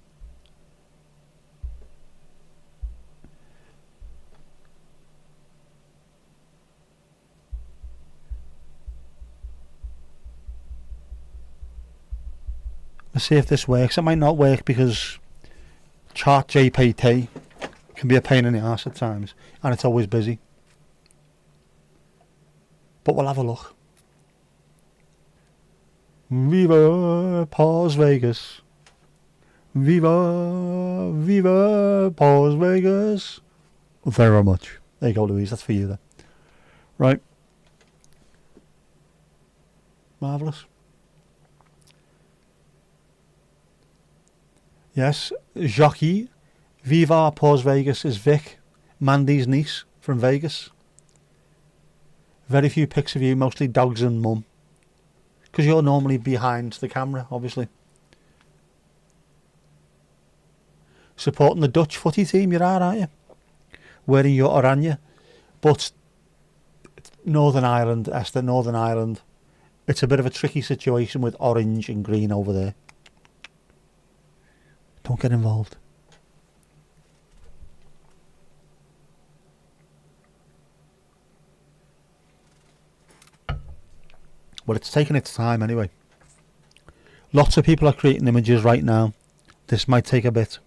Let's see if this works. It might not work because Chart GPT can be a pain in the arse at times, and it's always busy. But we'll have a look. Viva Pause Vegas. Viva Pause Vegas. Very much. There you go, Louise. That's for you then. Right. Marvellous. Yes, Jackie. Viva Pause Vegas is Vic, Mandy's niece from Vegas. Very few pics of you, mostly dogs and mum. Because you're normally behind the camera, obviously. Supporting the Dutch footy team, you are, aren't you? Wearing your oranje. But Northern Ireland, Esther, Northern Ireland, it's a bit of a tricky situation with orange and green over there. Don't get involved. Well, it's taking its time anyway. Lots of people are creating images right now. This might take a bit.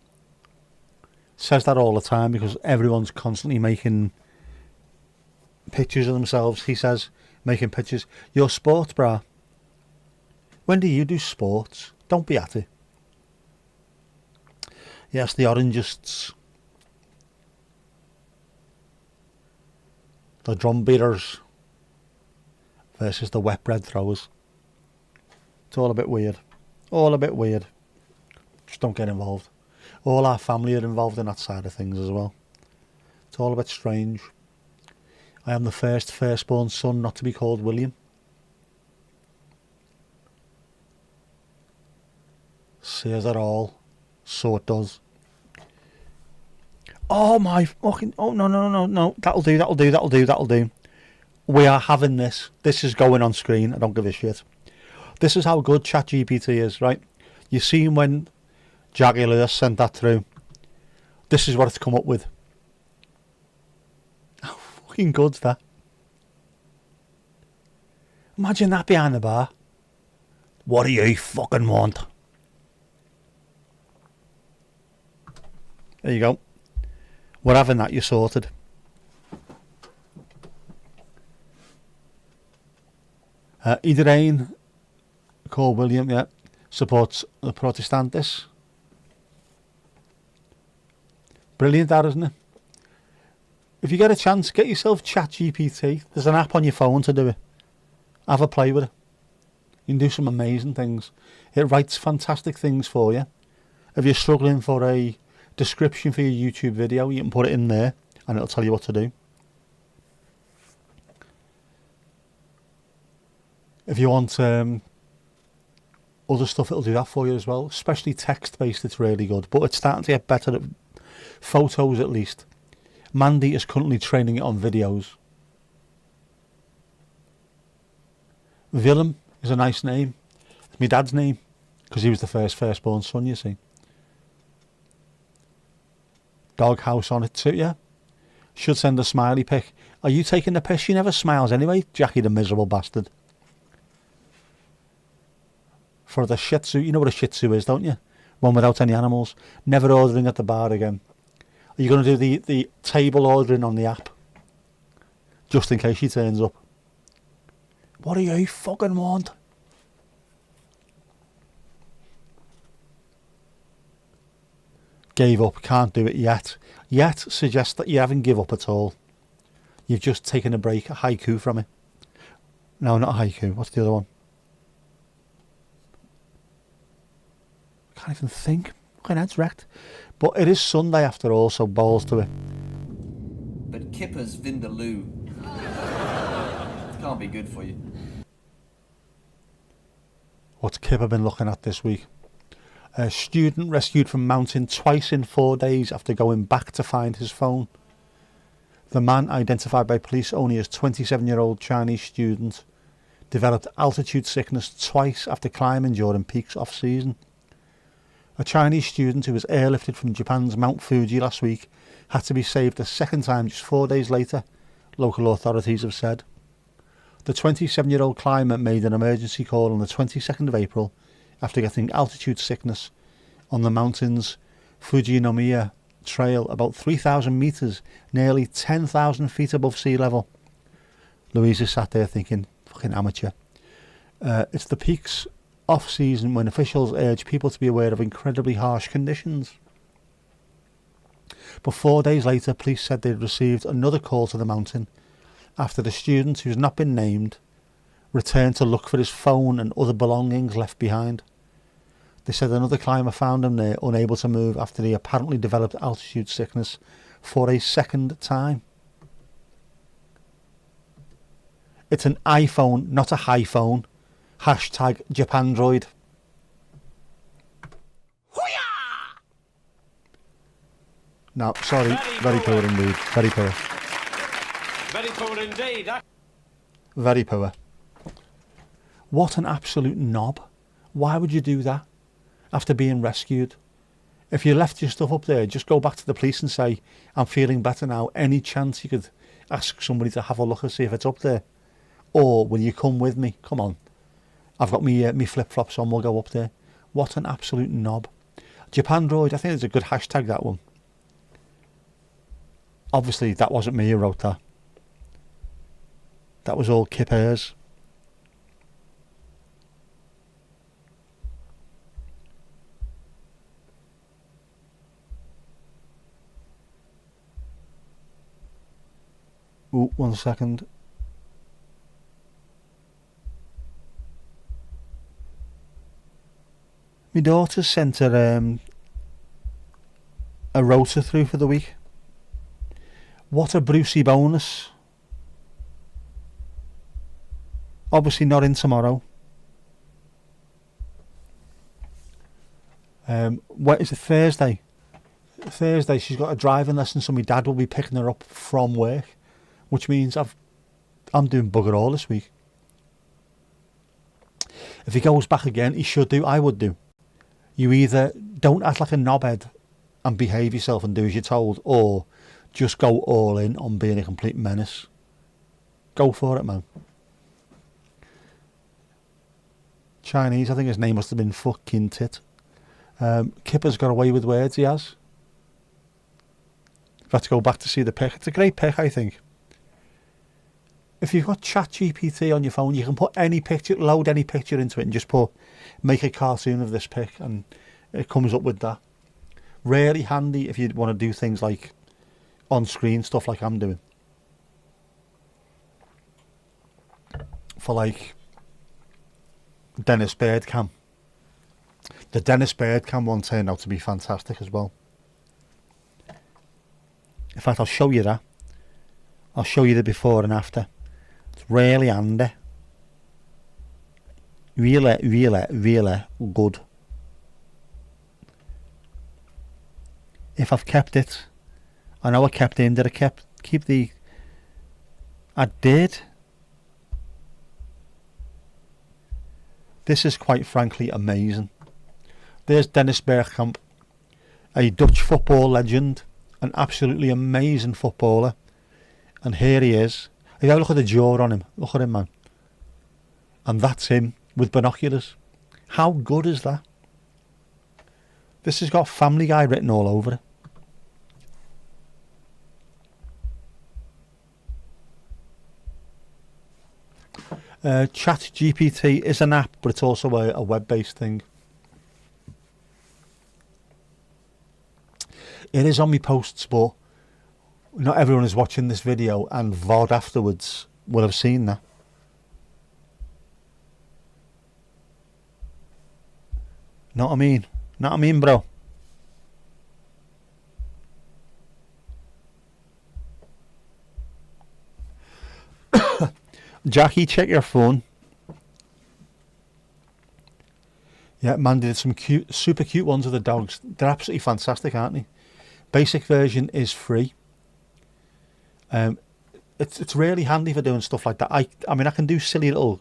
Says that all the time because everyone's constantly making pictures of themselves. He says, making pictures. Your sports bra. When do you do sports? Don't be at it. Yes, the orangists. The drum beaters versus the wet bread throwers. It's all a bit weird. All a bit weird. Just don't get involved. All our family are involved in that side of things as well. It's all a bit strange. I am the firstborn son not to be called William. Says it all. So it does. Oh my fucking... Oh, no. That'll do. We are having this. This is going on screen. I don't give a shit. This is how good ChatGPT is, right? You seen when Jackie Lewis sent that through. This is what it's come up with. How fucking good's that? Imagine that behind the bar. What do you fucking want? There you go. We're having that, you're sorted. Iedereen, call William, yeah, supports the Protestantis. Brilliant that, isn't it? If you get a chance, get yourself ChatGPT. There's an app on your phone to do it. Have a play with it. You can do some amazing things. It writes fantastic things for you. If you're struggling for a description for your YouTube video, you can put it in there and it'll tell you what to do. If you want other stuff, it'll do that for you as well. Especially text-based, it's really good. But it's starting to get better at photos, at least. Mandy is currently training it on videos. Willem is a nice name. It's my dad's name, because he was the firstborn son, you see. Doghouse on it too, yeah. Should send a smiley pic. Are you taking the piss? She never smiles anyway, Jackie the miserable bastard. For the Shih Tzu, you know what a Shih Tzu is, don't you? One without any animals. Never ordering at the bar again. Are you going to do the table ordering on the app? Just in case she turns up. What do you fucking want? Gave up, can't do it yet. Yet suggests that you haven't give up at all. You've just taken a break, a haiku from it. No, not a haiku. What's the other one? Can't even think. My head's wrecked. But it is Sunday after all, so balls to it. But Kipper's Vindaloo can't be good for you. What's Kipper been looking at this week? A student rescued from mountain twice in 4 days after going back to find his phone. The man, identified by police only as 27-year-old Chinese student, developed altitude sickness twice after climbing during peaks off-season. A Chinese student who was airlifted from Japan's Mount Fuji last week had to be saved a second time just 4 days later, local authorities have said. The 27-year-old climber made an emergency call on the 22nd of April after getting altitude sickness on the mountain's Fujinomiya Trail, about 3,000 metres, nearly 10,000 feet above sea level. Louisa sat there thinking, fucking amateur. It's the peaks off-season when officials urge people to be aware of incredibly harsh conditions. But 4 days later, police said they'd received another call to the mountain after the student, who's not been named, returned to look for his phone and other belongings left behind. They said another climber found him there, unable to move after he apparently developed altitude sickness for a second time. It's an iPhone, not a high phone. Hashtag Japandroid. No, sorry, very poor indeed. Very poor. Very poor indeed. Very poor. What an absolute knob. Why would you do that after being rescued? If you left your stuff up there, just go back to the police and say, I'm feeling better now. Any chance you could ask somebody to have a look and see if it's up there? Or will you come with me? Come on. I've got me flip-flops on, we'll go up there. What an absolute knob. Japandroid, I think it's a good hashtag, that one. Obviously, that wasn't me who wrote that. That was all Kip Ayres. Ooh, 1 second. My daughter sent her a rota through for the week. What a Brucey bonus. Obviously not in tomorrow. What is it, Thursday? Thursday she's got a driving lesson, so my dad will be picking her up from work, which means I'm doing bugger all this week. If he goes back again, he should do, I would do. You either don't act like a knobhead and behave yourself and do as you're told, or just go all in on being a complete menace. Go for it, man. Chinese, I think his name must have been fucking Tit. Kipper's got away with words, he has. I've had to go back to see the pic. It's a great pic, I think. If you've got ChatGPT on your phone, you can put any picture, load any picture into it and just make a cartoon of this pic, and it comes up with that. Really handy if you want to do things like on-screen stuff like I'm doing. For like Dennis Birdcam. The Dennis Birdcam one turned out to be fantastic as well. In fact, I'll show you that. I'll show you the before and after. It's really handy. Really, really, really good. If I've kept it, I know I kept in. Did I keep the? I did. This is quite frankly amazing. There's Dennis Bergkamp, a Dutch football legend, an absolutely amazing footballer, and here he is. If you have a look at the jaw on him, look at him, man. And that's him with binoculars. How good is that? This has got Family Guy written all over it. ChatGPT is an app, but it's also a web-based thing. It is on my posts, but not everyone is watching this video, and VOD afterwards will have seen that. Know what I mean? Know what I mean, bro? Jackie, check your phone. Yeah, man did some cute, super cute ones of the dogs. They're absolutely fantastic, aren't they? Basic version is free. It's really handy for doing stuff like that. I mean, I can do silly little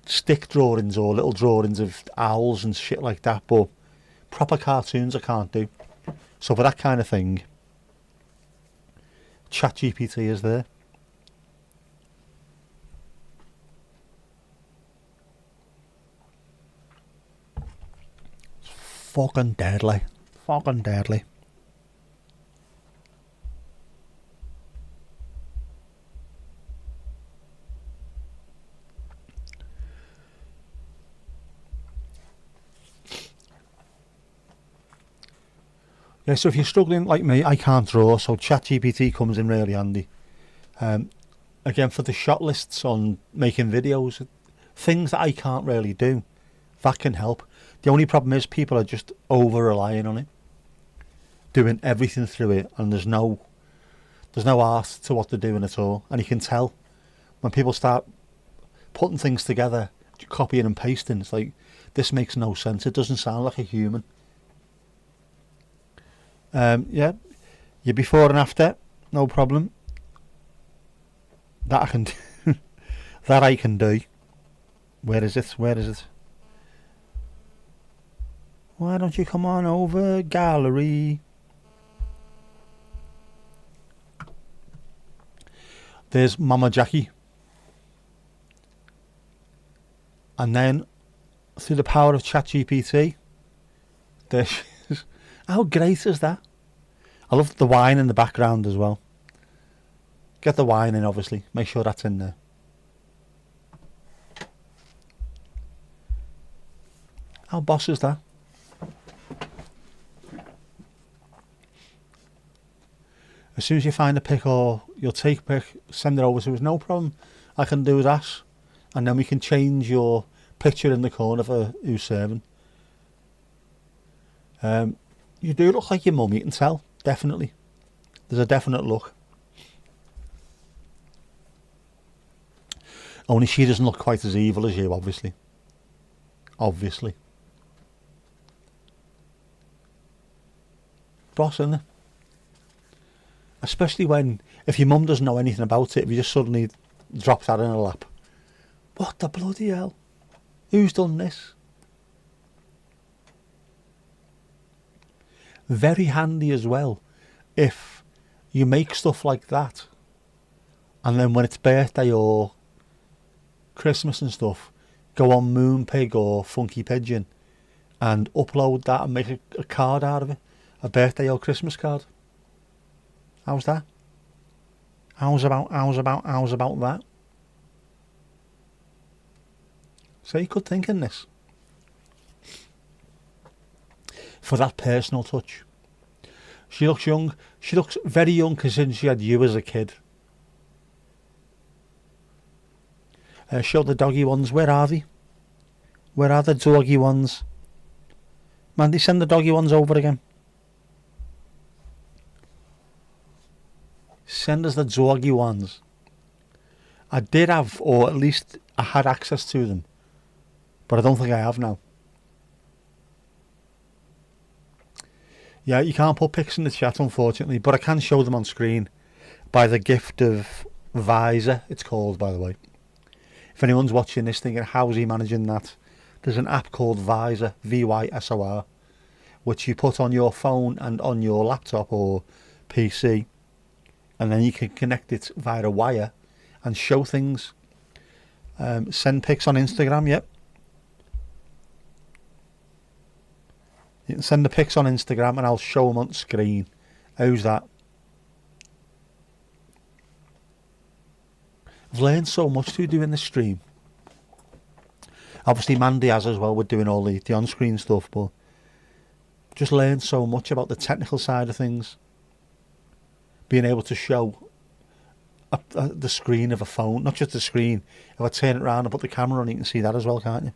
stick drawings or little drawings of owls and shit like that, but proper cartoons I can't do. So for that kind of thing, ChatGPT is there. Fucking deadly. Fucking deadly. Yeah, so if you're struggling like me, I can't draw, so ChatGPT comes in really handy. Again, for the shot lists on making videos, things that I can't really do, that can help. The only problem is people are just over-relying on it, doing everything through it, and there's no art to what they're doing at all. And you can tell when people start putting things together, copying and pasting, it's like, this makes no sense. It doesn't sound like a human. Yeah, your before and after, no problem. That I can do. That I can do. Where is it? Where is it? Why don't you come on over, gallery? There's Mama Jackie. And then, through the power of ChatGPT, there she is. How great is that? I love the wine in the background as well. Get the wine in, obviously. Make sure that's in there. How boss is that? As soon as you find a pic or you'll take a pic, send it over to us. No problem. I can do that. And then we can change your picture in the corner for who's serving. You do look like your mum, you can tell. Definitely. There's a definite look. Only she doesn't look quite as evil as you, obviously. Obviously. Boss, isn't it? Especially when, if your mum doesn't know anything about it, if you just suddenly drop that in her lap. What the bloody hell? Who's done this? Very handy as well if you make stuff like that and then when it's birthday or Christmas and stuff, go on Moonpig or Funky Pigeon and upload that and make a card out of it, a birthday or Christmas card. How's that? How's about that? So you could think in this. For that personal touch. She looks young. She looks very young considering she had you as a kid. Show the doggy ones. Where are they? Where are the doggy ones? Mandy, send the doggy ones over again. Send us the doggy ones. I did have, or at least I had access to them, but I don't think I have now. Yeah, you can't put pics in the chat, unfortunately, but I can show them on screen by the gift of Visor, it's called, by the way. If anyone's watching this thinking, how's he managing that? There's an app called Visor, VYSOR, which you put on your phone and on your laptop or PC, and then you can connect it via a wire and show things. Send pics on Instagram, yep. You can send the pics on Instagram and I'll show them on screen. How's that? I've learned so much through doing this stream. Obviously Mandy has as well with doing all the on-screen stuff, but just learned so much about the technical side of things. Being able to show the screen of a phone, not just the screen. If I turn it around and put the camera on, you can see that as well, can't you?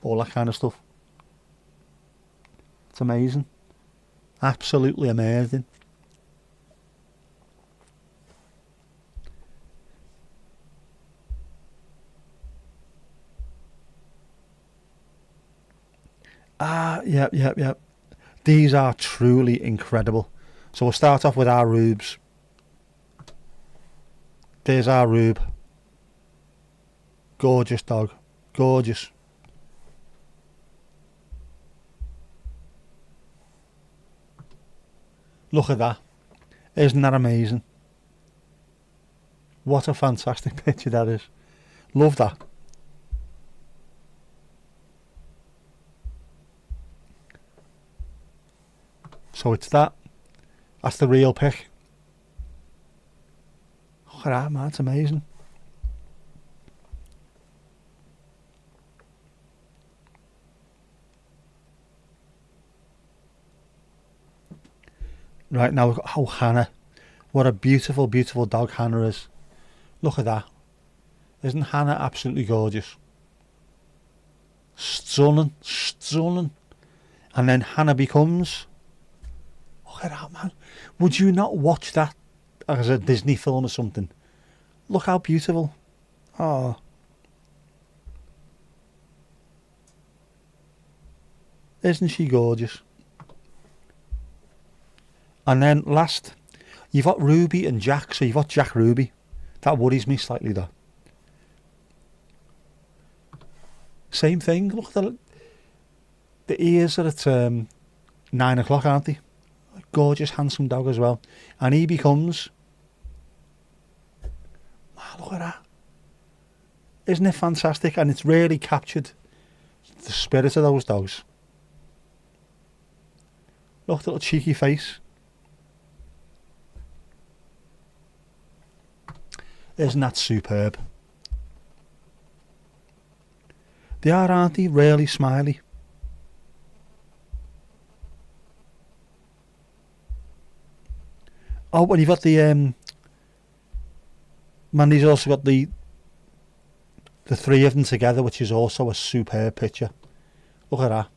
All that kind of stuff. It's amazing. Absolutely amazing. Yep. These are truly incredible. So we'll start off with our Rubes. There's our Rube. Gorgeous dog. Gorgeous. Look at that. Isn't that amazing? What a fantastic picture that is. Love that. So it's that. That's the real pic. Look at that, man. It's amazing. Right, now we've got Hannah. What a beautiful, beautiful dog Hannah is. Look at that. Isn't Hannah absolutely gorgeous? Stunning, stunning. And then Hannah becomes... Look at that, man. Would you not watch that as a Disney film or something? Look how beautiful. Oh. Isn't she gorgeous? And then last, you've got Ruby and Jack. So you've got Jack Ruby. That worries me slightly though. Same thing. Look at the ears are at 9 o'clock, aren't they? Gorgeous, handsome dog as well. And he becomes... Oh, look at that. Isn't it fantastic? And it's really captured the spirit of those dogs. Look at the little cheeky face. Isn't that superb? They are, aren't they? Really smiley. Oh, well, you've got the Mandy's also got the three of them together, which is also a superb picture. Look at that.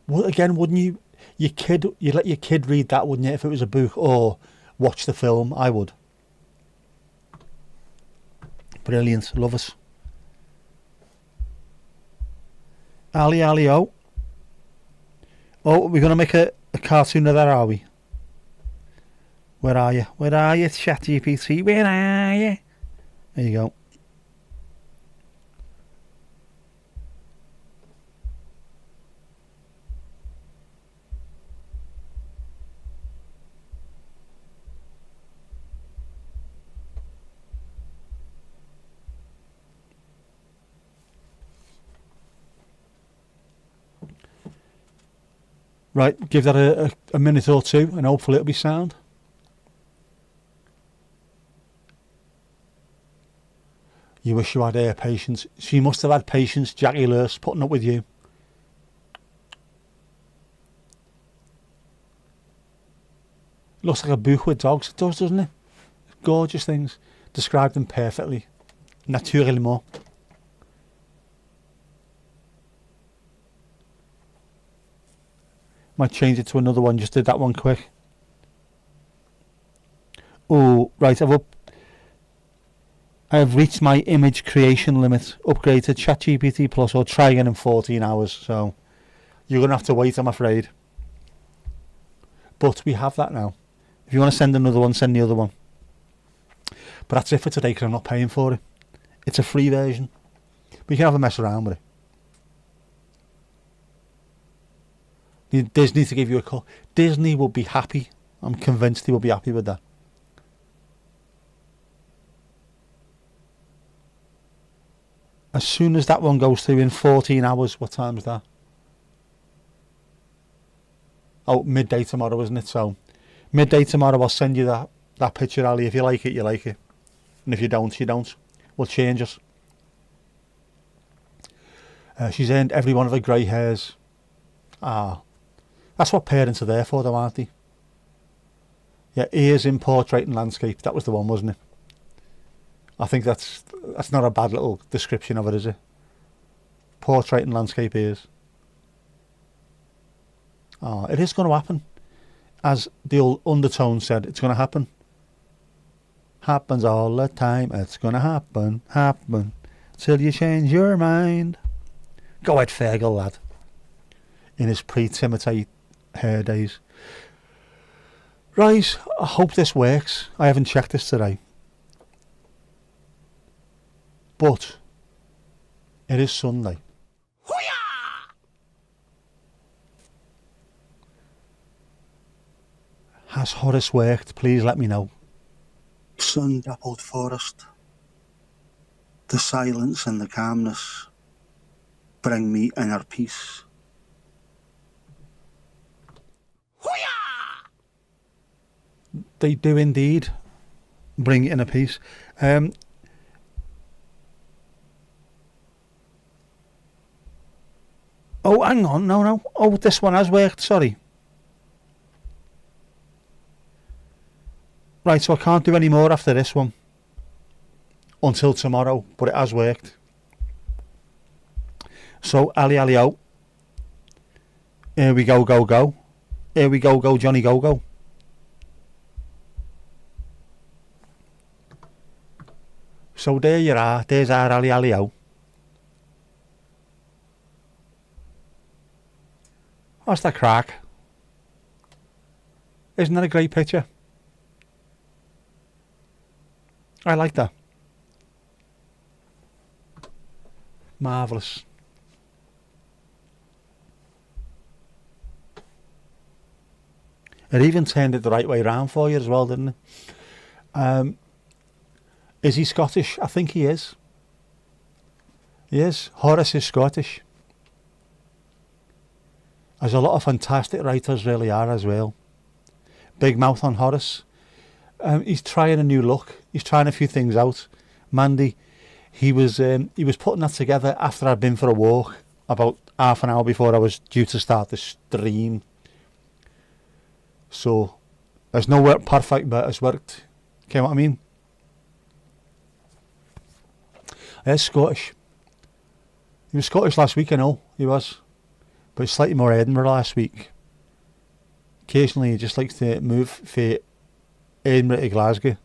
Well, again, wouldn't you? You'd let your kid read that, wouldn't you, if it was a book, or watch the film? I would. Brilliant, love us. Ali, oh. Oh, we're going to make a cartoon of that, are we? Where are you? Where are you, ChatGPT? Where are you? There you go. Right, give that a minute or two and hopefully it'll be sound. You wish you had her patience. She must have had patience, Jackie Lurse, putting up with you. Looks like a book with dogs. It does, doesn't it? Gorgeous things. Describe them perfectly. Naturellement. Might change it to another one. Just did that one quick. Oh, right. I have reached my image creation limit. Upgrade to ChatGPT Plus or try again in 14 hours. So you're going to have to wait, I'm afraid. But we have that now. If you want to send another one, send the other one. But that's it for today because I'm not paying for it. It's a free version. We can have a mess around with it. Disney to give you a call. Disney will be happy. I'm convinced he will be happy with that. As soon as that one goes through in 14 hours, what time is that? Oh, midday tomorrow, isn't it? So, midday tomorrow, I'll send you that picture, Ali. If you like it, you like it. And if you don't, you don't. We'll change it. She's earned every one of her grey hairs. That's what parents are there for, though, aren't they? Yeah, ears in portrait and landscape. That was the one, wasn't it? I think that's not a bad little description of it, is it? Portrait and landscape ears. It is going to happen. As the old undertone said, it's going to happen. Happens all the time. It's going to happen. Till you change your mind. Go ahead, Fergal, lad. In his pre-Timothy hair days. Right, I hope this works. I haven't checked this today. But it is Sunday. Has Horace worked? Please let me know. Sun-dappled forest. The silence and the calmness bring me inner peace. They do indeed bring inner peace. Oh, hang on, no. Oh, this one has worked, sorry. Right, so I can't do any more after this one. Until tomorrow, but it has worked. So, Ali, oh. Here we go, go. Here we go, Johnny, go. So there you are, there's our Ali, oh. What's that crack? Isn't that a great picture? I like that. Marvellous. It even turned it the right way round for you as well, didn't it? Is he Scottish? I think he is. He is. Horace is Scottish. There's a lot of fantastic writers really are as well. Big mouth on Horace. He's trying a new look. He's trying a few things out. Mandy, he was putting that together after I'd been for a walk about half an hour before I was due to start the stream. So there's no work perfect, but it's worked. Okay, what I mean? He's Scottish. He was Scottish last week, I know he was. But slightly more Edinburgh last week. Occasionally he just likes to move from Edinburgh to Glasgow.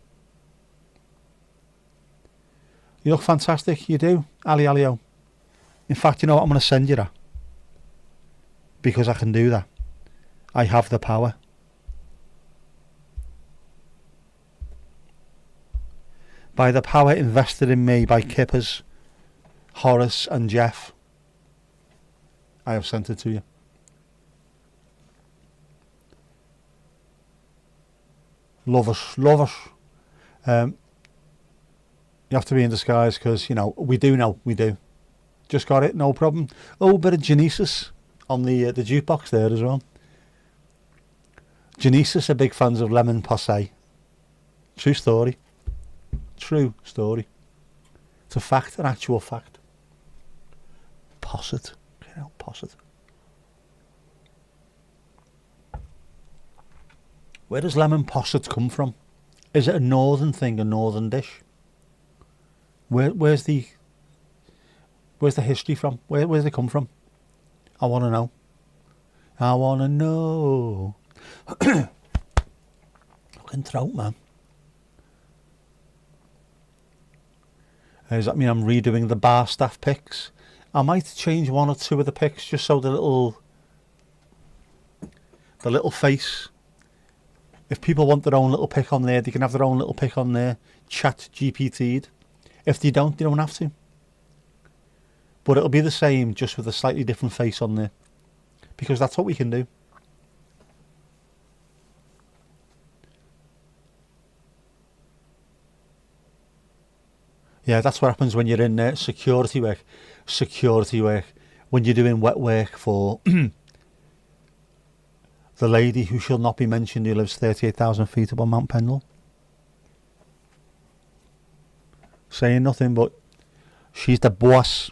You look fantastic, you do, Ali. In fact, you know what, I'm going to send you that. Because I can do that. I have the power. By the power invested in me by Kippers, Horace and Jeff, I have sent it to you. Love us. You have to be in disguise because, you know, we do. Just got it, no problem. Oh, bit of Genesis on the jukebox there as well. Genesis are big fans of Lemon Posse. True story. It's a fact, an actual fact. Posset. Posset. Where does lemon posset come from? Is it a northern thing, a northern dish? Where's the history from? Where's it come from? I want to know. I wanna know. Fucking throat, man. Does that mean I'm redoing the bar staff picks? I might change one or two of the picks just so the little face. If people want their own little pick on there, they can have their own little pick on there. Chat GPT'd. If they don't have to. But it'll be the same, just with a slightly different face on there. Because that's what we can do. Yeah, that's what happens when you're in security work. When you're doing wet work for the lady who shall not be mentioned, who lives 38,000 feet above Mount Pendle. Saying nothing, but she's the boss.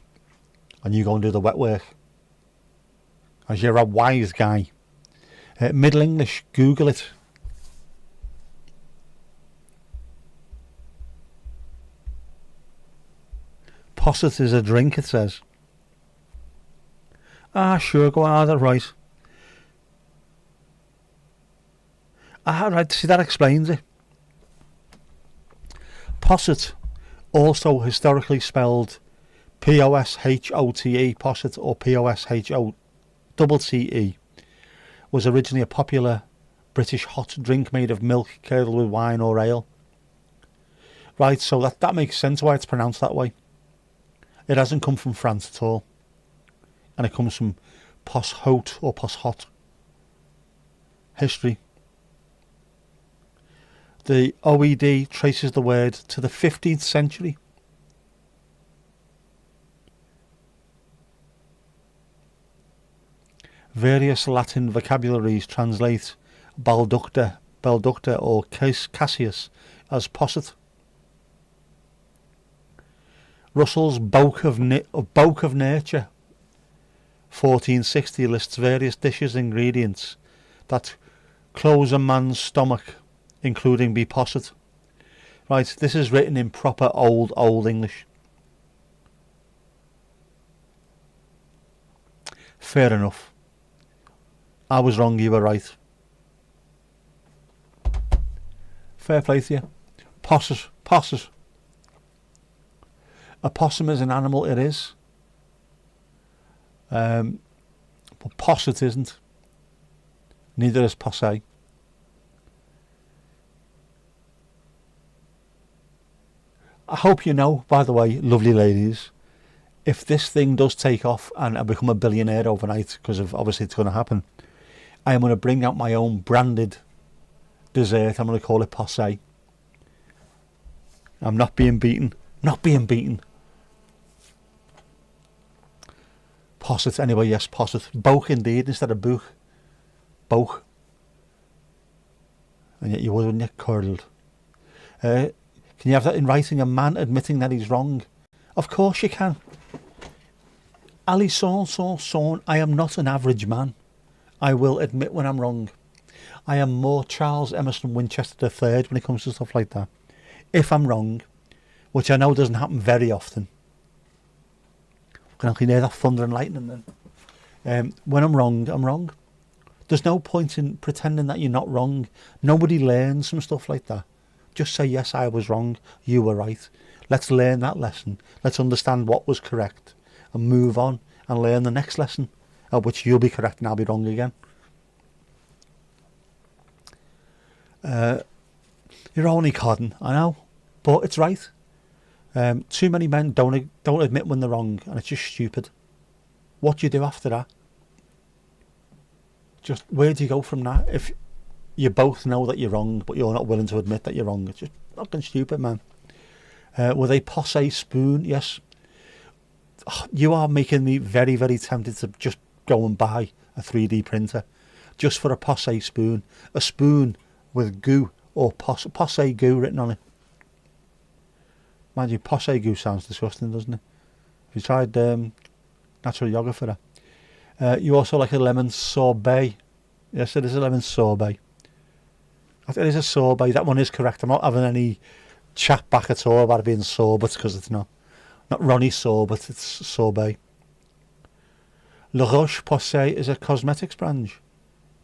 And you go and do the wet work. As you're a wise guy. Middle English, Google it. Posset is a drink, it says. Ah, sure, go on, that's right. Ah, right, see, that explains it. Posset, also historically spelled P-O-S-H-O-T-E, posset, or P-O-S-H-O-T-T-E, was originally a popular British hot drink made of milk curdled with wine or ale. Right, so that makes sense why it's pronounced that way. It hasn't come from France at all. And it comes from Pos-Hot or Pos-Hot history. The OED traces the word to the 15th century. Various Latin vocabularies translate balducta or Cassius as posset. Russell's Book of Nature, 1460, lists various dishes and ingredients that close a man's stomach, including be posset. Right, this is written in proper old English. Fair enough. I was wrong, you were right. Fair play to you. Posset. A possum is an animal, it is. But posset isn't. Neither is posse. I hope you know, by the way, lovely ladies, if this thing does take off and I become a billionaire overnight, because of obviously it's going to happen, I am going to bring out my own branded dessert. I'm going to call it posse. I'm not being beaten. Posset, anyway, yes, posset. Boch indeed, instead of buch. Boch. And yet you wouldn't get curdled. Can you have that in writing? A man admitting that he's wrong? Of course you can. Ali son, I am not an average man. I will admit when I'm wrong. I am more Charles Emerson Winchester III when it comes to stuff like that. If I'm wrong, which I know doesn't happen very often. Can I hear that thunder and lightning then? When I'm wrong. There's no point in pretending that you're not wrong. Nobody learns from stuff like that. Just say, yes, I was wrong, you were right. Let's learn that lesson. Let's understand what was correct and move on and learn the next lesson, at which you'll be correct and I'll be wrong again. You're only codding, I know, but it's right. Too many men don't admit when they're wrong, and it's just stupid. What do you do after that? Just where do you go from that? If you both know that you're wrong, but you're not willing to admit that you're wrong, it's just fucking stupid, man. Were they posse spoon? Yes. Oh, you are making me very, very tempted to just go and buy a 3D printer just for a posse spoon. A spoon with goo or posse goo written on it. Mind you, posse goo sounds disgusting, doesn't it? Have you tried natural yogurt for that? You also like a lemon sorbet. Yes, it is a lemon sorbet. It is a sorbet. That one is correct. I'm not having any chat back at all about it being sorbet, because it's not. Not Ronnie sorbet, it's sorbet. La Roche-Posay is a cosmetics brand.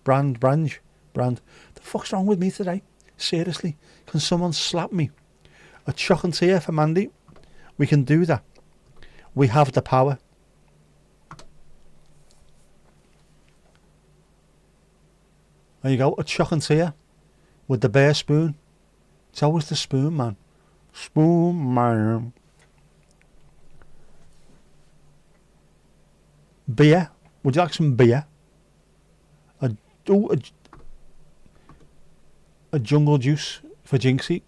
The fuck's wrong with me today? Seriously, can someone slap me? A chocolate here for Mandy. We can do that. We have the power. There you go, a chocolatier with the bare spoon. It's always the spoon, man. Spoon, man. Beer. Would you like some beer? A jungle juice for Jinxie.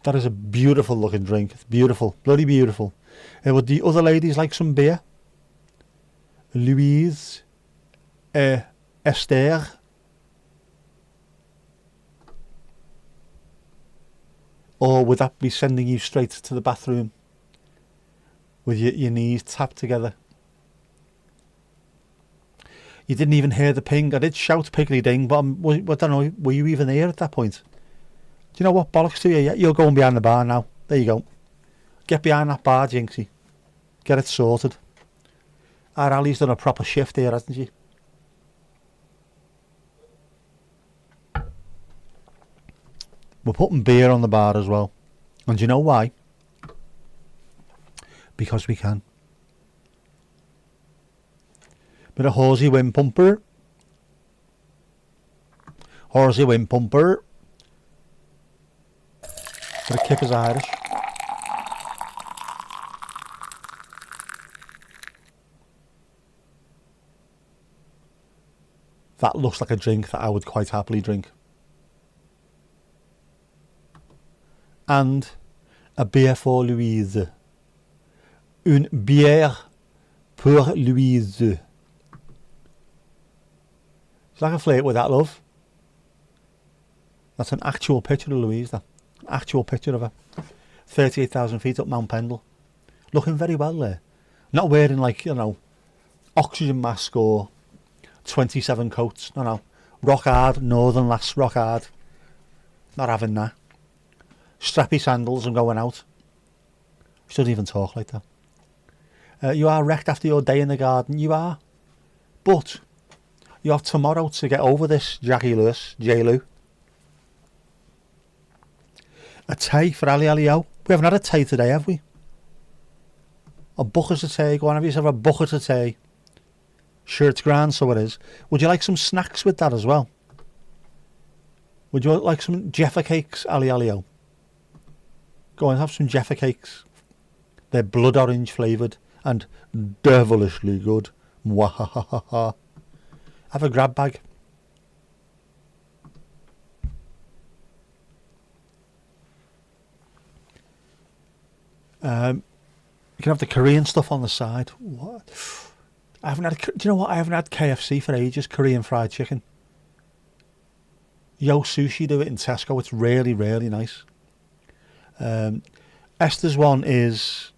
That is a beautiful looking drink. It's beautiful. Bloody beautiful. Would the other ladies like some beer? Louise. Esther. Or would that be sending you straight to the bathroom with your knees tapped together? You didn't even hear the ping. I did shout piggly ding, but I don't know, were you even here at that point? Do you know what bollocks to you? You're going behind the bar now. There you go. Get behind that bar, Jinxie. Get it sorted. Our Ali's done a proper shift here, hasn't she? We're putting beer on the bar as well. And do you know why? Because we can. Bit of horsey wind pumper. Horsey wind pumper. Bit of Kipper's Irish. That looks like a drink that I would quite happily drink. And a beer for Louise. Une bière pour Louise. It's like a flirt with that, love. That's an actual picture of Louise, that. Actual picture of her. 38,000 feet up Mount Pendle. Looking very well there. Not wearing, like, you know, oxygen mask or 27 coats. No. Rock hard, northern lass, rock hard. Not having that. Strappy sandals and going out. She doesn't even talk like that. You are wrecked after your day in the garden. You are. But you have tomorrow to get over this, Jackie Lewis, J-Lou. A tea for Ali Ali-O. We haven't had a tea today, have we? A bucket of tea. Go on, have yourself a bucket of tea. Sure, it's grand, so it is. Would you like some snacks with that as well? Would you like some Jaffa cakes, Ali Ali-O? Go on, have some Jaffa cakes. They're blood orange flavoured and devilishly good. Mwahahaha. Have a grab bag. You can have the Korean stuff on the side. What? I haven't had. Do you know what? I haven't had KFC for ages. Korean fried chicken. Yo Sushi do it in Tesco. It's really, really nice. Esther's one is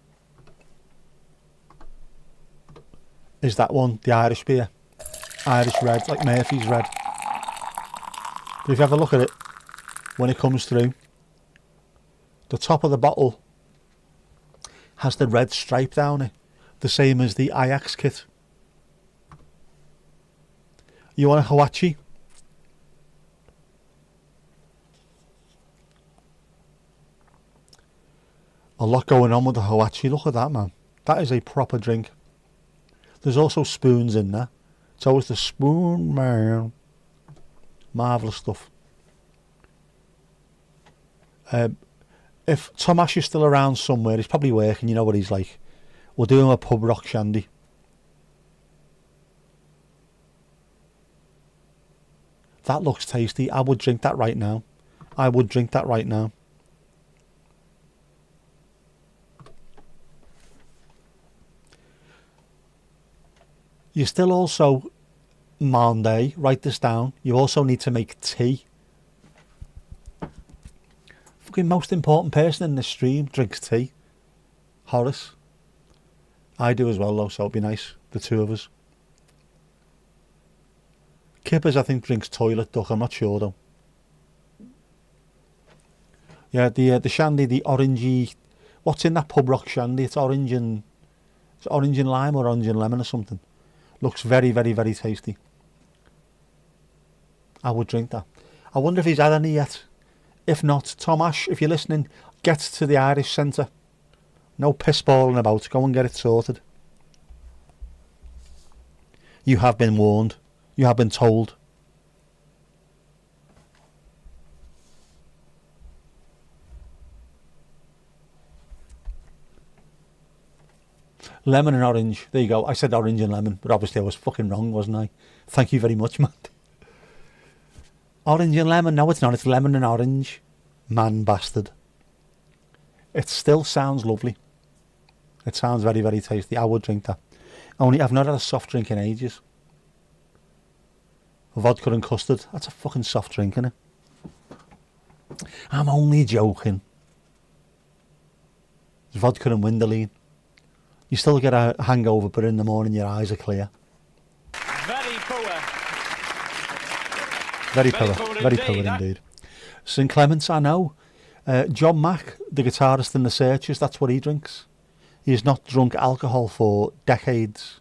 that one, the Irish beer. Irish red, like Murphy's red. But if you have a look at it, when it comes through, the top of the bottle has the red stripe down it, the same as the Ajax kit. You want a Hawachi? A lot going on with the Hawachi. Look at that, man. That is a proper drink. There's also spoons in there. It's always the spoon, man. Marvellous stuff. If Tom Ash is still around somewhere, he's probably working, you know what he's like. We'll do him a pub rock shandy. That looks tasty. I would drink that right now. I would drink that right now. You still also, Monday, write this down, you also need to make tea. Fucking most important person in this stream drinks tea. Horace. I do as well though, so it'll be nice, the two of us. Kippers, I think, drinks toilet duck, I'm not sure though. Yeah, the shandy, the orangey, What's in that pub rock shandy? It's orange and lime or orange and lemon or something. Looks very, very, very tasty. I would drink that. I wonder if he's had any yet. If not, Tom Ash, if you're listening, get to the Irish Centre. No piss balling about. Go and get it sorted. You have been warned. You have been told. Lemon and orange. There you go. I said orange and lemon, but obviously I was fucking wrong, wasn't I? Thank you very much, man. Orange and lemon. No, it's not. It's lemon and orange. Man bastard. It still sounds lovely. It sounds very, very tasty. I would drink that. Only I've not had a soft drink in ages. Vodka and custard. That's a fucking soft drink, innit? I'm only joking. It's vodka and Winderline. You still get a hangover, but in the morning your eyes are clear. Very poor. Very poor indeed. St Clements, I know. John Mack, the guitarist in the Searchers, that's what he drinks. He has not drunk alcohol for decades,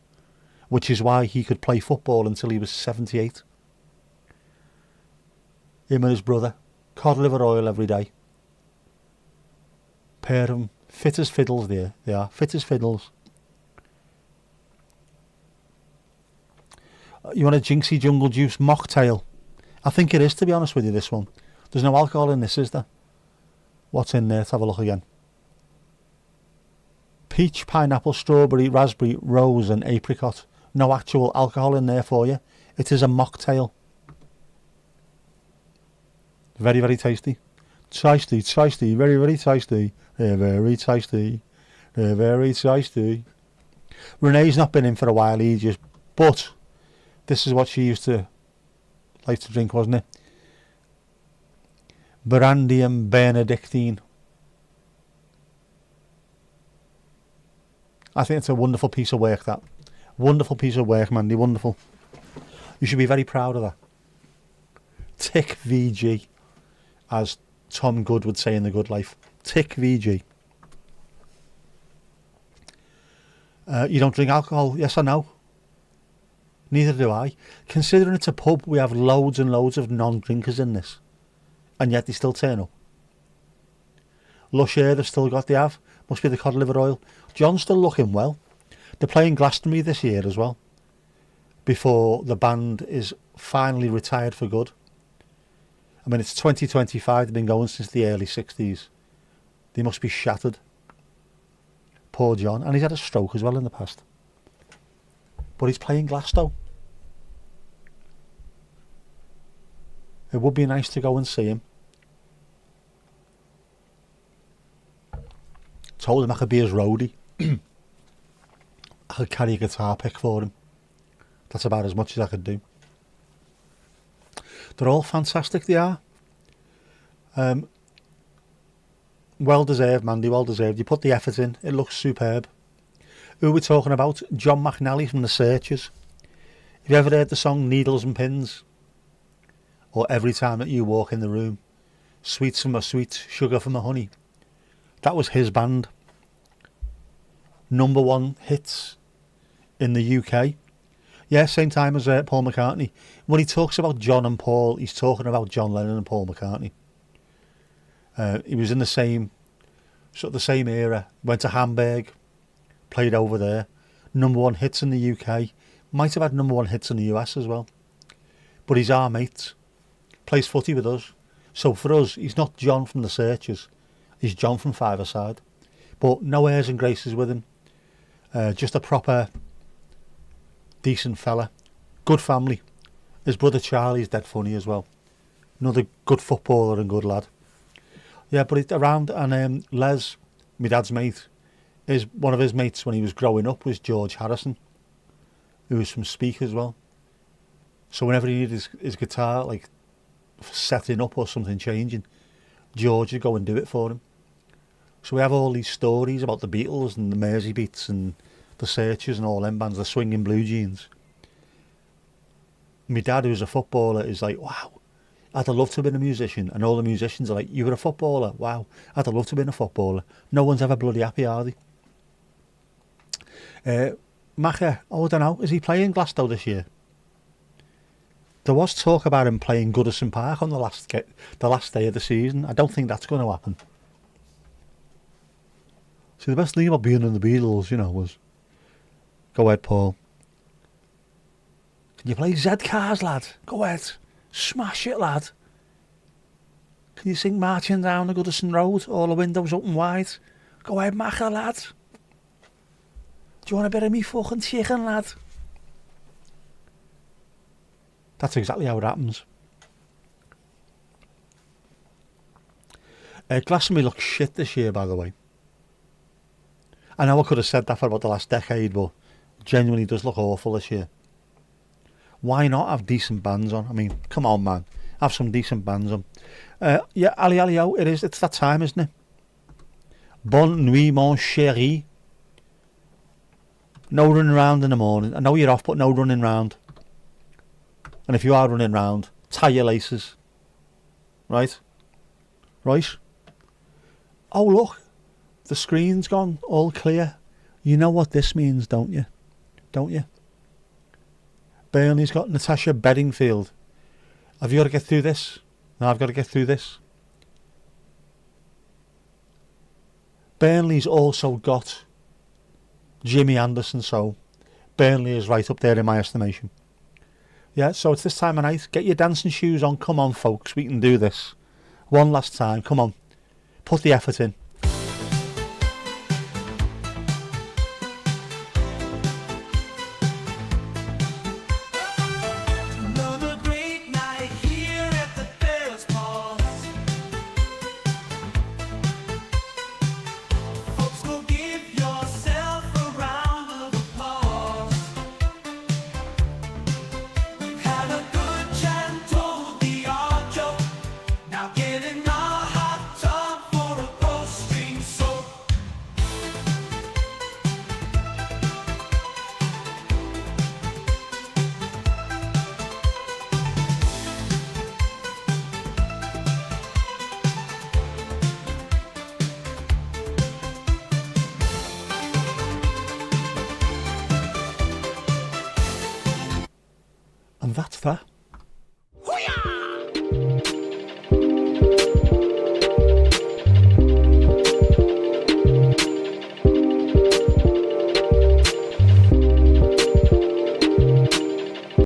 which is why he could play football until he was 78. Him and his brother, cod liver oil every day. Pair of them, fit as fiddles there. They are, fit as fiddles. You want a Jinxie Jungle Juice mocktail? I think it is, to be honest with you, this one. There's no alcohol in this, is there? What's in there? Let's have a look again. Peach, pineapple, strawberry, raspberry, rose and apricot. No actual alcohol in there for you. It is a mocktail. Very, very tasty. Tasty, tasty, very, very tasty. They're very tasty. They're very tasty. Renee's not been in for a while, but this is what she used to like to drink, wasn't it? Brandy and Benedictine. I think it's a wonderful piece of work, that. Wonderful piece of work, Mandy, wonderful. You should be very proud of that. Tick VG, as Tom Good would say in The Good Life. Tick VG. You don't drink alcohol? Yes, I know. Neither do I. Considering it's a pub, we have loads and loads of non-drinkers in this. And yet they still turn up. Lush Air, they've still got, they have. Must be the cod liver oil. John's still looking well. They're playing Glastonbury this year as well. Before the band is finally retired for good. I mean, it's 2025. They've been going since the early 60s. They must be shattered. Poor John. And he's had a stroke as well in the past. But he's playing Glasgow. It would be nice to go and see him. Told him I could be his roadie. I could carry a guitar pick for him. That's about as much as I could do. They're all fantastic, they are. Well deserved, Mandy, well deserved. You put the effort in, it looks superb. Who are we talking about? John McNally from The Searchers. Have you ever heard the song Needles and Pins? Or Every Time That You Walk in the Room? Sweets for my sweet, sugar for my honey. That was his band. #1 hits in the UK. Yeah, same time as Paul McCartney. When he talks about John and Paul, he's talking about John Lennon and Paul McCartney. He was in the same era. Went to Hamburg, played over there. #1 hits in the UK. Might have had #1 hits in the US as well. But he's our mate. Plays footy with us. So for us, he's not John from The Searchers. He's John from Five-a-Side. But no airs and graces with him. Just a proper, decent fella. Good family. His brother Charlie's dead funny as well. Another good footballer and good lad. Yeah, but it's around, and Les, my dad's mate, is one of his mates when he was growing up was George Harrison, who was from Speak as well. So whenever he needed his guitar, like setting up or something changing, George would go and do it for him. So we have all these stories about the Beatles and the Mersey Beats and the Searchers and all them bands, the Swinging Blue Jeans. My dad, who's a footballer, is like, wow, I'd have loved to have been a musician, and all the musicians are like, you were a footballer? Wow, I'd have loved to have been a footballer. No one's ever bloody happy, are they? Macha, I don't know, is he playing Glasgow this year? There was talk about him playing Goodison Park on the last day of the season. I don't think that's going to happen. See, the best thing about being in the Beatles, was... Go ahead, Paul. Can you play Z-Cars, lad? Go ahead. Smash it, lad. Can you sing Marching Down the Goodison Road, all the windows open wide? Go ahead, Macha, lad. Do you want a bit of me fucking chicken, lad? That's exactly how it happens. Glastonbury looks shit this year, by the way. I know I could have said that for about the last decade, but it genuinely does look awful this year. Why not have decent bands on? I mean, come on, man. Have some decent bands on. Yeah, Ali, it's that time, isn't it? Bonne nuit, mon chéri. No running around in the morning. I know you're off, but no running round. And if you are running round, tie your laces. Right? Right? Oh, look. The screen's gone. All clear. You know what this means, don't you? Don't you? Burnley's got Natasha Bedingfield. Have you got to get through this? No, I've got to get through this. Burnley's also got Jimmy Anderson, so Burnley is right up there in my estimation. Yeah, so it's this time of night. Get your dancing shoes on. Come on, folks. We can do this. One last time. Come on. Put the effort in. Another great night here at the Bears Paws. Folks, go give yourself a round of applause. We've had a good chat, told the odd joke. Now get in the hot tub for a post-stream soak. And that's that.